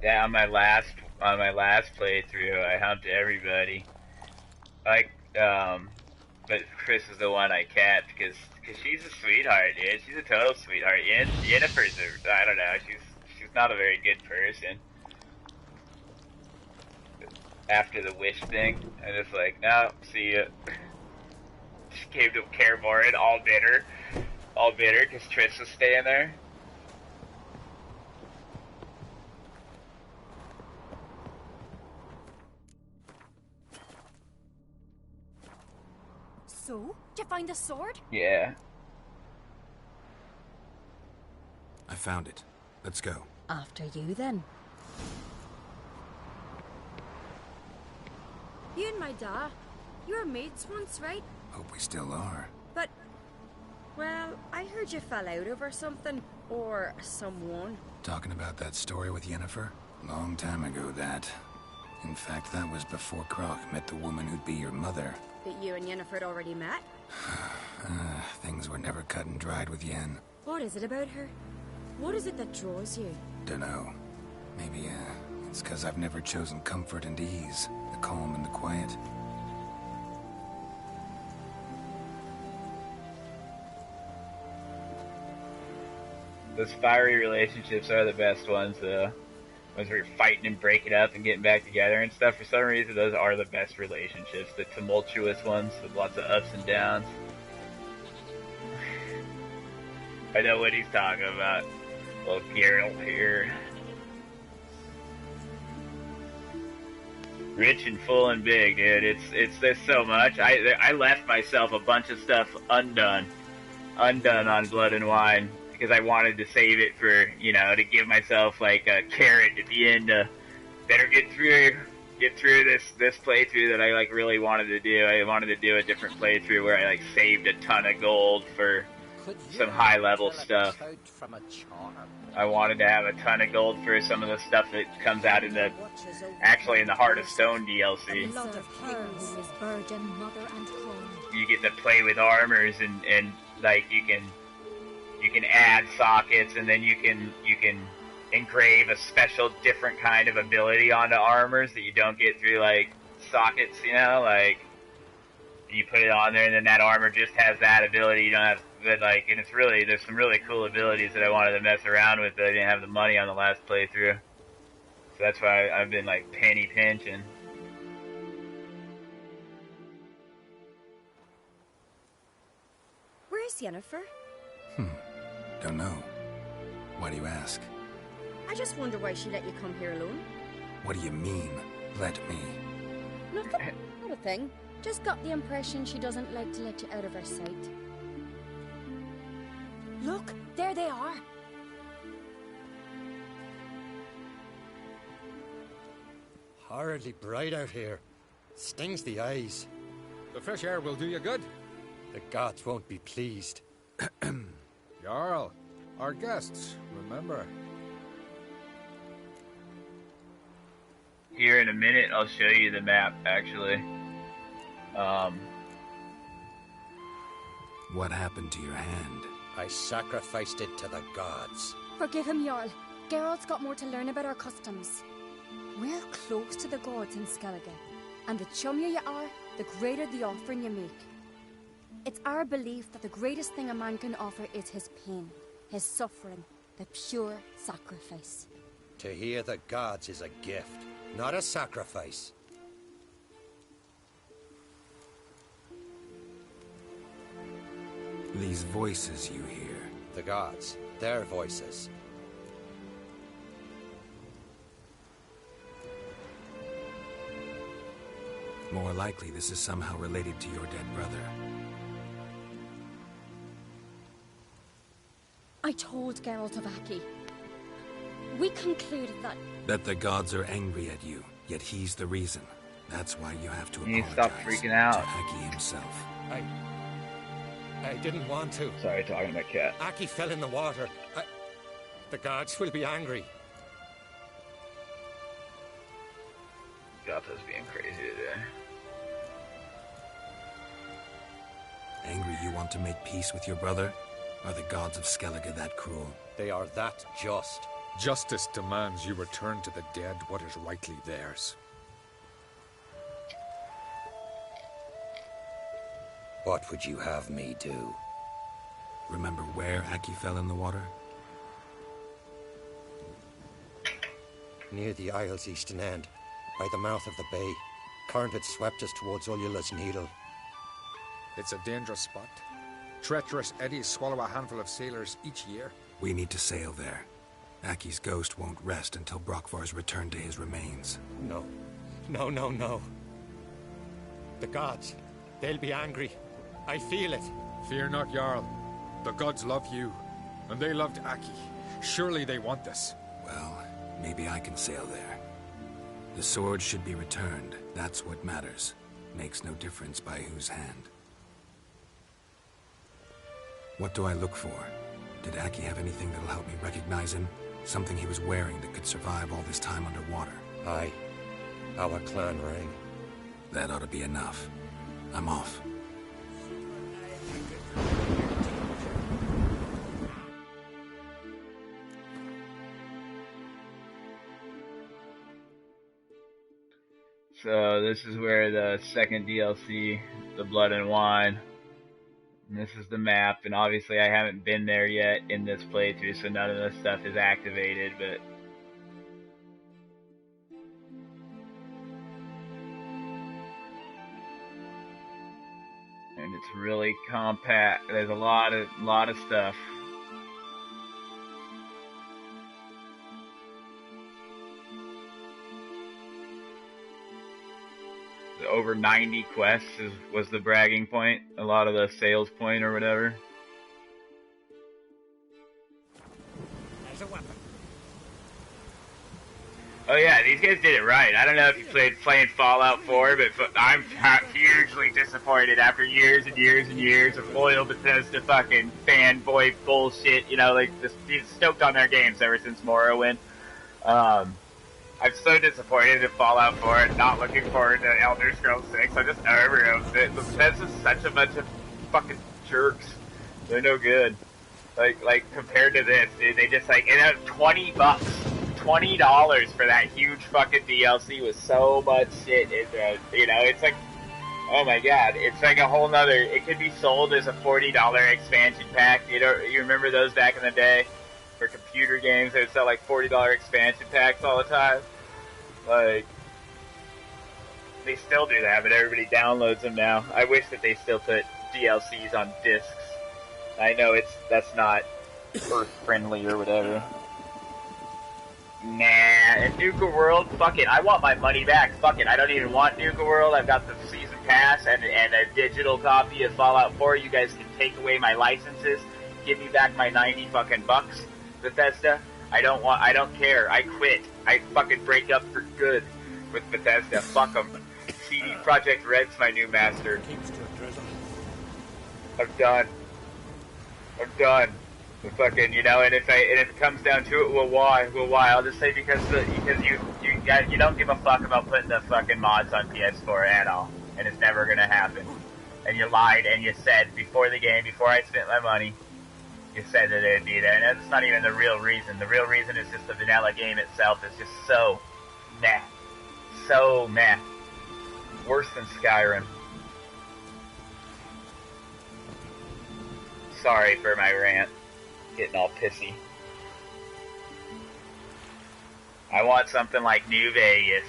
Yeah, on my last playthrough, I humped everybody. Like, but Chris is the one I kept because she's a sweetheart, dude. She's a total sweetheart. Yennefer's I don't know. She's not a very good person. After the wish thing, I just like, no, see ya. She came to Kaer Morhen all bitter because Triss was staying there. So, did you find the sword? Yeah. I found it. Let's go. After you, then. You and my da, you were mates once, right? Hope we still are. But, well, I heard you fell out over something, or someone. Talking about that story with Yennefer? Long time ago, that. In fact, that was before Croc met the woman who'd be your mother. But you and Yennefer had already met? Things were never cut and dried with Yen. What is it about her? What is it that draws you? Dunno. Maybe, it's 'cause I've never chosen comfort and ease, the calm and the quiet. Those fiery relationships are the best ones, though. Ones where you're fighting and breaking up and getting back together and stuff. For some reason, those are the best relationships. The tumultuous ones with lots of ups and downs. I know what he's talking about. Little Geralt here. Rich and full and big, dude. There's so much. I left myself a bunch of stuff undone on Blood and Wine. Because I wanted to save it for, you know, to give myself like a carrot at the end to better get through this playthrough that I like really wanted to do. I wanted to do a different playthrough where I like saved a ton of gold for some high level stuff. I wanted to have a ton of gold for some of the stuff that comes out in the Heart of Stone DLC. You get to play with armors and like you can add sockets, and then you can engrave a special different kind of ability onto armors that you don't get through like sockets, you know, like you put it on there and then that armor just has that ability. You don't have, but like, and it's really, there's some really cool abilities that I wanted to mess around with that I didn't have the money on the last playthrough. So that's why I've been like penny pinching. Where's Yennefer? Don't know. Why do you ask? I just wonder why she let you come here alone. What do you mean, let me? Nothing. Not a thing. Just got the impression she doesn't like to let you out of her sight. Look, there they are. Horridly bright out here. Stings the eyes. The fresh air will do you good. The gods won't be pleased. Jarl, our guests, remember. Here in a minute, I'll show you the map, actually. What happened to your hand? I sacrificed it to the gods. Forgive him, Jarl. Geralt's got more to learn about our customs. We're close to the gods in Skellige, and the chummier you are, the greater the offering you make. It's our belief that the greatest thing a man can offer is his pain, his suffering, the pure sacrifice. To hear the gods is a gift, not a sacrifice. These voices you hear. The gods, their voices. More likely this is somehow related to your dead brother. I told Geralt of Aki. We concluded that... That the gods are angry at you, yet he's the reason. That's why you have to apologize stop freaking out. to Aki himself. I didn't want to. Sorry, talking about Cat. Aki fell in the water. The gods will be angry. Gotha's being crazy today. Angry you want to make peace with your brother? Are the gods of Skellige that cruel? They are that just. Justice demands you return to the dead what is rightly theirs. What would you have me do? Remember where Aki fell in the water? Near the Isle's eastern end, by the mouth of the bay. Current had swept us towards Ullula's Needle. It's a dangerous spot. Treacherous eddies swallow a handful of sailors each year. We need to sail there. Aki's ghost won't rest until Brokvar's returned to his remains. No. No, no, no. The gods, they'll be angry. I feel it. Fear not, Jarl. The gods love you, and they loved Aki. Surely they want this. Well, maybe I can sail there. The sword should be returned. That's what matters. Makes no difference by whose hand. What do I look for? Did Aki have anything that'll help me recognize him? Something he was wearing that could survive all this time underwater. Aye. Our clan ring. That ought to be enough. I'm off. So this is where the second DLC, the Blood and Wine, and this is the map, and obviously I haven't been there yet in this playthrough, so none of this stuff is activated, but and it's really compact. There's a lot of stuff. Over 90 quests was the bragging point, a lot of the sales point or whatever. There's a weapon. Oh yeah, these guys did it right. I don't know if you playing Fallout 4, but I'm hugely disappointed after years and years and years of loyal Bethesda fucking fanboy bullshit. You know, like just stoked on their games ever since Morrowind. I'm so disappointed in Fallout 4 and not looking forward to Elder Scrolls 6. I'm just over it. Bethesda's such a bunch of fucking jerks. They're no good. Like compared to this, dude, they just like, it had $20, $20 for that huge fucking DLC with so much shit in there. You know, it's like, oh my god, it's like a whole nother, it could be sold as a $40 expansion pack. You remember those back in the day? For computer games, they would sell like $40 expansion packs all the time. Like, they still do that, but everybody downloads them now. I wish that they still put DLCs on discs. I know that's not Earth friendly or whatever. Nah, and Nuka World, fuck it. I want my money back. Fuck it. I don't even want Nuka World. I've got the season pass and a digital copy of Fallout 4. You guys can take away my licenses. Give me back my 90 fucking bucks. Bethesda, I don't care. I quit. I fucking break up for good with Bethesda. Fuck them. CD Projekt Red's my new master. I'm done. The fucking, you know, and if it comes down to it, well, why? I'll just say because you don't give a fuck about putting the fucking mods on PS4 at all, and it's never gonna happen. And you lied and you said before the game, before I spent my money. You said that it would be there, and that's not even the real reason. The real reason is just the vanilla game itself is just so meh. So meh. Worse than Skyrim. Sorry for my rant. Getting all pissy. I want something like New Vegas.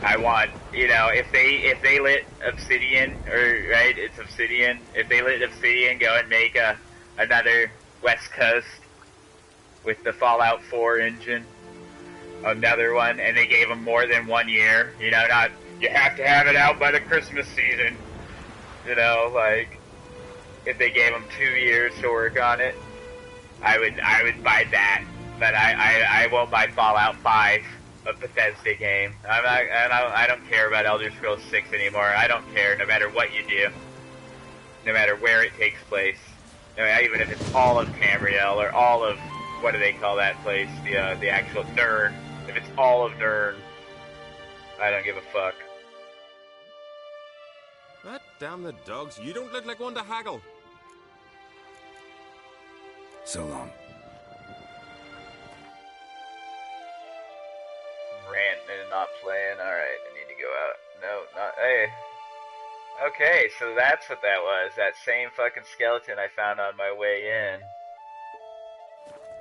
I want, you know, if they let Obsidian, or right, it's Obsidian. If they let Obsidian go and make another West Coast with the Fallout 4 engine, another one, and they gave them more than 1 year, you know, not you have to have it out by the Christmas season, you know, like if they gave them 2 years to work on it, I would buy that, but I won't buy Fallout 5. A Bethesda game. I don't care about Elder Scrolls 6 anymore. I don't care, no matter what you do. No matter where it takes place. No, even if it's all of Tamriel, or all of, what do they call that place? The actual Nirn. If it's all of Nirn, I don't give a fuck. What damn the dogs? You don't look like one to haggle. So long. Ranting and not playing. Alright, I need to go out. No, not. Hey. Okay, so that's what that was. That same fucking skeleton I found on my way in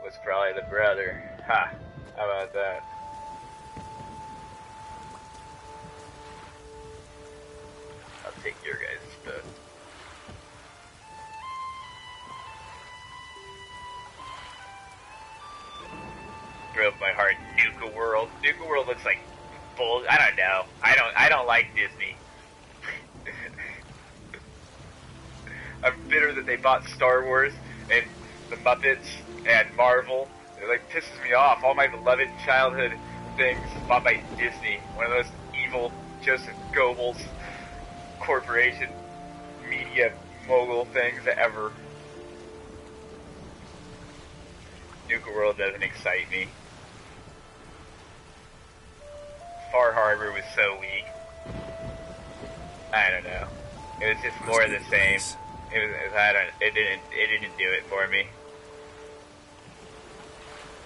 was probably the brother. Ha! How about that? I'll take your guys' stuff. Broke my heart. Nuka World. Nuka World looks like bull. I don't know. I don't like Disney. I'm bitter that they bought Star Wars and the Muppets and Marvel. It like pisses me off. All my beloved childhood things bought by Disney. One of those evil Joseph Goebbels corporation media mogul things ever. Nuka World doesn't excite me. Far Harbor was so weak. I don't know. It was just more of the same. It didn't do it for me.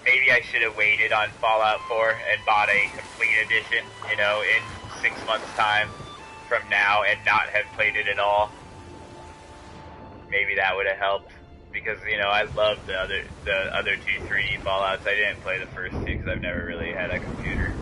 Maybe I should have waited on Fallout 4 and bought a complete edition, you know, in 6 months' time from now and not have played it at all. Maybe that would have helped. Because, you know, I love the other 2 3D Fallouts. I didn't play the first 2 because I've never really had a computer.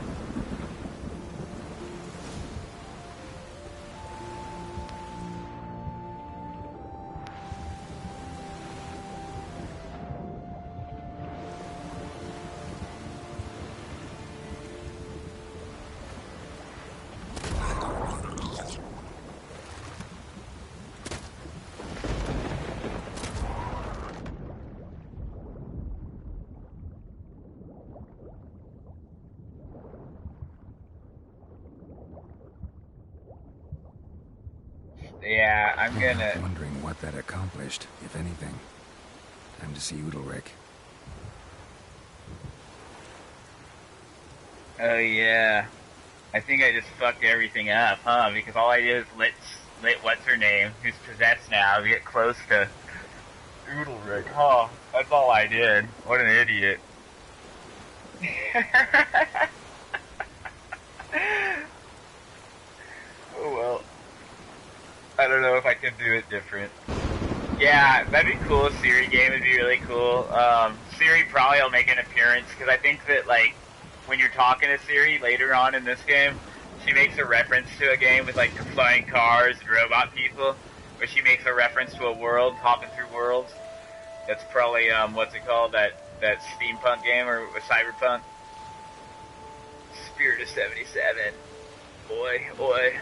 Yeah, I'm gonna... Wondering what that accomplished, if anything. Time to see Udalric. Oh yeah. I think I just fucked everything up, huh? Because all I did is lit what's-her-name, who's possessed now, get close to Udalric, huh? That's all I did. What an idiot. Oh well. I don't know if I could do it different. Yeah, that'd be cool. A Siri game would be really cool. Siri probably will make an appearance, because I think that, like, when you're talking to Siri later on in this game, she makes a reference to a game with, like, flying cars and robot people, where she makes a reference to a world, hopping through worlds. That's probably, what's it called? That steampunk game, or cyberpunk? Spirit of 77. Boy, boy.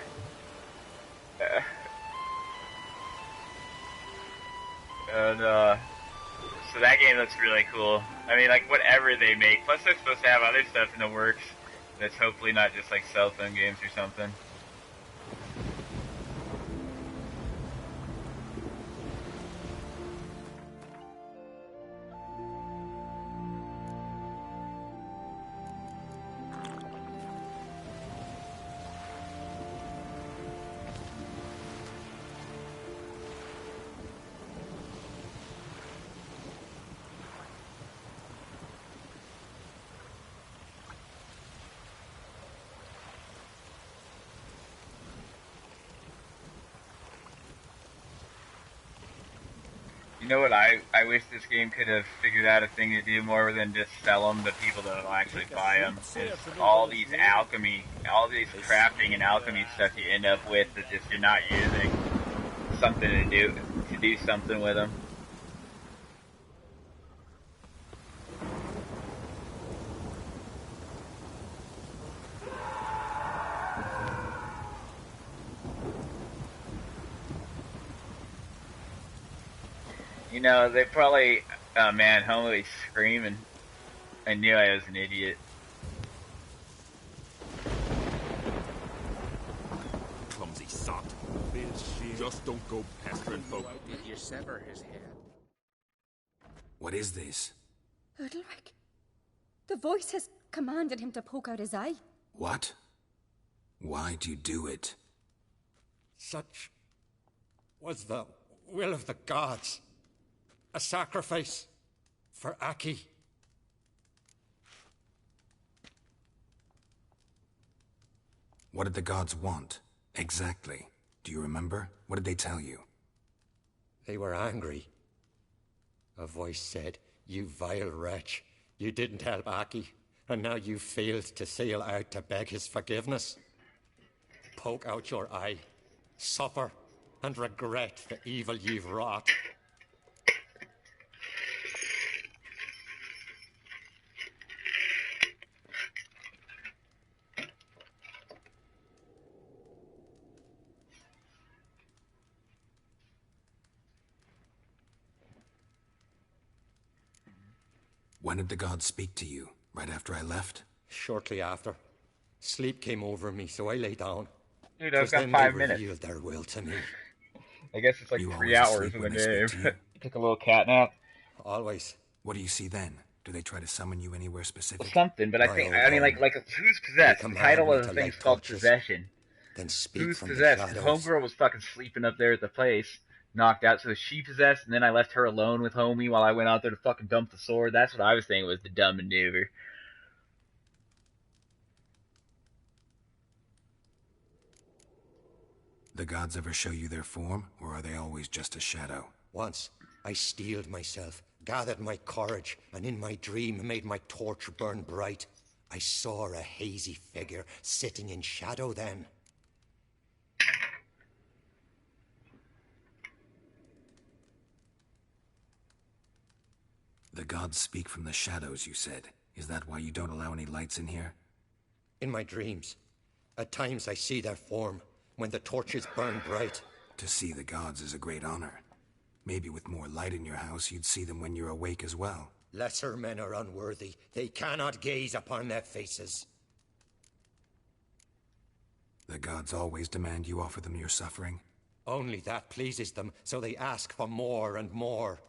And, so that game looks really cool. I mean, like, whatever they make. Plus, they're supposed to have other stuff in the works that's hopefully not just, like, cell phone games or something. You know what I wish this game could have figured out a thing to do more than just sell them to people that will actually buy them. Is all these alchemy, all these crafting and alchemy stuff you end up with that just you're not using. Something to do something with them. You know, they probably... Oh man, homily screaming. I knew I was an idiot. Clumsy sot. Just don't go pestering folk. Did you sever his head? What is this? Udalric. The voice has commanded him to poke out his eye. What? Why'd you do it? Such was the will of the gods. A sacrifice for Aki. What did the gods want? Exactly. Do you remember? What did they tell you? They were angry. A voice said, "You vile wretch, you didn't help Aki, and now you failed to sail out to beg his forgiveness. Poke out your eye, suffer, and regret the evil you've wrought." When did the gods speak to you? Right after I left? Shortly after. Sleep came over me, so I lay down. Dude, I've got then 5 they minutes. revealed their will to me. I guess it's like You 3 always hours asleep in the when they speak game. to you? Took a little cat nap. Always. What do you see then? Do they try to summon you anywhere specific? Something, but I think, I mean, like who's possessed? The title of the thing's called Possession. Then speak Who's from possessed? the Because shadows. Homegirl was fucking sleeping up there at the place, knocked out, so is she possessed, and then I left her alone with Homie while I went out there to fucking dump the sword? That's what I was thinking was the dumb maneuver. The gods ever show you their form, or are they always just a shadow? Once, I steeled myself, gathered my courage, and in my dream made my torch burn bright. I saw a hazy figure sitting in shadow then. The gods speak from the shadows, you said. Is that why you don't allow any lights in here? In my dreams. At times I see their form, when the torches burn bright. To see the gods is a great honor. Maybe with more light in your house, you'd see them when you're awake as well. Lesser men are unworthy. They cannot gaze upon their faces. The gods always demand you offer them your suffering? Only that pleases them, so they ask for more and more.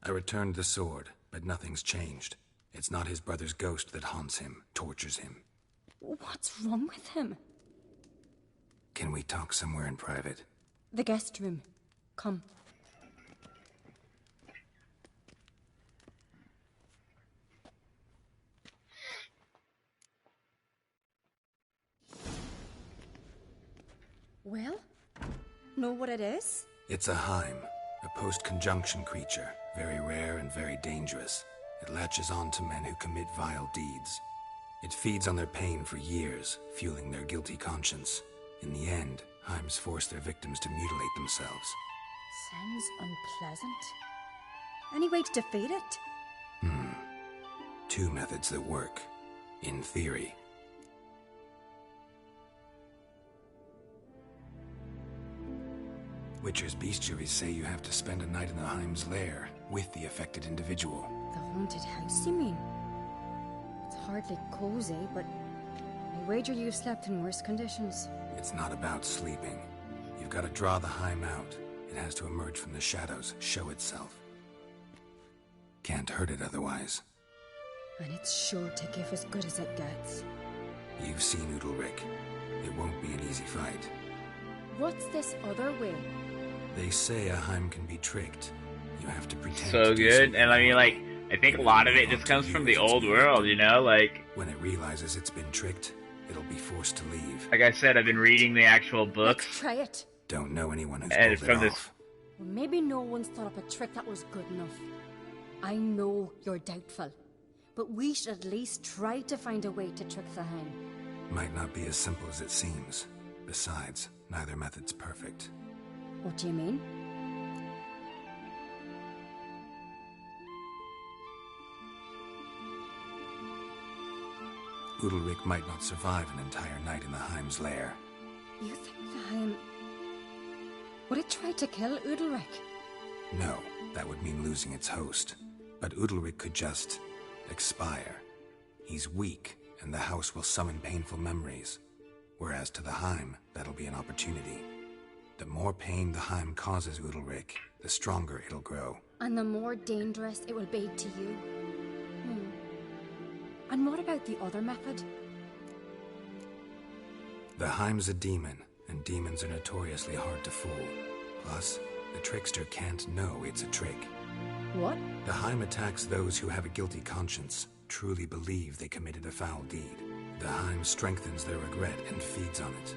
I returned the sword, but nothing's changed. It's not his brother's ghost that haunts him, tortures him. What's wrong with him? Can we talk somewhere in private? The guest room. Come. Well, know what it is? It's a Heim, a post-conjunction creature, very rare and very dangerous. It latches on to men who commit vile deeds. It feeds on their pain for years, fueling their guilty conscience. In the end, Heims force their victims to mutilate themselves. Sounds unpleasant. Any way to defeat it? Two methods that work. In theory. Witcher's bestiaries say you have to spend a night in the Heim's lair with the affected individual. The haunted house, you mean? It's hardly cozy, but I wager you've slept in worse conditions. It's not about sleeping. You've got to draw the Heim out. It has to emerge from the shadows, show itself. Can't hurt it otherwise. And it's sure to give as good as it gets. You've seen Udalric. It won't be an easy fight. What's this other way? They say a Heim can be tricked. You have to pretend So to do good, something and I mean, like, I think a lot of it just comes from the old world, you know, like... When it realizes it's been tricked, it'll be forced to leave. Like I said, I've been reading the actual books. Let's try it. Don't know anyone who's And pulled from it this... off. Well, maybe no one's thought up a trick that was good enough. I know you're doubtful, but we should at least try to find a way to trick the Heim. Might not be as simple as it seems. Besides, neither method's perfect. What do you mean? Udalric might not survive an entire night in the Heim's lair. You think the Heim... Would it try to kill Udalric? No, that would mean losing its host. But Udalric could just... expire. He's weak, and the house will summon painful memories. Whereas to the Heim, that'll be an opportunity. The more pain the Heim causes Udalric, the stronger it'll grow. And the more dangerous it will be to you. And what about the other method? The Heim's a demon, and demons are notoriously hard to fool. Plus, the trickster can't know it's a trick. What? The Heim attacks those who have a guilty conscience, truly believe they committed a foul deed. The Heim strengthens their regret and feeds on it.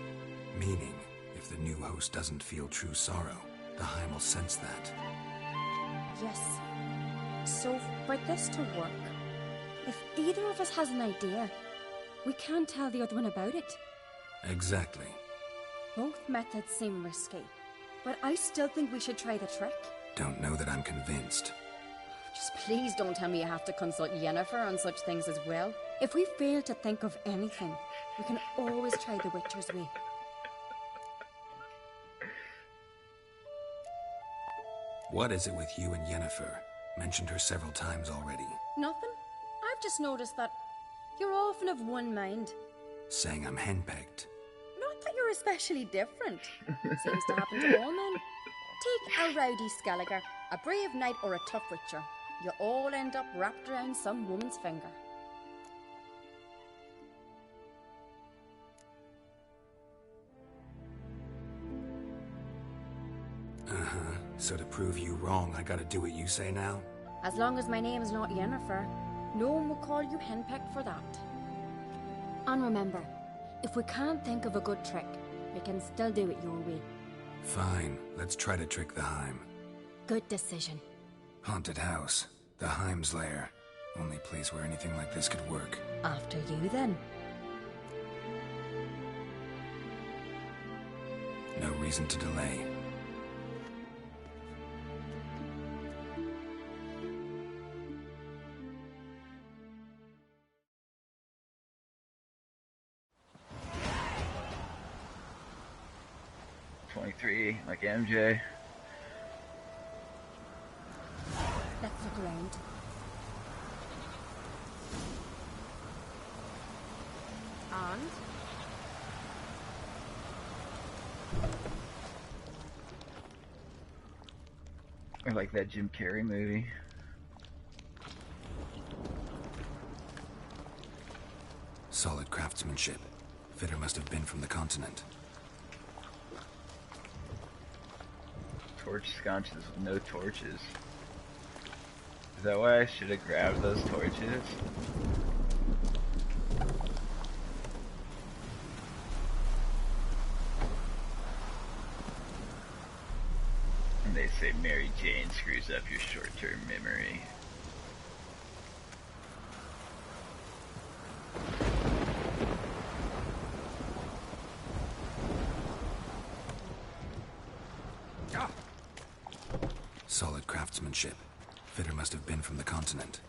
Meaning, if the new host doesn't feel true sorrow, the Heim will sense that. Yes. So, for this to work, if either of us has an idea, we can't tell the other one about it. Exactly. Both methods seem risky, but I still think we should try the trick. Don't know that I'm convinced. Just please don't tell me you have to consult Yennefer on such things as well. If we fail to think of anything, we can always try the Witcher's way. What is it with you and Yennefer? Mentioned her several times already. Nothing. I've just noticed that You're often of one mind. Saying I'm henpecked. Not that you're especially different. Seems to happen to all men. Take a rowdy Skelliger, a brave knight, or a tough witcher. You all end up wrapped around some woman's finger. Uh-huh. So to prove you wrong, I gotta do what you say now? As long as my name's not Yennefer, no one will call you henpecked for that. And remember, if we can't think of a good trick, we can still do it your way. Fine, let's try to trick the Heim. Good decision. Haunted house. The Heim's lair. Only place where anything like this could work. After you, then. No reason to delay. .23, like MJ. Let's look around. And? Or like that Jim Carrey movie. Solid craftsmanship. Fitter must have been from the continent. Torch sconces with no torches. Is that why I should have grabbed those torches? And they say Mary Jane screws up your short-term memory. Solid craftsmanship. Fitter must have been from the continent.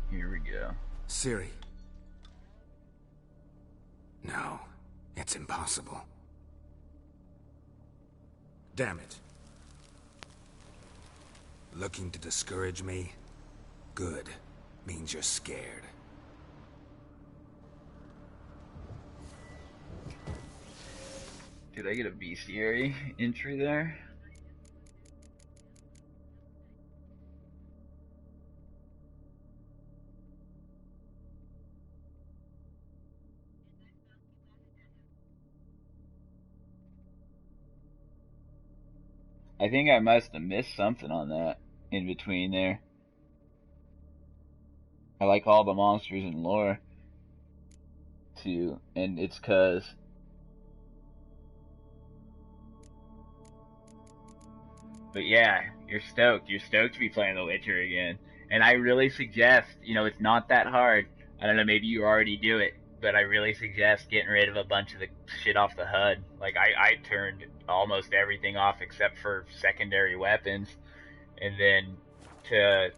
Here we go. Ciri. No, it's impossible. Damn it. Looking to discourage me? Good. Means you're scared. Did I get a bestiary entry there? I think I must have missed something on that in between there. I like all the monsters in lore too, and it's 'cause but yeah, you're stoked. You're stoked to be playing The Witcher again. And I really suggest, you know, it's not that hard. I don't know, maybe you already do it, but I really suggest getting rid of a bunch of the shit off the HUD. Like, I turned almost everything off except for secondary weapons. And then to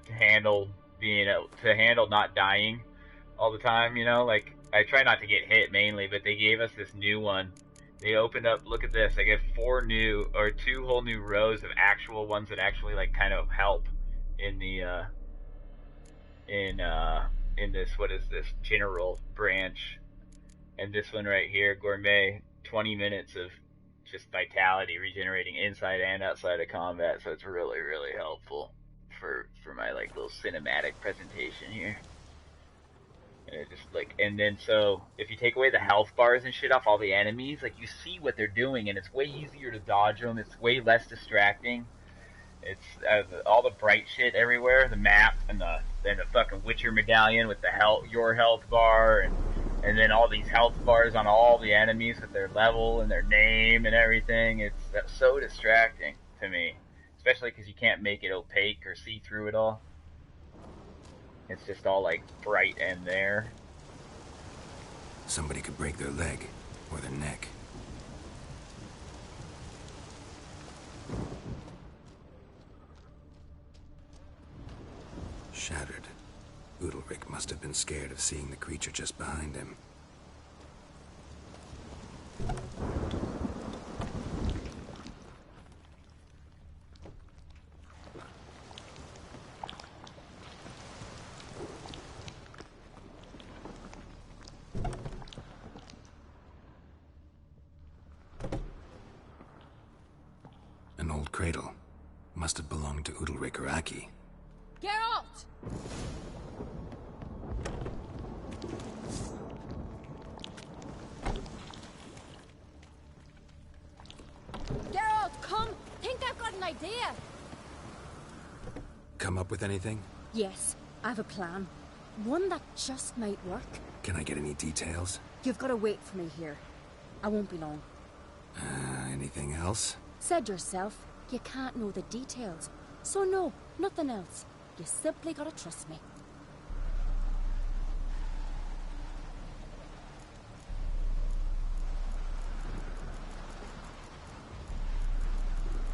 handle not dying all the time, you know? Like, I try not to get hit mainly, but they gave us this new one. They opened up, look at this, I get 2 whole new rows of actual ones that actually, like, kind of help in the, in this, what is this, general branch. And this one right here, Gourmet, 20 minutes of just vitality, regenerating inside and outside of combat, so it's really, really helpful for my, like, little cinematic presentation here. And it just, like, and then so, if you take away the health bars and shit off all the enemies, like, you see what they're doing, and it's way easier to dodge them, it's way less distracting. It's all the bright shit everywhere, the map, and the fucking Witcher medallion with the your health bar, and then all these health bars on all the enemies with their level and their name and everything. That's so distracting to me, especially because you can't make it opaque or see through it all. It's just all, like, bright and there. Somebody could break their leg or their neck. Shattered. Udalric must have been scared of seeing the creature just behind him. An old cradle. Must have belonged to Udalric or Aki. Geralt! Geralt, come! Think I've got an idea! Come up with anything? Yes, I have a plan. One that just might work. Can I get any details? You've got to wait for me here. I won't be long. Anything else? Said yourself, you can't know the details. So no, nothing else. You simply gotta trust me.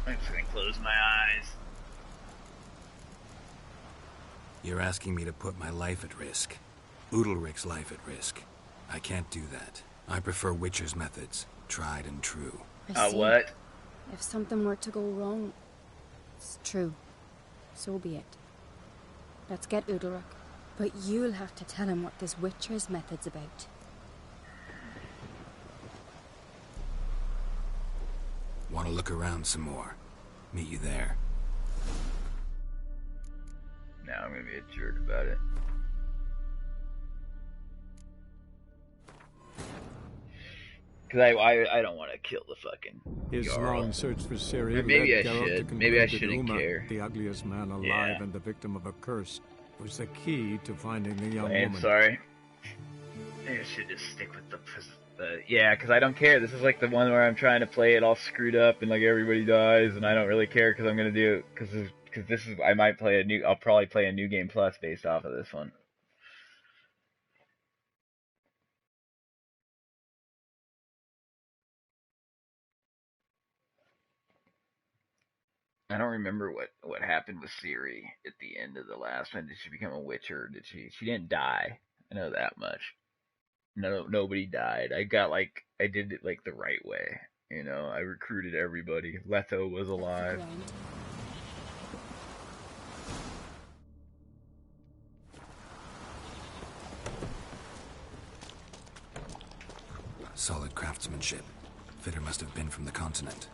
I'm just gonna close my eyes. You're asking me to put my life at risk. Udalric's life at risk. I can't do that. I prefer Witcher's methods. Tried and true. I see. What? If something were to go wrong, it's true. So be it. Let's get Udalric. But you'll have to tell him what this Witcher's method's about. Want to look around some more? Meet you there. Now I'm gonna be a jerk about it. Cause I don't want to kill the fucking His Jarl. long search for Ciri Or maybe led I Geralt to should. conclude Maybe I that shouldn't Uma, care. the ugliest man alive Yeah. and the victim of a curse, was the key to finding the young I'm woman. sorry. Maybe I should just stick with the yeah, because I don't care. This is like the one where I'm trying to play it all screwed up and like everybody dies, and I don't really care because I'm gonna do because this is I might play a new. I'll probably play a new game plus based off of this one. I don't remember what happened with Ciri at the end of the last one. Did she become a witcher? Did she? She didn't die. I know that much. No, nobody died. I did it like the right way. You know, I recruited everybody. Leto was alive. Solid craftsmanship. Fitter must have been from the continent.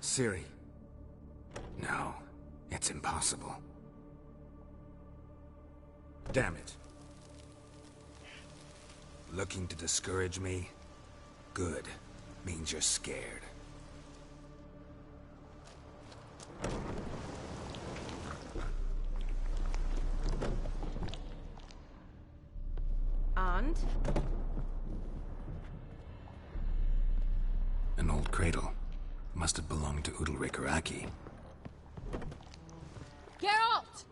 Ciri. No, it's impossible. Damn it. Looking to discourage me? Good. Means you're scared. And? An old cradle. Must have belonged to Udalric or Aki. Geralt!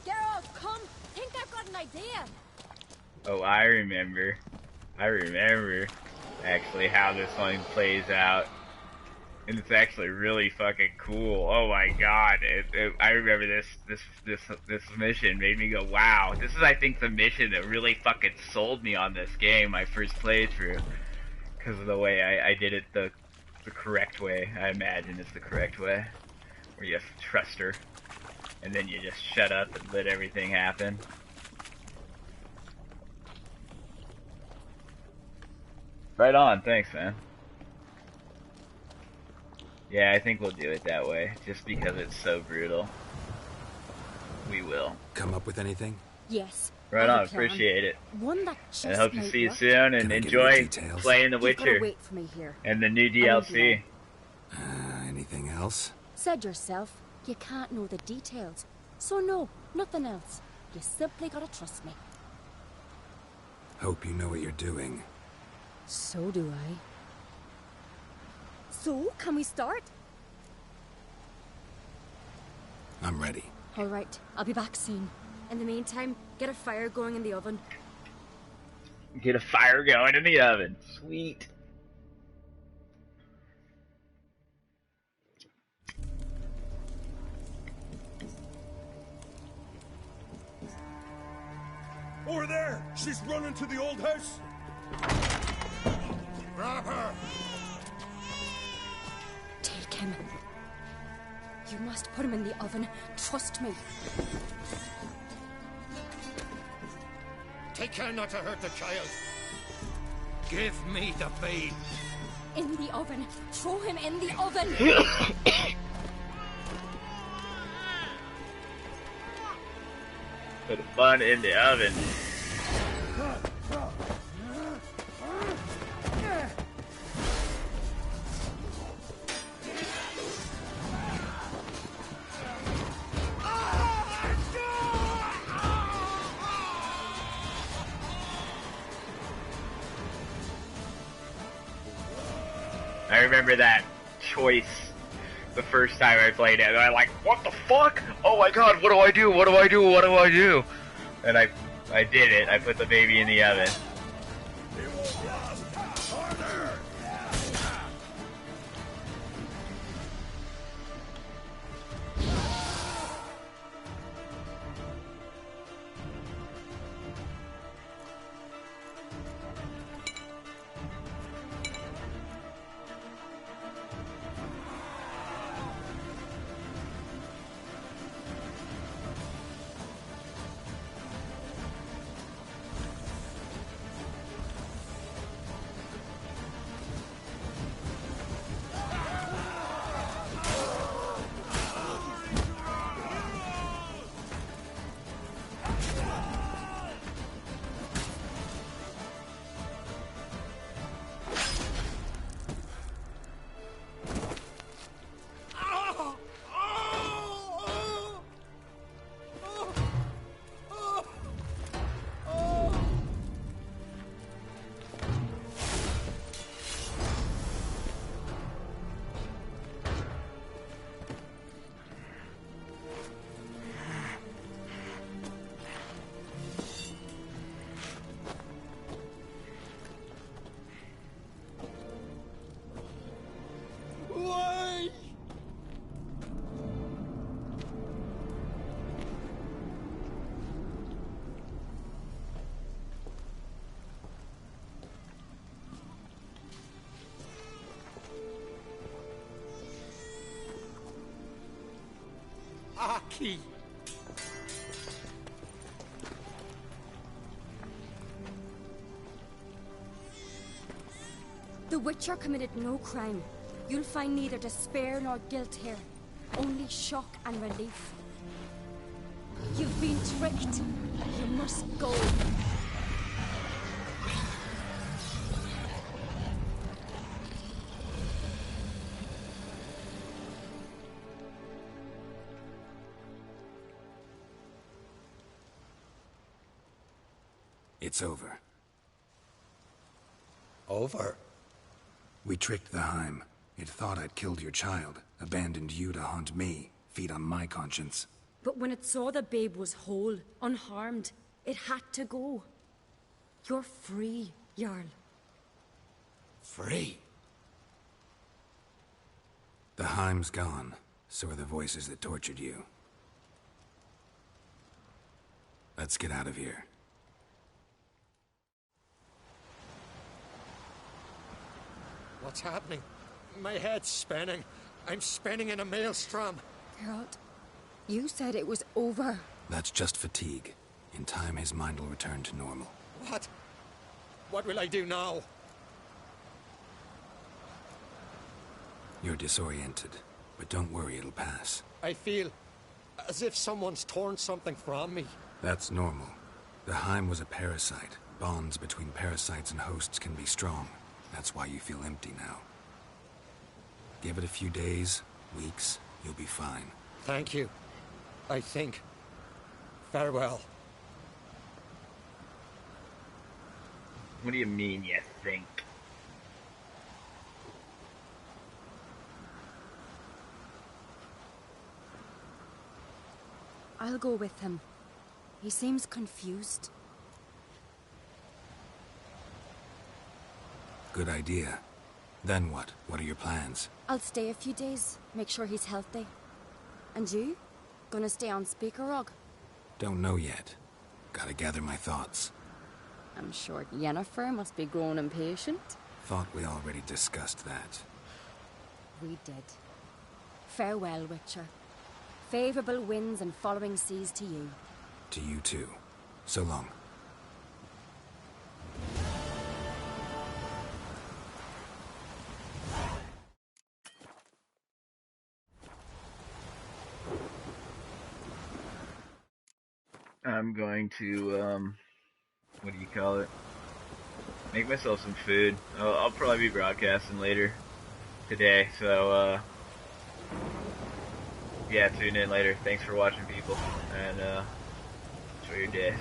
Geralt, come! Think I've got an idea! Oh, I remember. Actually how this one plays out. And it's actually really fucking cool. Oh my god. I remember this mission made me go, wow. This is, I think, the mission that really fucking sold me on this game, my first playthrough. Because of the way I did it the correct way. I imagine it's the correct way. Where you have to trust her. And then you just shut up and let everything happen. Right on, thanks, man. Yeah, I think we'll do it that way, just because it's so brutal. We will. Come up with anything? Yes. Right on, appreciate it. One that just I hope to might see you work. soon, and enjoy playing The You've gotta Witcher. wait for me here. And the new I won't be DLC. Anything else? Said yourself, you can't know the details. So no, nothing else. You simply gotta trust me. Hope you know what you're doing. So do I. So, can we start? I'm ready. All right, I'll be back soon. In the meantime, get a fire going in the oven. Get a fire going in the oven. Sweet. Over there! She's running to the old house! Grab her! Take him. You must put him in the oven. Trust me. Take care not to hurt the child. Give me the babe. In the oven. Throw him in the oven. Put a bun in the oven. I remember that choice the first time I played it. I'm like, what the fuck? Oh my god, what do I do? What do I do? What do I do? And I did it. I put the baby in the oven. Aki! The Witcher committed no crime. You'll find neither despair nor guilt here. Only shock and relief. You've been tricked. You must go. It's over. Over? We tricked the Heim. It thought I'd killed your child, abandoned you to haunt me, feed on my conscience. But when it saw the babe was whole, unharmed, it had to go. You're free, Jarl. Free? The Heim's gone, so are the voices that tortured you. Let's get out of here. What's happening? My head's spinning. I'm spinning in a maelstrom. Geralt, you said it was over. That's just fatigue. In time, his mind will return to normal. What? What will I do now? You're disoriented, but don't worry, it'll pass. I feel as if someone's torn something from me. That's normal. The Heim was a parasite. Bonds between parasites and hosts can be strong. That's why you feel empty now. Give it a few days, weeks, you'll be fine. Thank you. I think. Farewell. What do you mean, you think? I'll go with him. He seems confused. Good idea. Then what? What are your plans? I'll stay a few days, make sure he's healthy. And you? Gonna stay on Speaker Rog? Don't know yet. Gotta gather my thoughts. I'm sure Yennefer must be growing impatient. Thought we already discussed that. We did. Farewell, Witcher. Favourable winds and following seas to you. To you too. So long. I'm going to, what do you call it? Make myself some food. I'll probably be broadcasting later today, so, yeah, tune in later. Thanks for watching, people, and, enjoy your day.